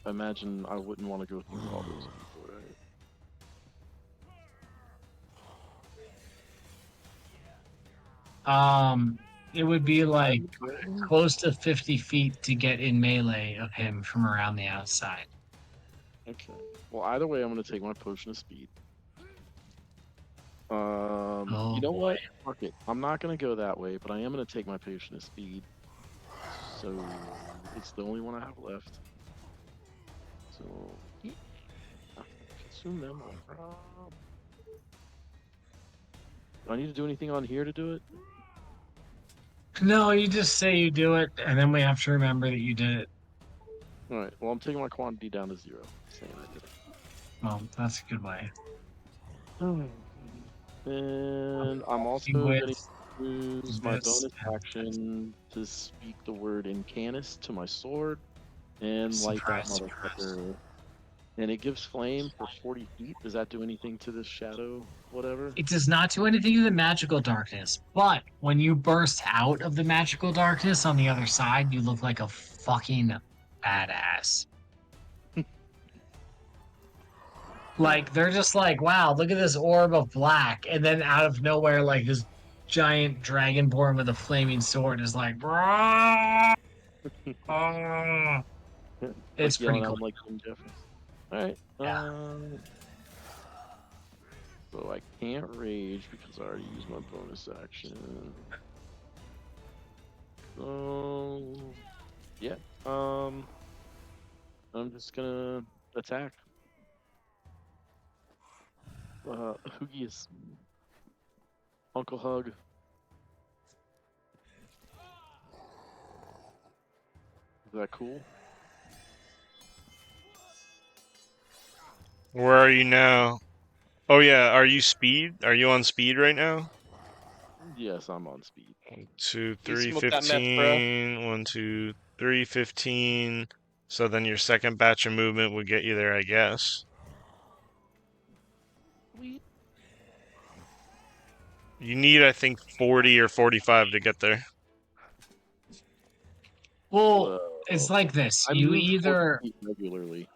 I imagine I wouldn't want to go through all those people, right? It would be like close to 50 feet to get in melee of him from around the outside. Okay. Well, either way, I'm gonna take my potion of speed. Oh, You know boy. what? Fuck it. I'm not gonna go that way, but I am gonna take my potion of speed. So it's the only one I have left. So yeah. Consume them. Do I need to do anything on here to do it? No, you just say you do it, and then we have to remember that you did it. All right. Well, I'm taking my quantity down to 0. Saying I did it. Well, that's a good way. And I'm also See going to with use my this bonus and action to speak the word incanus to my sword and light that Surprise, surprise. motherfucker. And it gives flame for 40 feet. Does that do anything to this shadow, whatever? It does not do anything to the magical darkness, but when you burst out of the magical darkness on the other side, you look like a fucking badass. Like, they're just like, wow, look at this orb of black. And then out of nowhere, like, this giant dragonborn with a flaming sword is like, "Rah!" Ah. It's Like yelling pretty out cool. like Jim Jeffries. Alright. Yeah. So I can't rage because I already used my bonus action. So yeah. I'm just gonna attack. Hoogies. Uncle Hug. Is that cool? Where are you now? Oh yeah, are you speed? Are you on speed right now? Yes, I'm on speed. 1, 2, You 3, smoked that meth, bro. 15. 1, 2, 3, 15. So then your second batch of movement would get you there, I guess. You need, I think, 40 or 45 to get there. Well, it's like this. I You move 40 either feet regularly.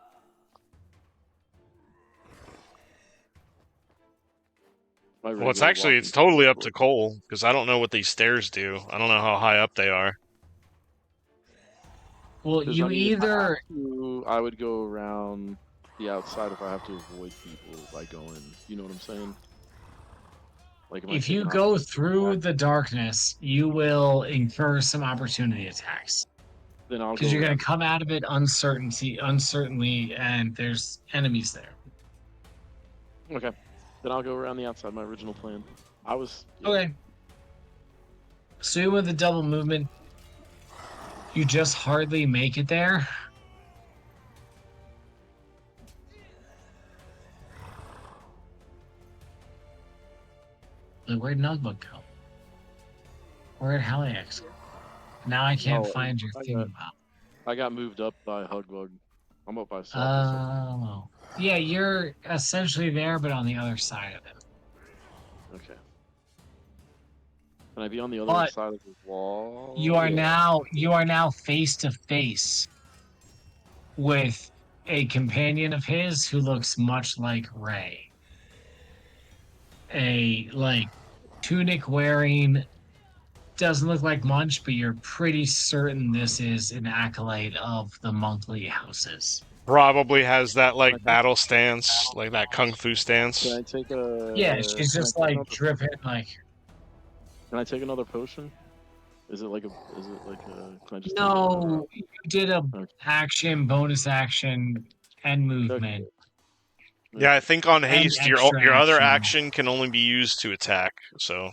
My Well, it's regular actually, it's walking totally up speed. to Cole, because I don't know what these stairs do. I don't know how high up they are. well, 'Cause, you I mean, if I either have to, I would go around the outside if I have to avoid people by going. You know what I'm saying? Like, am I if you taking go opportunity through attacks? the darkness, you will incur some opportunity attacks. Then I'll Because go you're going around. to come out of it uncertainly, and there's enemies there. Okay. Then I'll go around the outside. My original plan. I was. Okay. So with the double movement, you just hardly make it there. Like, where'd Nugbug go? Where'd Haliax go? Now I can't find your thing about. I got moved up by Hugbug. I'm up by Selkie. Oh. Yeah, you're essentially there, but on the other side of it. Okay. Can I be on the other But side of the wall? you are Yeah. now face to face with a companion of his who looks much like Ray. A like tunic wearing, doesn't look like Munch, but you're pretty certain this is an acolyte of the monthly houses. Probably has that, like, battle stance, like that kung fu stance. Can I take a? Yeah, she's just can I take like another- dripping like. Can I take another potion? Is it like a? Is it like a? Can I just? No, you did a Okay. action, bonus action, and movement. Yeah, I think on And haste, your extra other action. action can only be used to attack. So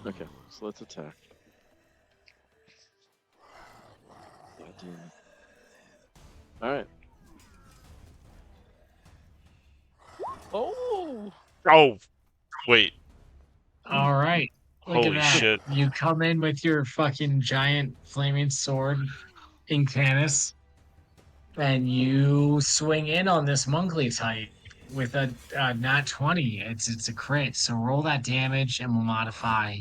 Okay, so let's attack. damn it. All right. Oh. Oh, wait. All right. Look Holy at that. shit. You come in with your fucking giant flaming sword, Incanus, and you swing in on this Monkley type with a nat 20. It's a crit. So roll that damage and we'll modify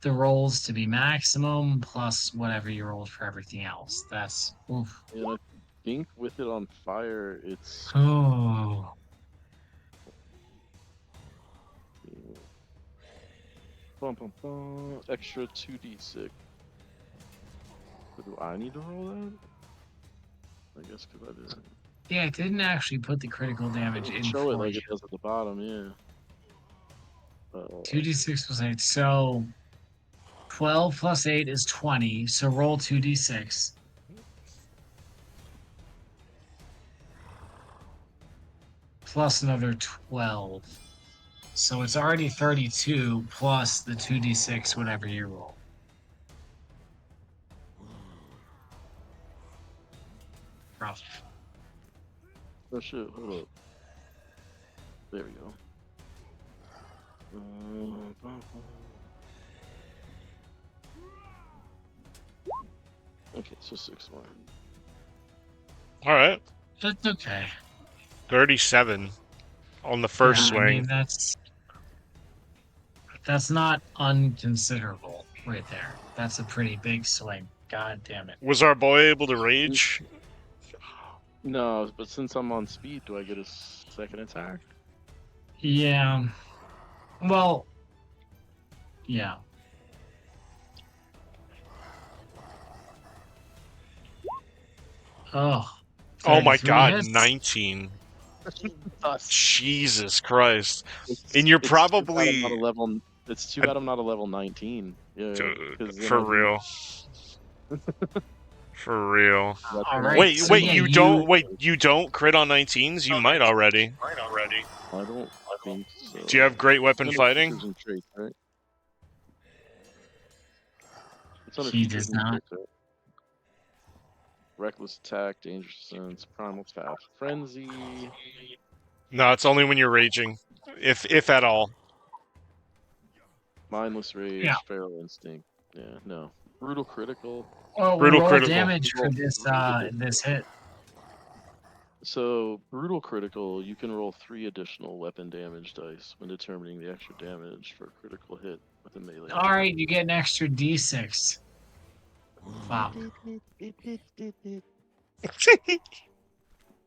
the rolls to be maximum plus whatever you rolled for everything else. That's oof. And I think with it on fire, it's Oh. extra 2d6. But do I need to roll that? I guess because I didn't. Yeah, it didn't actually put the critical damage in Show it for like you. it does at the bottom, yeah. 2d6 plus 8. So 12 plus 8 is 20. So roll 2d6. Plus another 12. So it's already 32 plus the 2d6, whatever you roll. Rough. Oh shit, hold up. There we go. Okay, so 6 more. All right. That's okay. 37 on the first Yeah, swing. I mean, that's not unconsiderable right there. That's a pretty big swing. God damn it. Was our boy able to rage? No, but since I'm on speed, do I get a second attack? Yeah. Well, yeah. Oh. Oh my 33 god, hits. 19. Us. Jesus Christ. And you're It's too bad I'm probably- not a level. It's too bad I'm not a level 19. Yeah, Dude, 'cause then for I'd be- real. For real. that's All when right, I- Wait, so wait, yeah, you don't crit on 19s? You might already. I don't think so. Do you have great weapon It's under fighting? features and traits, right? It's under He features does and not. traits, right? Reckless attack, dangerous sense, primal fast, frenzy. No, it's only when you're raging. If at all. Mindless rage, Yeah. feral instinct. Yeah, no. Brutal critical. Oh, Brutal roll critical. damage for this hit. So, brutal critical, you can roll 3 additional weapon damage dice when determining the extra damage for a critical hit with a melee. All right, you get an extra d6. Fuck.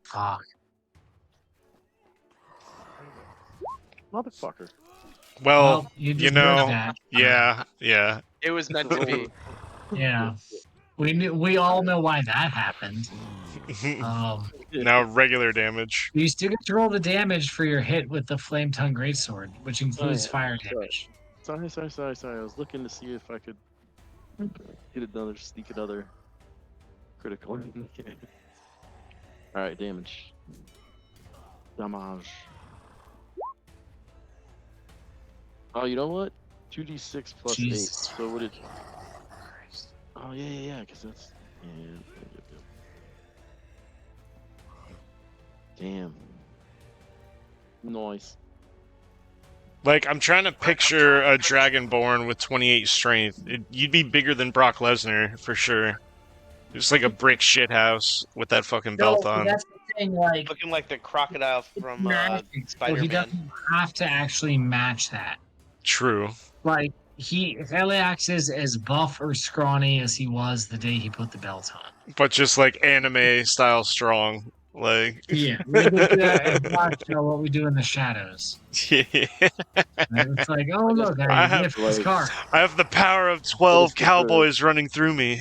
Fuck. Motherfucker. Well, you you deserve know, that. yeah. It was meant to be. Yeah. We all know why that happened. Now regular damage. You still get to roll the damage for your hit with the Flame Tongue Greatsword, which includes yeah. fire Sorry. damage. Sorry. I was looking to see if I could sneak another critical. Alright, damage. Damage. Oh, you know what? 2d6 plus 8. Jesus. So what did... Oh, yeah, because that's... Yeah. Damn. Nice. Like, I'm trying to picture a Dragonborn with 28 strength. You'd be bigger than Brock Lesnar, for sure. Just like a brick shithouse with that fucking belt No, on. that's the thing, like, Looking like the crocodile from magic. So he Spider-Man. doesn't have to actually match that. True. Like, Heliax is as buff or scrawny as he was the day he put the belt on. But just like anime style strong. Like, Yeah, we could do that and watch What We Do in the Shadows. yeah. And it's like, oh look, I I have- lift this car. I have the power of 12 But it's cowboys running through me.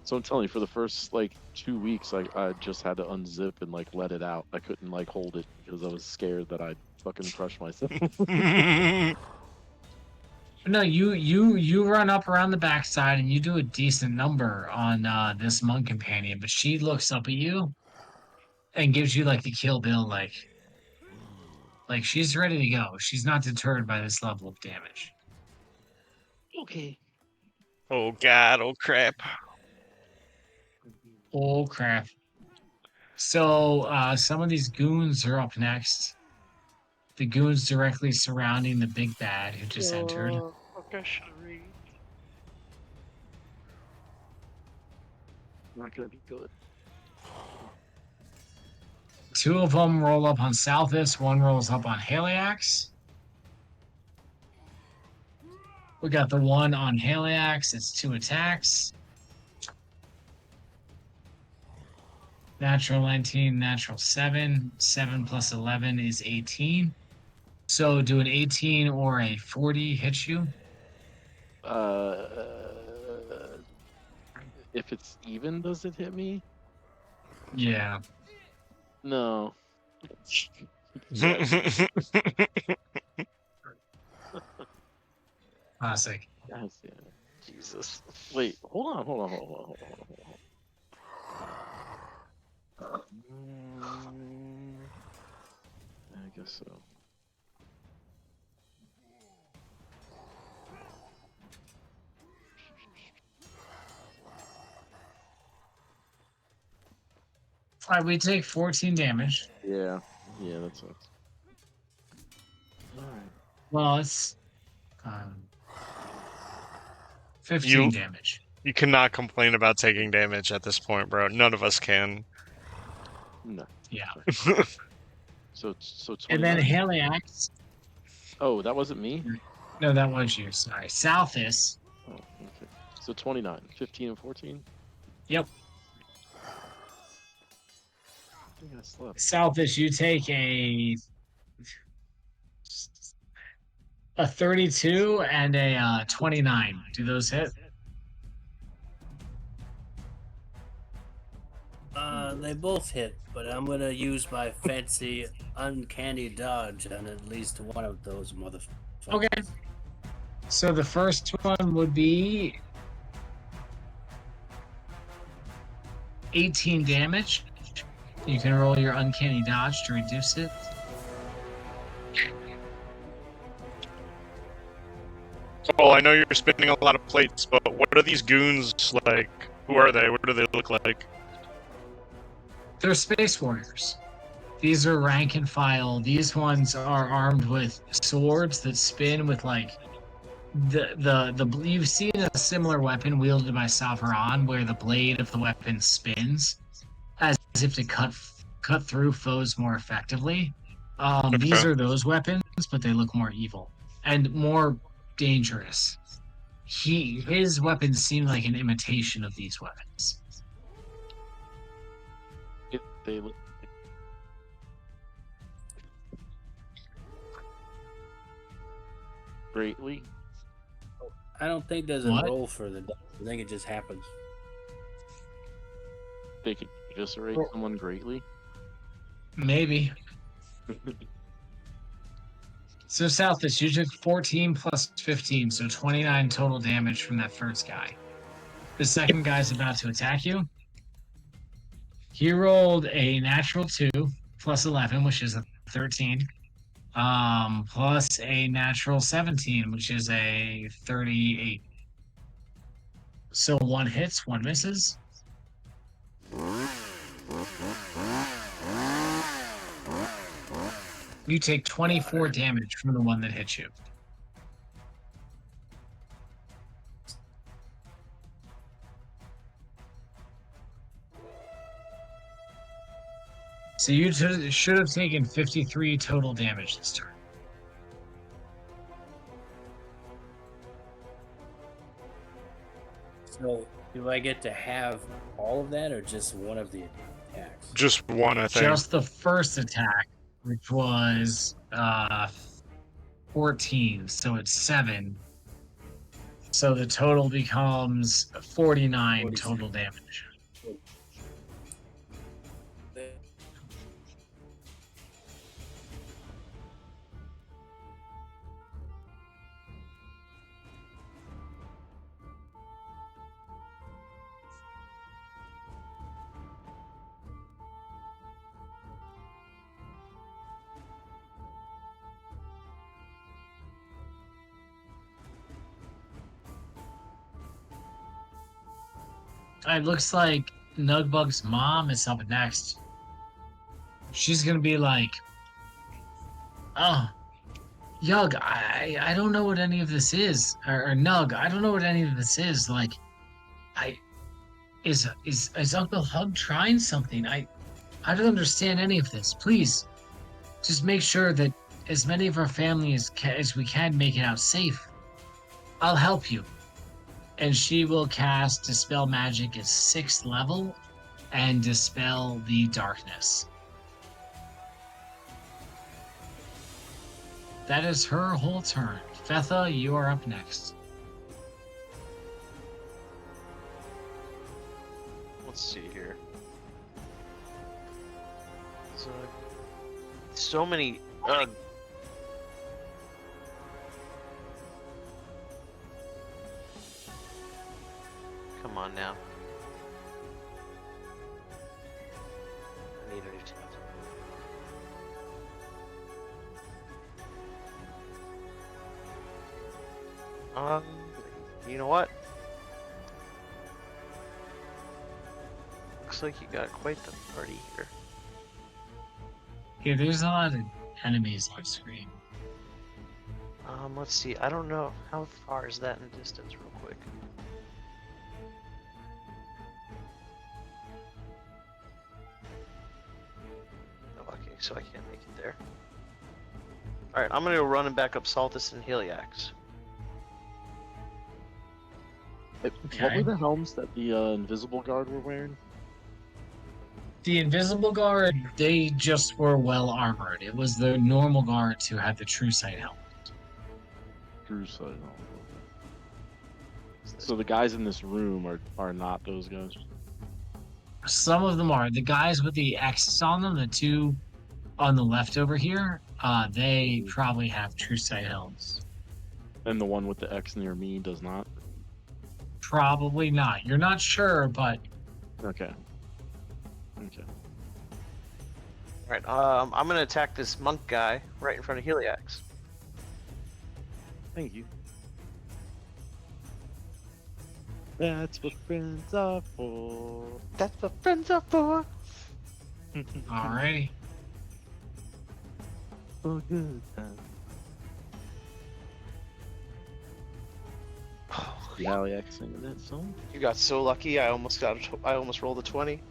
So I'm telling you, for the first, 2 weeks, I just had to unzip and, let it out. I couldn't, hold it because I was scared that I'd fucking crush myself. No, you run up around the backside and you do a decent number on this monk companion, but she looks up at you and gives you the Kill Bill like she's ready to go. She's not deterred by this level of damage. Okay. Oh god, oh crap. Oh crap. So some of these goons are up next. The goons directly surrounding the big bad who just entered. Fuck, I should read. Not gonna be good. Two of them roll up on Southis, one rolls up on Haliax. We got the one on Haliax, it's 2 attacks. Natural 19, natural 7. 7 plus 11 is 18. So do an 18 or a 40 hit you? If it's even, does it hit me? Yeah. No. Classic. Yes, yeah. Jesus. Wait, hold on. I guess so. All right, we take 14 damage. Yeah, that sucks. Alright. Well, it's 15 You- damage. You cannot complain about taking damage at this point, bro. None of us can. No. Yeah. So And then 29? Haliax. Oh, that wasn't me? No, that was you. Sorry. Southis. Oh, okay. So 29. 15 and 14? Yep. I think I slept. Southis, you take a 32 and a 29. Do those hit? They both hit, but I'm gonna use my fancy uncanny dodge on at least one of those motherfuckers. Okay. So the first one would be 18 damage. You can roll your uncanny dodge to reduce it. Oh, I know you're spinning a lot of plates, but what are these goons like? Who are they? What do they look like? They're space warriors. These are rank and file. These ones are armed with swords that spin with like the you've seen a similar weapon wielded by Savron where the blade of the weapon spins as if to cut through foes more effectively. These are those weapons, but they look more evil and more dangerous. His weapons seem like an imitation of these weapons. They look. Greatly. I don't think there's a What? roll for the. I think it just happens. They could eviscerate Well- someone greatly. Maybe. So Southis, you took 14 plus 15, so 29 total damage from that first guy. The second guy's about to attack you. He rolled a natural 2 plus 11, which is a 13. Plus a natural 17, which is a 38. So one hits, one misses. You take 24 damage from the one that hit you. So you should have taken 53 total damage this turn. So, do I get to have all of that, or just one of the attacks? Just one, I think. Just the first attack, which was 14, so it's 7. So the total becomes 49 total damage. It looks like Nugbug's mom is up next. She's gonna be like, "Oh, Yug, I don't know what any of this is, or Nug, I don't know what any of this is. Like, I is Uncle Hug trying something? I don't understand any of this. Please, just make sure that as many of our family as we can make it out safe. I'll help you." And she will cast Dispel Magic at 6th level and dispel the darkness. That is her whole turn. Fetha, you are up next. Let's see here. So many. Come on now. I need a new tab. You know what? Looks like you got quite the party here. Here, there's a lot of enemies on screen. Let's see. I don't know. How far is that in distance, real quick? Oh, okay, so I can't make it there. Alright, I'm gonna go running back up Saltus and Heliax. What Okay. were the helms that the Invisible Guard were wearing? The Invisible Guard, they just were well armored. It was the normal guards who had the True Sight helmet. True Sight. So the guys in this room are not those guys. Some of them are. The guys with the X's on them, the two on the left over here, they probably have True Sight helms. And the one with the X near me does not. Probably not. You're not sure, but Okay. Okay. Alright, I'm gonna attack this monk guy right in front of Heliax. Thank you. That's what friends are for. That's what friends are for. alrighty. For good time. Heliax singing that song. You got so lucky. I almost rolled a 20.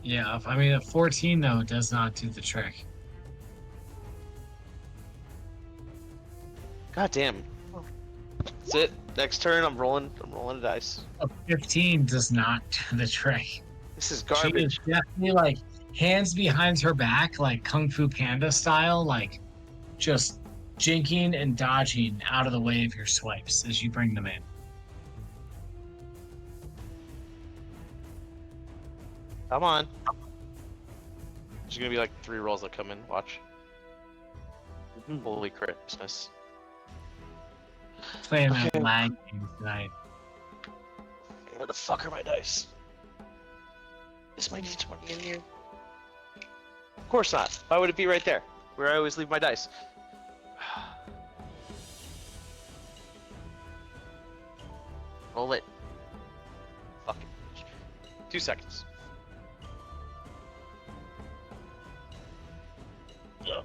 Yeah, I mean, a 14 though does not do the trick. God damn. That's it. Next turn, I'm rolling a dice. A 15 does not do the trick. This is She garbage. is definitely like hands behind her back, like Kung Fu Panda style, like just jinking and dodging out of the way of your swipes as you bring them in. Come on. There's gonna be like 3 rolls that come in. Watch. Holy Christmas. Playing that Okay. lag game tonight. Where the fuck are my dice? Is my D20 in here? Of course not. Why would it be right there? Where I always leave my dice. Roll it. Fucking bitch. 2 seconds. Ugh.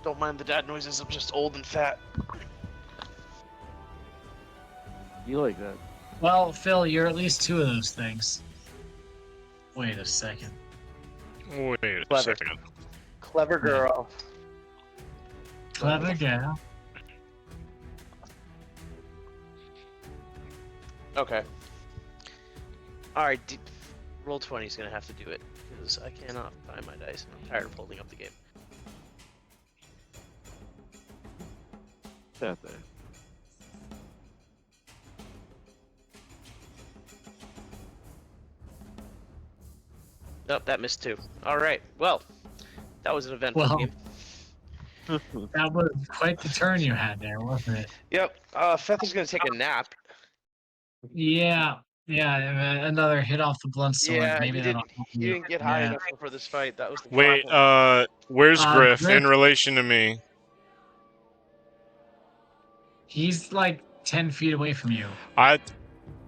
Don't mind the dad noises, I'm just old and fat. You like that? Well, Phil, you're at least 2 of those things. Wait a second. Wait a Clever. second. Clever girl. Clever gal. Okay. Alright, roll 20 is gonna have to do it, because I cannot find my dice and I'm tired of holding up the game. That there. Nope, that missed too. Alright, well, that was an eventful Well. game. That was quite the turn you had there, wasn't it? Yep, Fether's gonna take a nap. Yeah, another hit off the blunt sword. Yeah, Maybe he that'll didn't, help he you. didn't get high Yeah. enough for this fight. That was the Wait, problem. where's Griff Griff- in relation to me? He's like 10 feet away from you.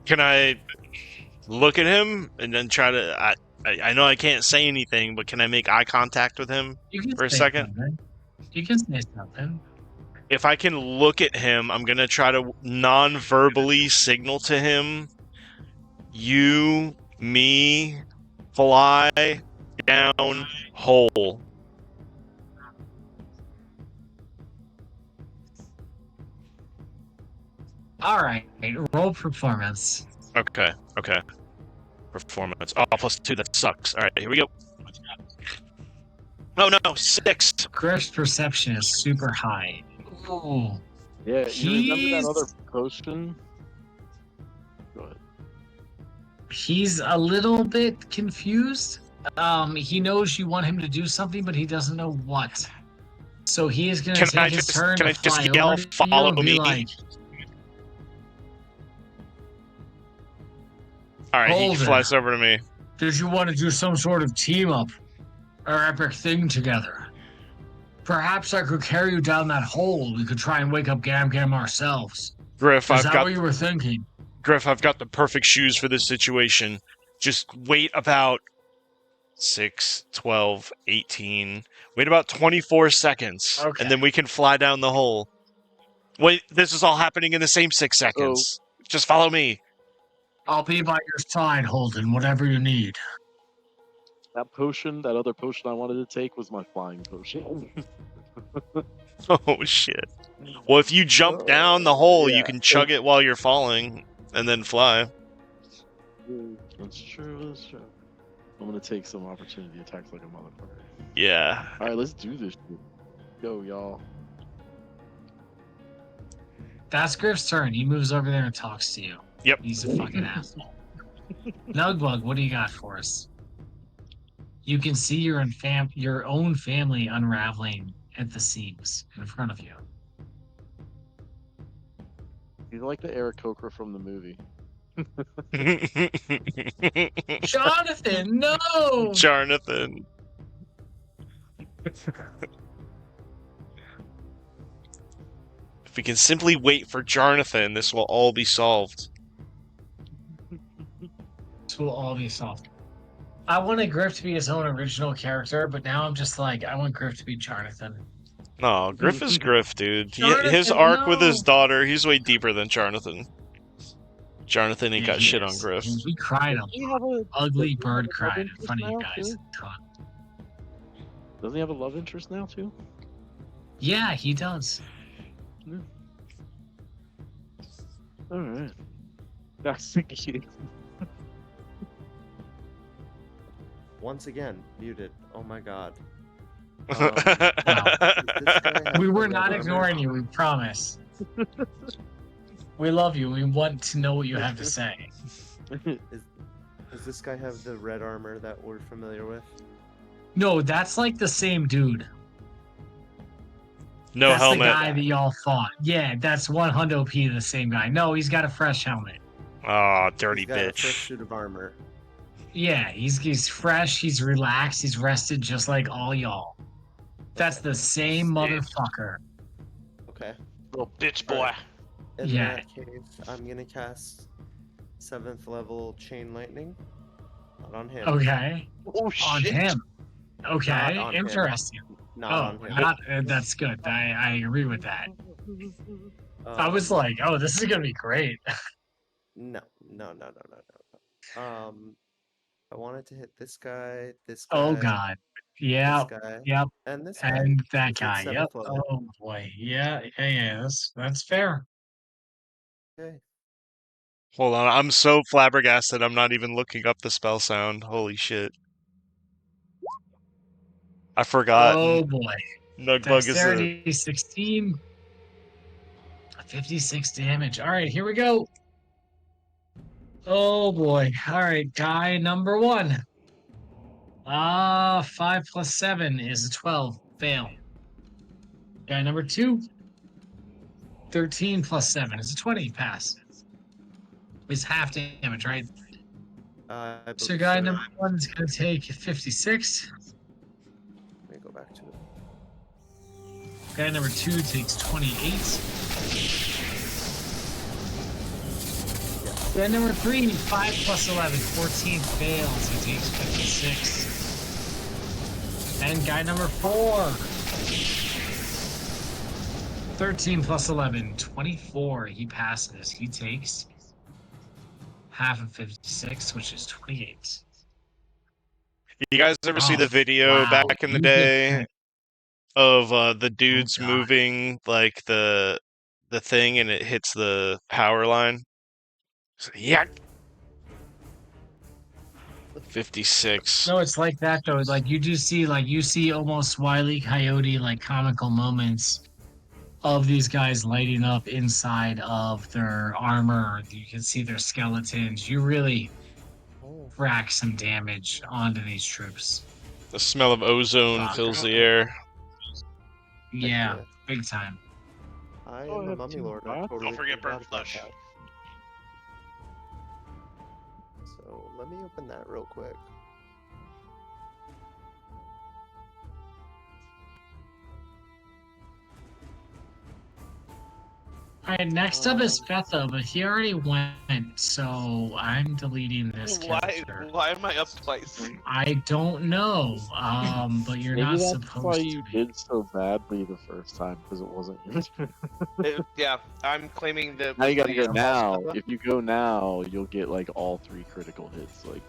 Can I look at him and then try to. I know I can't say anything, but can I make eye contact with him You can for a say second? something. You can say something. If I can look at him, I'm gonna try to non-verbally signal to him, you, me, fly down hole. All right, roll performance. Okay. Performance. Oh, +2. That sucks. All right, here we go. Oh no, 6. Griff's perception is super high. Ooh. Yeah, you remember He's- that other potion? Go ahead. He's a little bit confused. He knows you want him to do something, but he doesn't know what. So he is going to Can I take his just- turn can to I just fly yell, over to you "Follow and be me"? like, All right, he Holden. flies over to me. did you want to do some sort of team up or epic thing together? Perhaps I could carry you down that hole. We could try and wake up Gam Gam ourselves. Griff, Is I've that got what you were thinking? the perfect shoes for this situation. Just wait about 6, 12, 18. Wait about 24 seconds, Okay. and then we can fly down the hole. Wait, this is all happening in the same 6 seconds. Just follow me. I'll be by your side, Holden, whatever you need. That potion, that other potion I wanted to take was my flying potion. Oh, shit. Well, if you jump down the hole, you yeah. can chug it while you're falling, and then fly. That's true. I'm gonna take some opportunity attacks like a motherfucker. Yeah. All right, let's do this shit. Go, y'all. That's Griff's turn. He moves over there and talks to you. Yep. He's a fucking asshole. Nugbug, what do you got for us? You can see your own family unraveling at the seams in front of you. He's like the Eric Coker from the movie. Jonathan, no! Jonathan. If we can simply wait for Jonathan, this will all be solved. This will all be solved. I wanted Griff to be his own original character, but now I'm just like, I want Griff to be Jonathan. No, Griff is Griff, dude. Jonathan, His arc with his no. daughter, he's way deeper than Jonathan. Jonathan ain't got He shit on is. Griff. We cried a Doesn't he have a ugly doesn't he bird have a love cried in interest front of you now, guys. too? Doesn't he have a love interest now too? Yeah, he does. All right. That's the key. Once again, muted. Oh my god. We were not ignoring you, we promise. We love you. We want to know what you have to say. Does this guy have the red armor that we're familiar with? No, that's like the same dude. No That's helmet. the guy that y'all fought. Yeah, that's 100 P the same guy. No, he's got a fresh helmet. Aw, dirty He's got a fresh bitch. suit of armor. Yeah, he's fresh, he's relaxed, he's rested just like all y'all. That's the same motherfucker. Okay. Little bitch boy. In Yeah. that case, I'm gonna cast 7th level Chain Lightning. Not on him. Okay. Oh On shit. him. Okay, Not on him. interesting. Not Oh, on him. not, that's good. I agree with that. I was Um, like, oh, this is gonna be great. No. I wanted to hit this guy, this guy. Oh god. Yeah, This guy, yep. and this guy. And that He's at guy. Yep. 7th level. Oh boy. Yeah. That's fair. Okay. Hold on, I'm so flabbergasted I'm not even looking up the spell sound. Holy shit. I forgot. Oh boy. Nugbug is a... Dexterity 16. 56 damage. All right, here we go. Oh boy. All right, guy number 1. 5 plus 7 is a 12. Fail. Guy number 2. 13 plus 7 is a 20. Pass. It's half damage, right? I So believe guy so. number 1 is going to take 56. Let me go back to it. Guy number 2 takes 28. Then number 3, 5 plus 11, 14 fails. He takes 56. And guy number 4, 13 plus 11, 24. He passes. He takes half of 56, which is 28. You guys ever see Oh, the video wow. back in the You day just- of the dudes God. moving like the thing and it hits the power line? So, yeah. 56. No, it's like that though. Like you do see, like you see almost Wile E. Coyote like comical moments of these guys lighting up inside of their armor. You can see their skeletons. You really Oh, rack some damage onto these troops. The smell of ozone Fuck. fills the air. Yeah, yeah. big time. I Oh, am a that's mummy too lord. I bad. totally Don't forget forgot burn about flesh. that. So let me open that real quick. All right, next up is Fetha, but he already went, so I'm deleting this Why? character. Why am I up twice? I don't know, but you're Maybe not that's supposed why to you be. did so badly the first time because it wasn't yours. Yeah, I'm claiming the. Now you gotta go the, now. Alpha. If you go now, you'll get like all 3 critical hits. Like,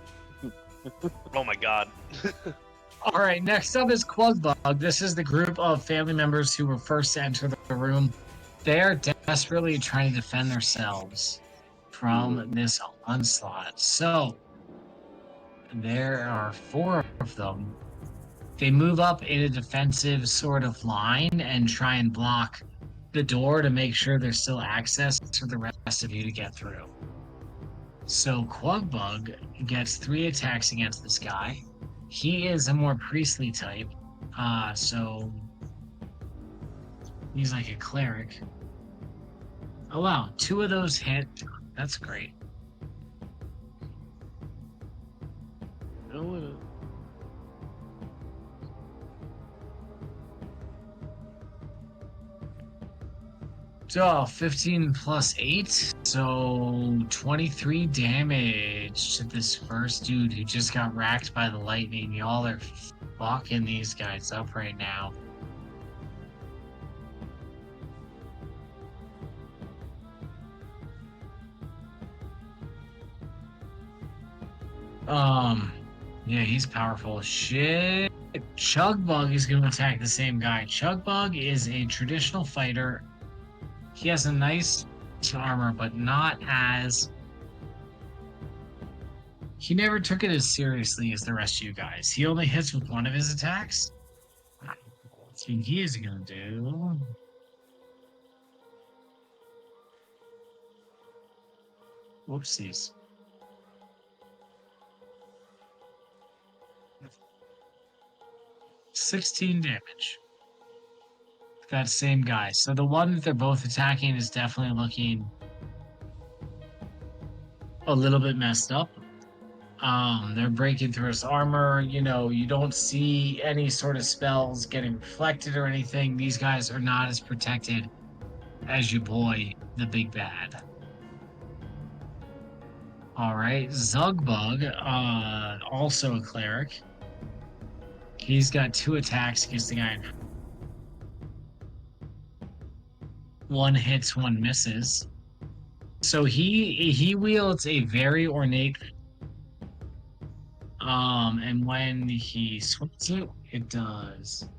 Oh my god. All right, next up is Quagbug. This is the group of family members who were first to enter the room. They are desperately trying to defend themselves from this onslaught. So there are 4 of them. They move up in a defensive sort of line and try and block the door to make sure there's still access for the rest of you to get through. So Quagbug gets 3 attacks against this guy. He is a more priestly type, so he's like a cleric. Oh wow, 2 of those hit. That's great. So 15 plus 8, so 23 damage to this first dude who just got racked by the lightning. Y'all are fucking these guys up right now. Yeah, he's powerful as shit. Chugbug is going to attack the same guy. Chugbug is a traditional fighter. He has a nice armor, but not as... He never took it as seriously as the rest of you guys. He only hits with 1 of his attacks. So he is going to do... Whoopsies. $16 damage. That same guy. So the one that they're both attacking is definitely looking a little bit messed up. They're breaking through his armor. You know, you don't see any sort of spells getting reflected or anything. These guys are not as protected as your boy, the big bad. All right, Zugbug, also a cleric. He's got 2 attacks against the guy. 1 hits, 1 misses. So he wields a very ornate, and when he swings it, it does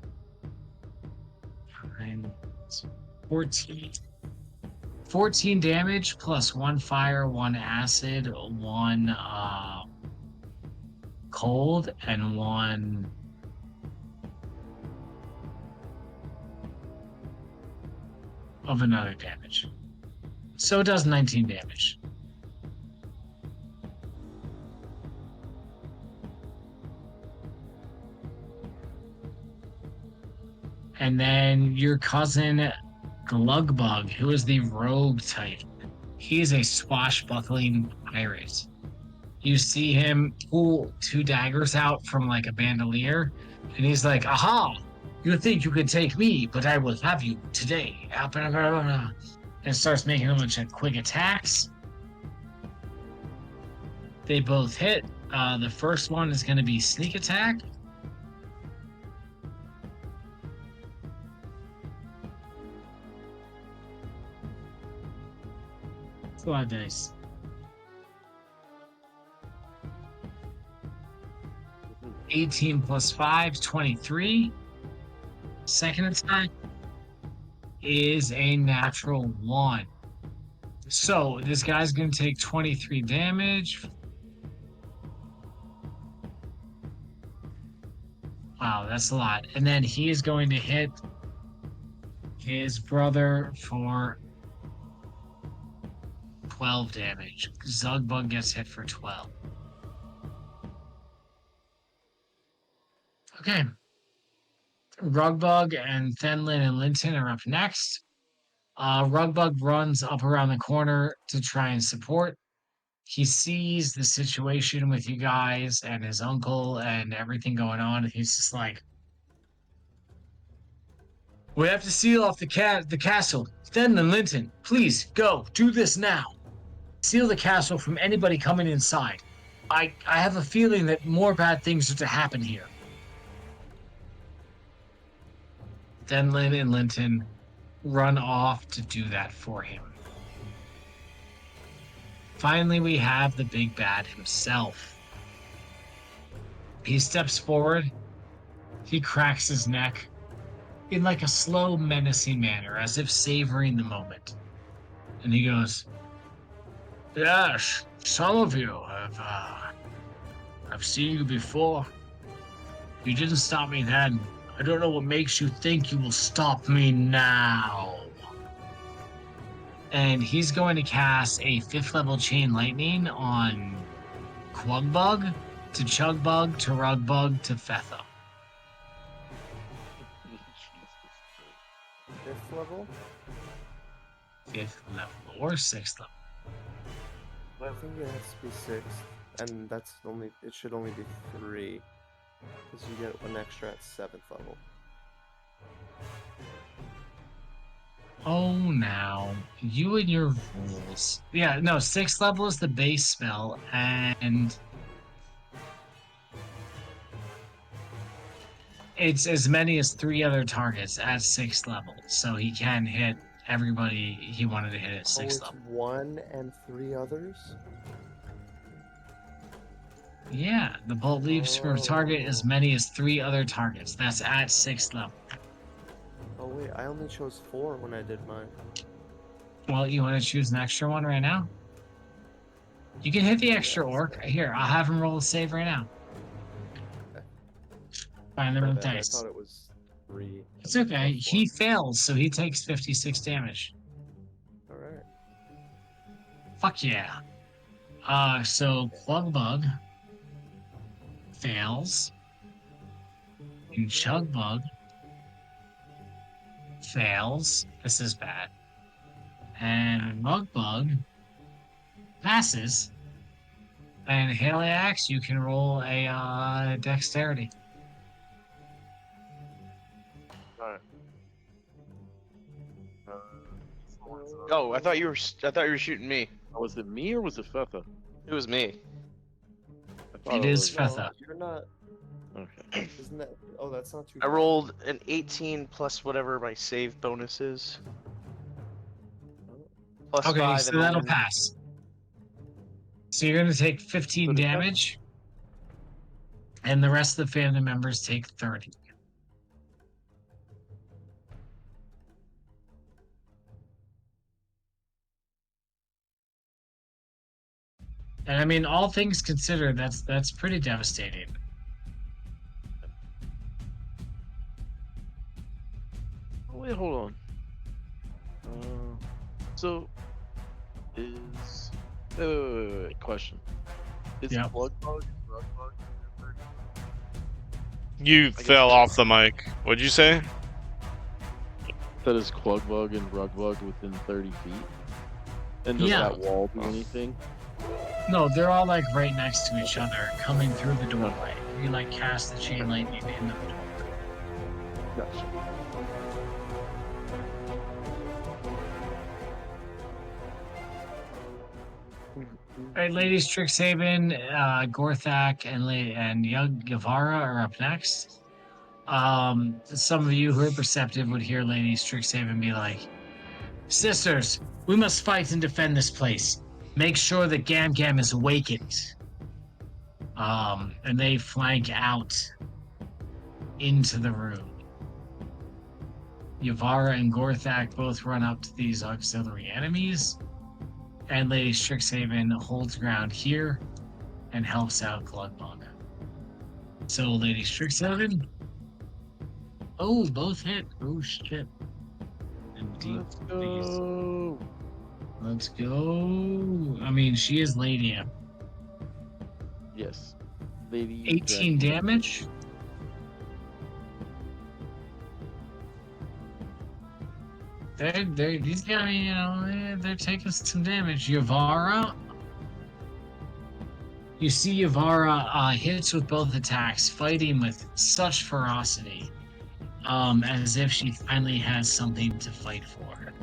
14 damage plus 1 fire, 1 acid, 1 cold, and 1 of another damage. So it does 19 damage. And then your cousin Glugbug, who is the rogue type. He is a swashbuckling pirate. You see him pull 2 daggers out from like a bandolier, and he's like, "Aha! You think you can take me, but I will have you today." And starts making a bunch of quick attacks. They both hit. The first one is going to be sneak attack. It's a lot of dice. 18 plus 5 is 23. Second attack is a natural 1. So this guy's going to take 23 damage. Wow, that's a lot. And then he is going to hit his brother for 12 damage. Zugbug gets hit for 12. Okay. Rugbug and Thenlin and Linton are up next. Rugbug runs up around the corner to try and support. He sees the situation with you guys and his uncle and everything going on, and he's just like, "We have to seal off the castle. Thenlin, Linton, please go. Do this now. Seal the castle from anybody coming inside. I have a feeling that more bad things are to happen here." Thenlin and Linton run off to do that for him. Finally, we have the big bad himself. He steps forward. He cracks his neck in like a slow, menacing manner, as if savoring the moment. And he goes, "Yes, some of you I've seen you before. You didn't stop me then. I don't know what makes you think you will stop me now." And he's going to cast a 5th level Chain Lightning on Quugbug, to Chugbug, to Rugbug, to Fetha. 5th level? 5th level or 6th level. I think it has to be 6th, and it should only be 3, because you get 1 extra at 7th level. Oh, now you and your rules. Yeah, no, 6th level is the base spell, and it's as many as 3 other targets at 6th level, so he can hit everybody he wanted to hit at 6th level. 1 and 3 others? Yeah, the bolt leaves for a target as many as 3 other targets. That's at 6th level. Oh wait, I only chose 4 when I did mine. Well, you want to choose an extra one right now? You can hit the extra orc. Here, I'll have him roll a save right now. Okay. Find them My with bad, dice. I thought it was 3. It's okay. He fails, so he takes 56 damage. Alright. Fuck yeah. So Quugbug fails. And Chugbug fails. This is bad. And Rugbug passes. And Haliax, you can roll a dexterity. Alright. Oh, I thought you were shooting me. Was it me or was it Fetha? It was me. I thought It is was- Fetha. You're not. Okay. Isn't that? Oh, that's not too. I rolled an 18 plus whatever my save bonus is. Plus Okay, 5 so and that'll then- pass. So you're going to take 15 So does that- damage. And the rest of the family members take 30. And I mean, all things considered, that's pretty devastating. Oh, wait, hold on. So is wait, question. Is Yeah. Quugbug and Rugbug in 30? You guess fell so. off the mic. What'd you say? That is Quugbug and Rugbug within 30 feet? And does Yeah. that wall do anything? No, they're all like right next to each other, coming through the doorway. You like cast the chain lightning in the door. Gotcha. All right, ladies, Strixhaven, Gorthak, and young Guevara are up next. Some of you who are perceptive would hear Lady Strixhaven be like, "Sisters, we must fight and defend this place. Make sure that Gam Gam is awakened." And they flank out into the room. Yavara and Gorthak both run up to these auxiliary enemies, and Lady Strixhaven holds ground here and helps out Glugmog. So Lady Strixhaven. Oh, both hit. Oh shit. And deep Let's go. Let's go. I mean, she is Lady M. Yes. Lady 18 Dragon. damage. These guys, you know, they're taking some damage. Yavara. You see Yavara hits with both attacks, fighting with such ferocity, as if she finally has something to fight for.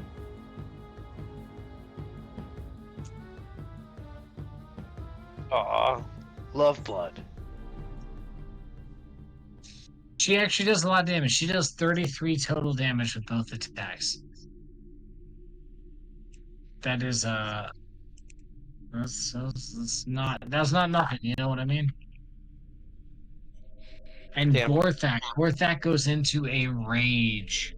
Aw, love blood. She actually does a lot of damage. She does 33 total damage with both attacks. That is that's not nothing. You know what I mean? And Damn. Gorthak goes into a rage.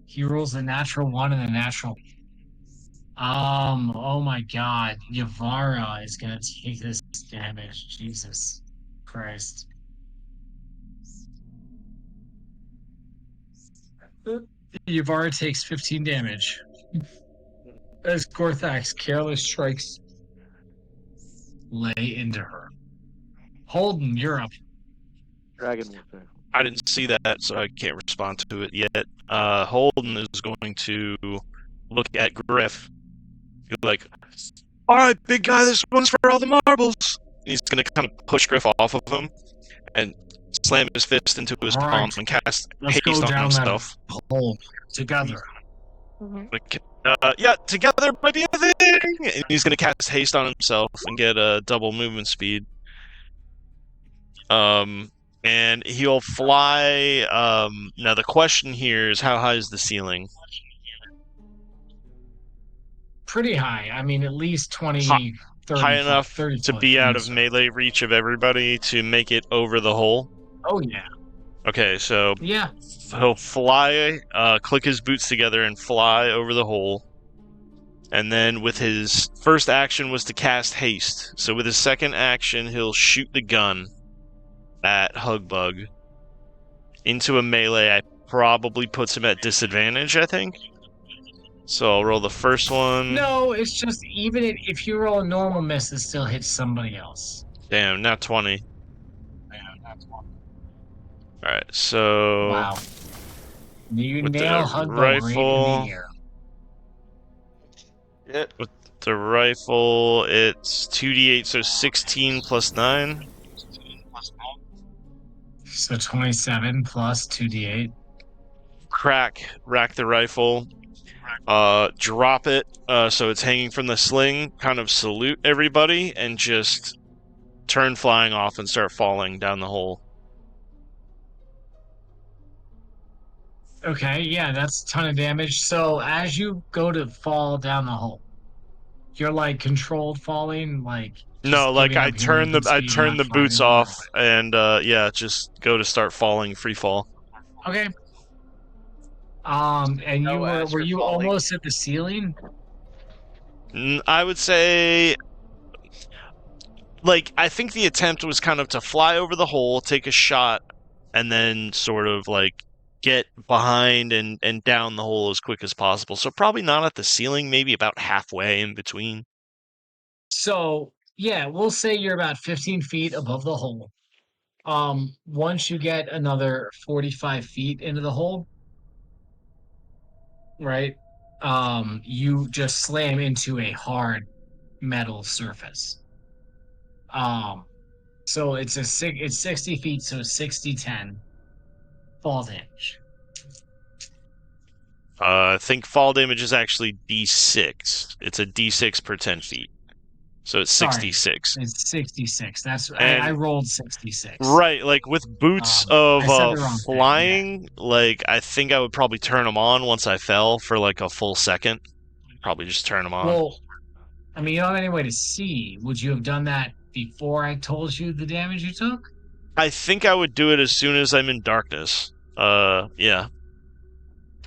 He rolls a natural 1 and a natural. Oh my God, Yavara is gonna take this damage. Jesus Christ. Yavara takes 15 damage as Gorthak's careless strikes lay into her. Holden, you're up. Dragon Warfare. I didn't see that, so I can't respond to it yet. Holden is going to look at Griff. He's like, "All right, big guy, this one's for all the marbles." He's going to kind of push Griff off of him and slam his fist into his All palm right. and cast Let's haste go on down himself. that hole together. Like, yeah, together might be a thing. And he's going to cast haste on himself and get a double movement speed. And he'll fly. Now the question here is, how high is the ceiling? Pretty high. I mean, at least 20, Hi- 30, high enough 30 to foot be out things. of melee reach of everybody to make it over the hole? Oh, yeah. Okay, so Yeah. he'll fly, click his boots together and fly over the hole. And then with his first action was to cast haste. So with his second action, he'll shoot the gun at Hugbug into a melee. I probably puts him at disadvantage, I think. So I'll roll the first one. No, it's just even if you roll a normal miss, it still hits somebody else. Damn, not 20. Alright, so Wow. You with the nail Hugbug rifle- right in the ear. Yep. the rifle, it's 2d8, so 16 plus 9. So 27 plus 2d8. Rack the rifle, drop it, so it's hanging from the sling, kind of salute everybody, and just turn flying off and start falling down the hole. Okay, yeah, that's a ton of damage. So as you go to fall down the hole, you're like controlled falling, like No, like giving I up your turn the movement speed, not boots flying off and yeah, just go to start falling, free fall. Okay. And No, you as were you're you falling. almost at the ceiling? I would say, like, I think the attempt was kind of to fly over the hole, take a shot, and then sort of like get behind and down the hole as quick as possible. So probably not at the ceiling, maybe about halfway in between. So yeah, we'll say you're about 15 feet above the hole. Once you get another 45 feet into the hole, right? You just slam into a hard metal surface. So it's 60 feet, so 60-10 fall damage. I think fall damage is actually D6. It's a D6 per 10 feet. So it's Sorry. 66. It's 66. I And- rolled 66. Right, like with boots I of said the wrong thing, yeah. flying, like I think I would probably turn them on once I fell for like a full second. Probably just turn them on. Well, I mean, you don't have any way to see. Would you have done that before I told you the damage you took? I think I would do it as soon as I'm in darkness. Yeah.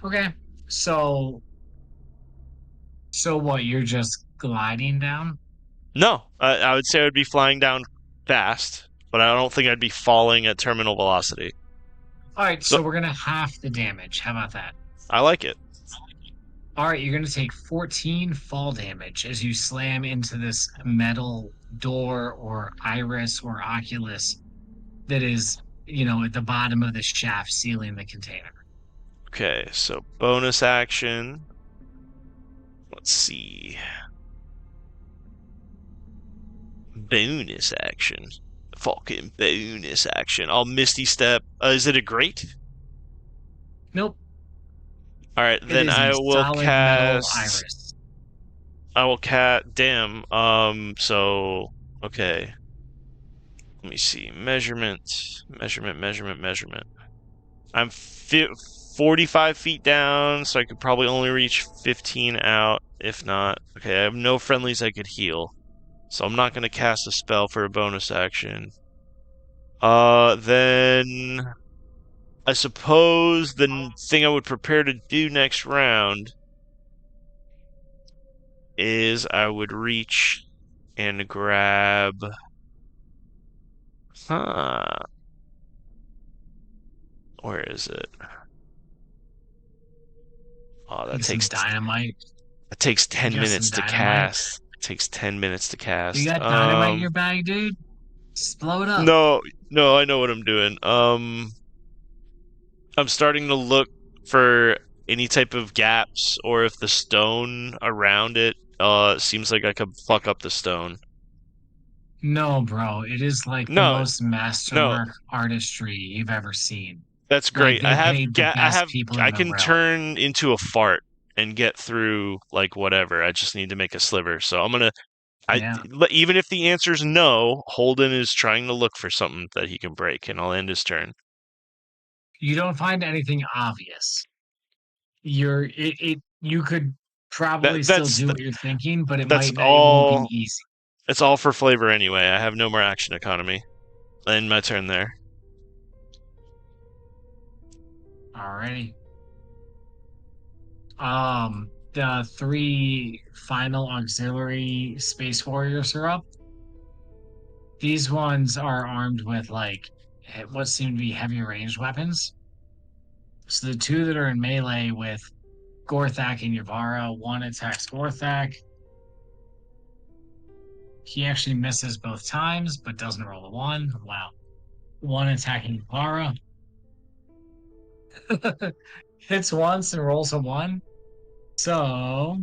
Okay. So what? You're just gliding down? No, I would say I would be flying down fast, but I don't think I'd be falling at terminal velocity. All right. So So- we're gonna half the damage. How about that? I like it. All right, you're going to take 14 fall damage as you slam into this metal door or iris or oculus that is, at the bottom of the shaft sealing the container. Okay, so bonus action. Let's see. Bonus action. Fucking bonus action. I'll Misty Step. Is it a great? Nope. All right, It then is I a will solid metal cast. iris. I will damn. So okay. Let me see. Measurement. I'm 45 feet down, so I could probably only reach 15 out, if not. Okay, I have no friendlies I could heal, so I'm not gonna cast a spell for a bonus action. Then I suppose the thing I would prepare to do next round is I would reach and grab. Where is it? Oh, that Need some takes dynamite. 10 You got minutes some to dynamite? cast. It takes 10 minutes to cast. You got dynamite in your bag, dude? Just blow it up. No, I know what I'm doing. I'm starting to look for any type of gaps, or if the stone around it seems like I could fuck up the stone. No, bro. It is like the No, most masterwork artistry you've ever seen. That's great. they paid the best people in I the can realm. turn into a fart and get through like whatever. I just need to make a sliver. So I'm gonna. Yeah. Even if the answer's no, Holden is trying to look for something that he can break, and I'll end his turn. You don't find anything obvious. You could probably still that's do the- what you're thinking, but it that's might not, it won't all- be easy. It's all for flavor anyway. I have no more action economy. End my turn there. Alrighty. The 3 final auxiliary space warriors are up. These ones are armed with what seem to be heavy ranged weapons. So the 2 that are in melee with Gorthak and Yavara, one attacks Gorthak. He actually misses both times, but doesn't roll a 1. Wow. One attacking Yavara. Hits once and rolls a 1. So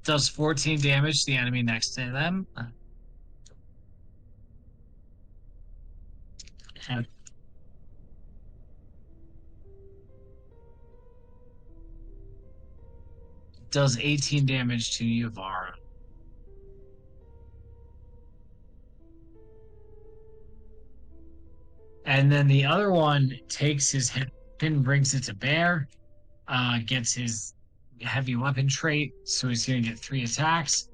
does 14 damage to the enemy next to them. And does 18 damage to Yavara. And then the other one takes his hit and brings it to bear. Gets his heavy weapon trait, so he's going to get 3 attacks.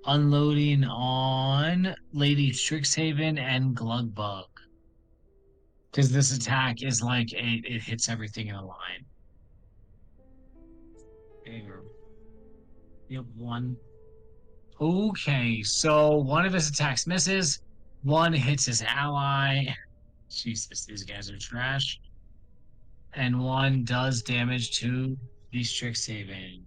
Unloading on Lady Strixhaven and Glugbug. Because this attack is like it hits everything in a line. You have 1. Okay, so one of his attacks misses. 1 hits his ally. Jesus, these guys are trash. And 1 does damage to the Strixhaven.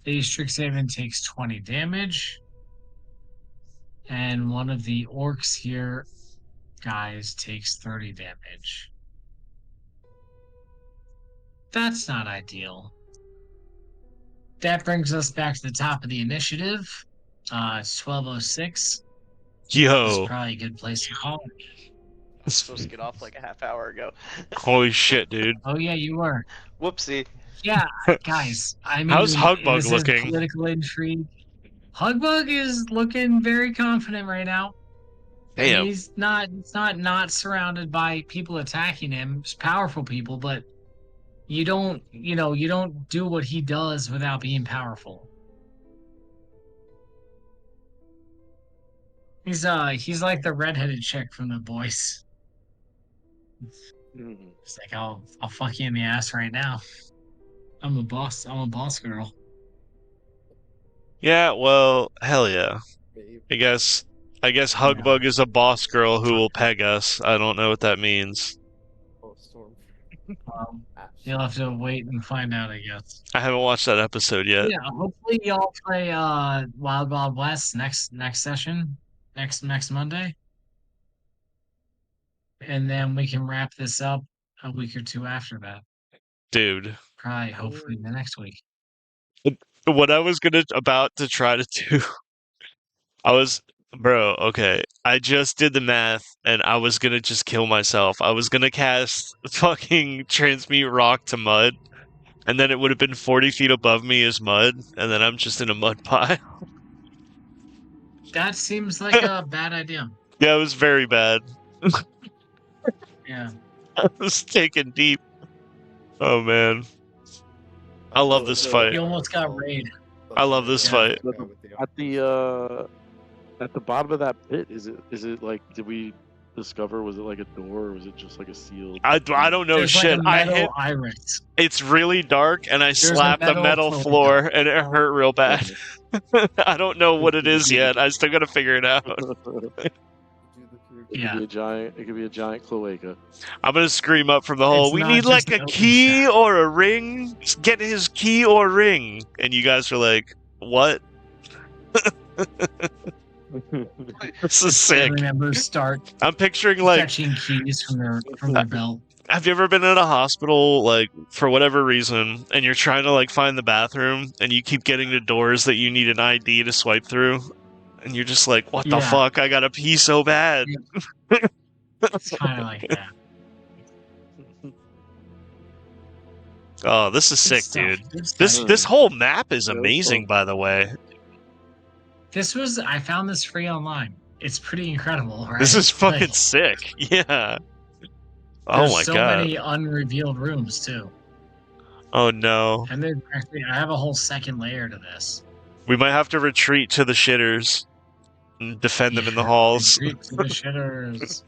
The Strixhaven takes 20 damage. And one of the orcs here, guys, takes 30 damage. That's not ideal. That brings us back to the top of the initiative. It's 12:06. This is Yo, probably a good place to call it. supposed to get off like a half hour ago. Holy shit, dude. Oh yeah, you were. Whoopsie. Yeah, guys. I mean, How's Hugbug this is looking? political intrigue. Hugbug is looking very confident right now. Damn. He's not surrounded by people attacking him. Just powerful people, but you don't do what he does without being powerful. He's like the redheaded chick from The Boys. Mhm. It's like I'll fuck you in the ass right now. I'm a boss girl. Yeah, well, hell yeah. Babe. I guess Hugbug is a boss girl who will peg us. I don't know what that means. Oh, Storm. Ash. You'll have to wait and find out, I guess. I haven't watched that episode yet. Yeah, hopefully y'all play Wild Wild West next session, next Monday. And then we can wrap this up a week or two after that. Dude. Probably hopefully the next week. What I was about to try to do, okay. I just did the math and I was gonna just kill myself. I was gonna cast fucking transmute rock to mud, and then it would have been 40 feet above me as mud, and then I'm just in a mud pile. That seems like a bad idea. Yeah, it was very bad. Yeah. I was taken deep. Oh man. I love this fight. You almost got raid. I love this Yeah. fight. At the bottom of that pit, is it like, did we discover, was it like a door or was it just like a sealed? I don't know There's shit. like a I hit. metal iris. It's really dark, and I There's a slapped the metal metal floor. floor, and it hurt real bad. I don't know what it is yet. I still gotta figure it out. It Yeah. could be a giant cloaca. I'm gonna scream up from the hole. It's We not need like just a an open key shaft. or a ring. Just get his key or ring. And you guys are like, what? This is sick. Family members start I'm picturing like, catching keys from their belt. have you ever been in a hospital, like, for whatever reason, and you're trying to like find the bathroom, and you keep getting to doors that you need an ID to swipe through, and you're just like, what the Yeah. fuck? I gotta pee so bad. It's kind of like that. Oh, this is Good sick, stuff, dude. good stuff. This whole map is Yeah, it's amazing, fun. by the way. I found this free online. It's pretty incredible, right? This is fucking Like, sick. Yeah. Oh there's my so god. many unrevealed rooms too. Oh no. And then actually I have a whole second layer to this. We might have to retreat to the shitters and defend them in the Yeah, halls. retreat to the shitters.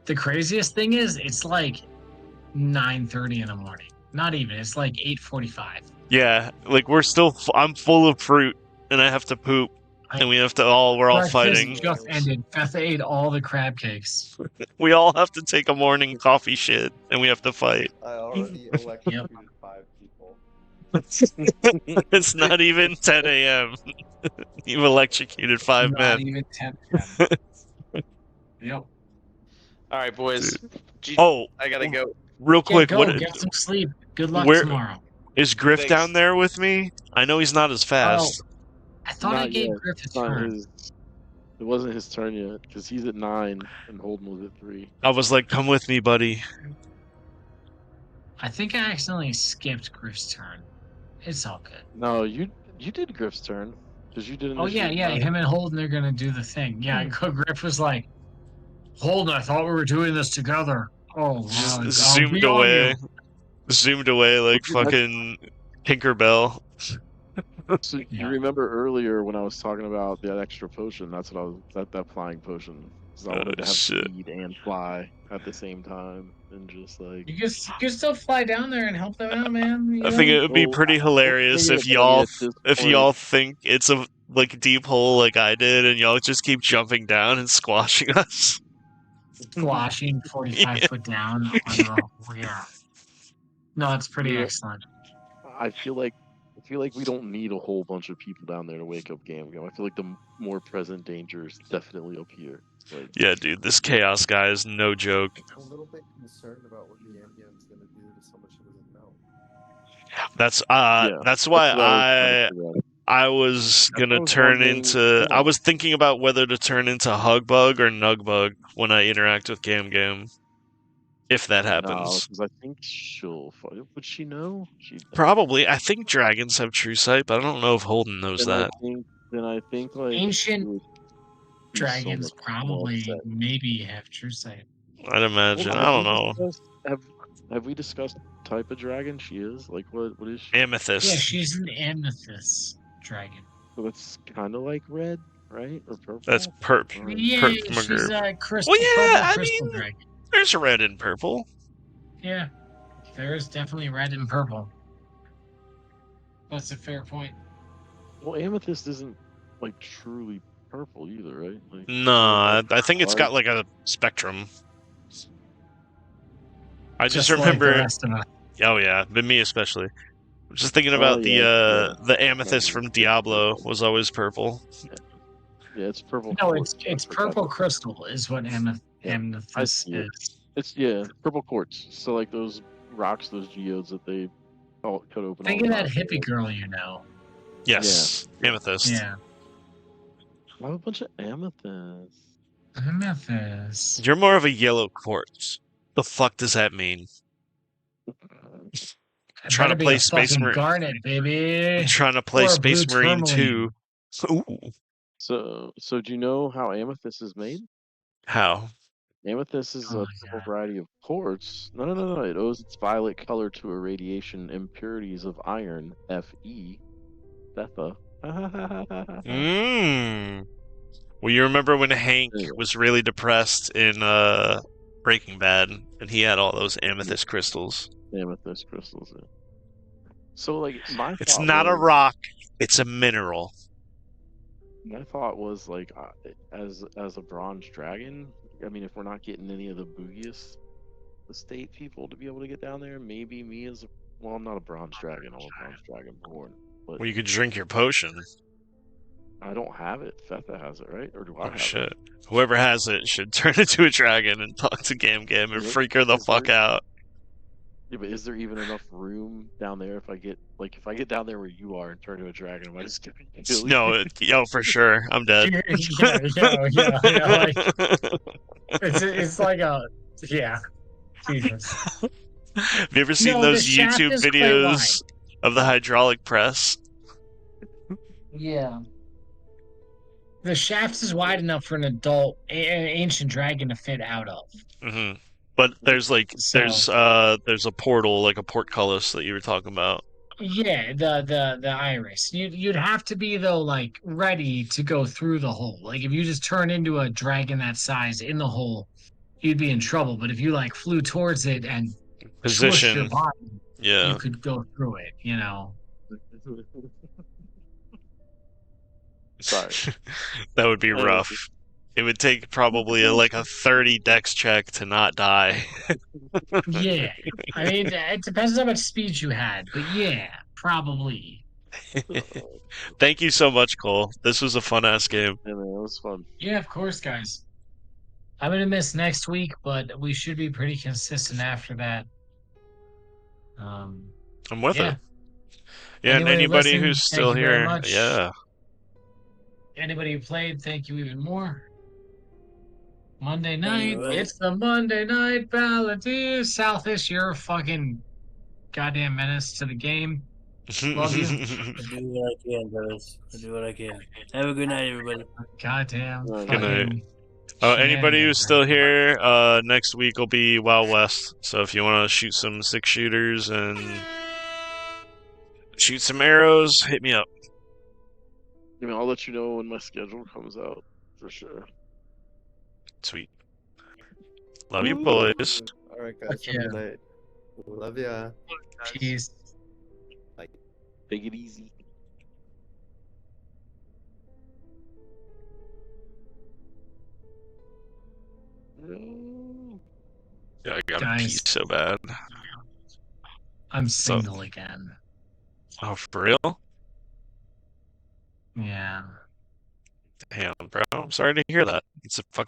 The craziest thing is it's like 9:30 in the morning. Not even. It's like 8:45. Yeah, like I'm full of fruit and I have to poop and we're all Breakfast fighting. just ended. Beth ate all the crab cakes. We all have to take a morning coffee shit and we have to fight. I already electrocuted 5 people. It's not even 10 a.m. You've electrocuted 5 Not men. even 10. Yep. All right, boys. Oh, I gotta go. real Yeah, quick, go what get some sleep. Good luck Where- tomorrow. is Griff Thanks. down there with me? I know he's not as fast. I thought I Not gave yet. Griff a It's not turn. it wasn't his turn yet, because he's at 9 and Holden was at 3. I was like, come with me, buddy. I think I accidentally skipped Griff's turn. It's all good. No, you did Griff's turn, because you did. Oh yeah, yeah. Him and Holden are gonna do the thing. Yeah, Griff was like, Holden, I thought we were doing this together. Oh, Just wow, I'll zoomed be on away. you. Zoomed away like fucking Tinkerbell. So Yeah. you remember earlier when I was talking about that extra potion? That's what I was that flying potion. 'Cause I wanted to have shit. speed and fly at the same time, and just like. You can still fly down there and help them out, man. You I think know? it would be Well, pretty hilarious if y'all think it's a like deep hole like I did, and y'all just keep jumping down and squashing us. squashing 45 Yeah. foot down. On the, yeah. No, it's pretty Yeah. excellent. I feel like we don't need a whole bunch of people down there to wake up Gamgam. I feel like the more present danger is definitely up here. Like, Yeah, dude, this chaos guy is no joke. I'm a little bit concerned about what the Yam-Yam's gonna do to someone she doesn't know. That's yeah, that's why what I was trying to figure out. I was I gonna was turn wondering, into. I yeah. was thinking about whether to turn into Hugbug or Nugbug when I interact with Gam Gam. If that No, happens. because I think she'll. Would she know? She Probably. I think dragons have true sight, but I don't know if Holden knows then that. I think like it Ancient would be so dragons much more probably upset. maybe have true sight. I'd imagine. Well, I don't know. have we discussed type of dragon she is? Like what is she? Amethyst. Yeah, she's an amethyst dragon. So it's kind of like red, right? Or purple? That's perp. Or- Yeah, she's a crystal, Well, yeah, purple I crystal mean- dragon. There's red and purple. Yeah, there is definitely red and purple. That's a fair point. Well, amethyst isn't like truly purple either, right? Like, No, I think it's got like a spectrum. I just like the remember. rest of us. Oh yeah, but me especially. I'm just thinking Oh, about yeah. the amethyst from Diablo was always purple. Yeah, it's purple. No, quartz. it's I forgot purple that. crystal is what Yeah, I amethyst see it. is. It's purple quartz. So like those rocks, those geodes that they cut open. Think all of the that time. hippie girl you know. Yes, amethyst. Yeah, I have a bunch of amethyst. amethyst. You're more of a yellow quartz. The fuck does that mean? It Trying to better be play a Space fucking Marine. garnet, baby. I'm trying to play Or a Space blue Marine tourmaline. 2. Ooh. So do you know how amethyst is made? How? Amethyst is Oh a my purple God. variety of quartz. No. It owes its violet color to irradiation impurities of iron, Fe, Theta. Mmm. Well, you remember when Hank Anyway. was really depressed in Breaking Bad, and he had all those amethyst crystals. Amethyst crystals. Yeah. So like my It's thought not a was- rock; it's a mineral. My thought was like, as a bronze dragon. I mean, if we're not getting any of the Boogiest estate people to be able to get down there, maybe me as well. I'm not a bronze dragon. I'm a bronze dragon born, but Well, you could drink your potion. I don't have it. Fetha has it, right? Or do I Oh have shit! it? Whoever has it should turn into a dragon and talk to Gam Gam and Is it- freak her the is fuck there- out. Yeah, but is there even enough room down there if I get down there where you are and turn to a dragon? Am I just gonna kill you? No, yo, for sure, I'm dead. yeah. Like, it's like a yeah. Jesus. Have you ever seen No, those the shaft YouTube is quite videos of the hydraulic press? Yeah. The shaft is wide enough for an adult, an ancient dragon to fit out of. Hmm. But there's like So- there's a portal, like a portcullis that you were talking about. Yeah, the iris. You'd have to be though like ready to go through the hole. Like if you just turn into a dragon that size in the hole, you'd be in trouble. But if you like flew towards it and smushed your Position, body, yeah. you could go through it. You know. Sorry. That would be rough. It would take probably like a 30 dex check to not die. Yeah, I mean it depends on how much speed you had, but yeah, probably. Thank you so much, Cole. This was a fun ass game. Yeah, man, it was fun. Yeah, of course, guys. I'm gonna miss next week, but we should be pretty consistent after that. I'm with Yeah. it. Yeah, and Anybody anybody listening, who's still thank you very here, much. yeah. Anybody who played, thank you even more. Monday you, night, buddy. it's the Monday Night Balladeer. Southis, you're a fucking goddamn menace to the game. Love you. I do what I can, brothers. I do what I can. Have a good night, everybody. Goddamn. Good night. fucking Anybody who's shenanigans still right here, next week will be Wild West. So if you want to shoot some 6-shooters and shoot some arrows, hit me up. I mean, I'll let you know when my schedule comes out for sure. Sweet. Love you, boys. All right, guys. Fuck Have a good night. Love ya. Jeez. Take it easy. Yeah, I gotta Guys. pee so bad. I'm single again. Oh, for real? Yeah. Damn, bro. I'm sorry to hear that. It's a fucking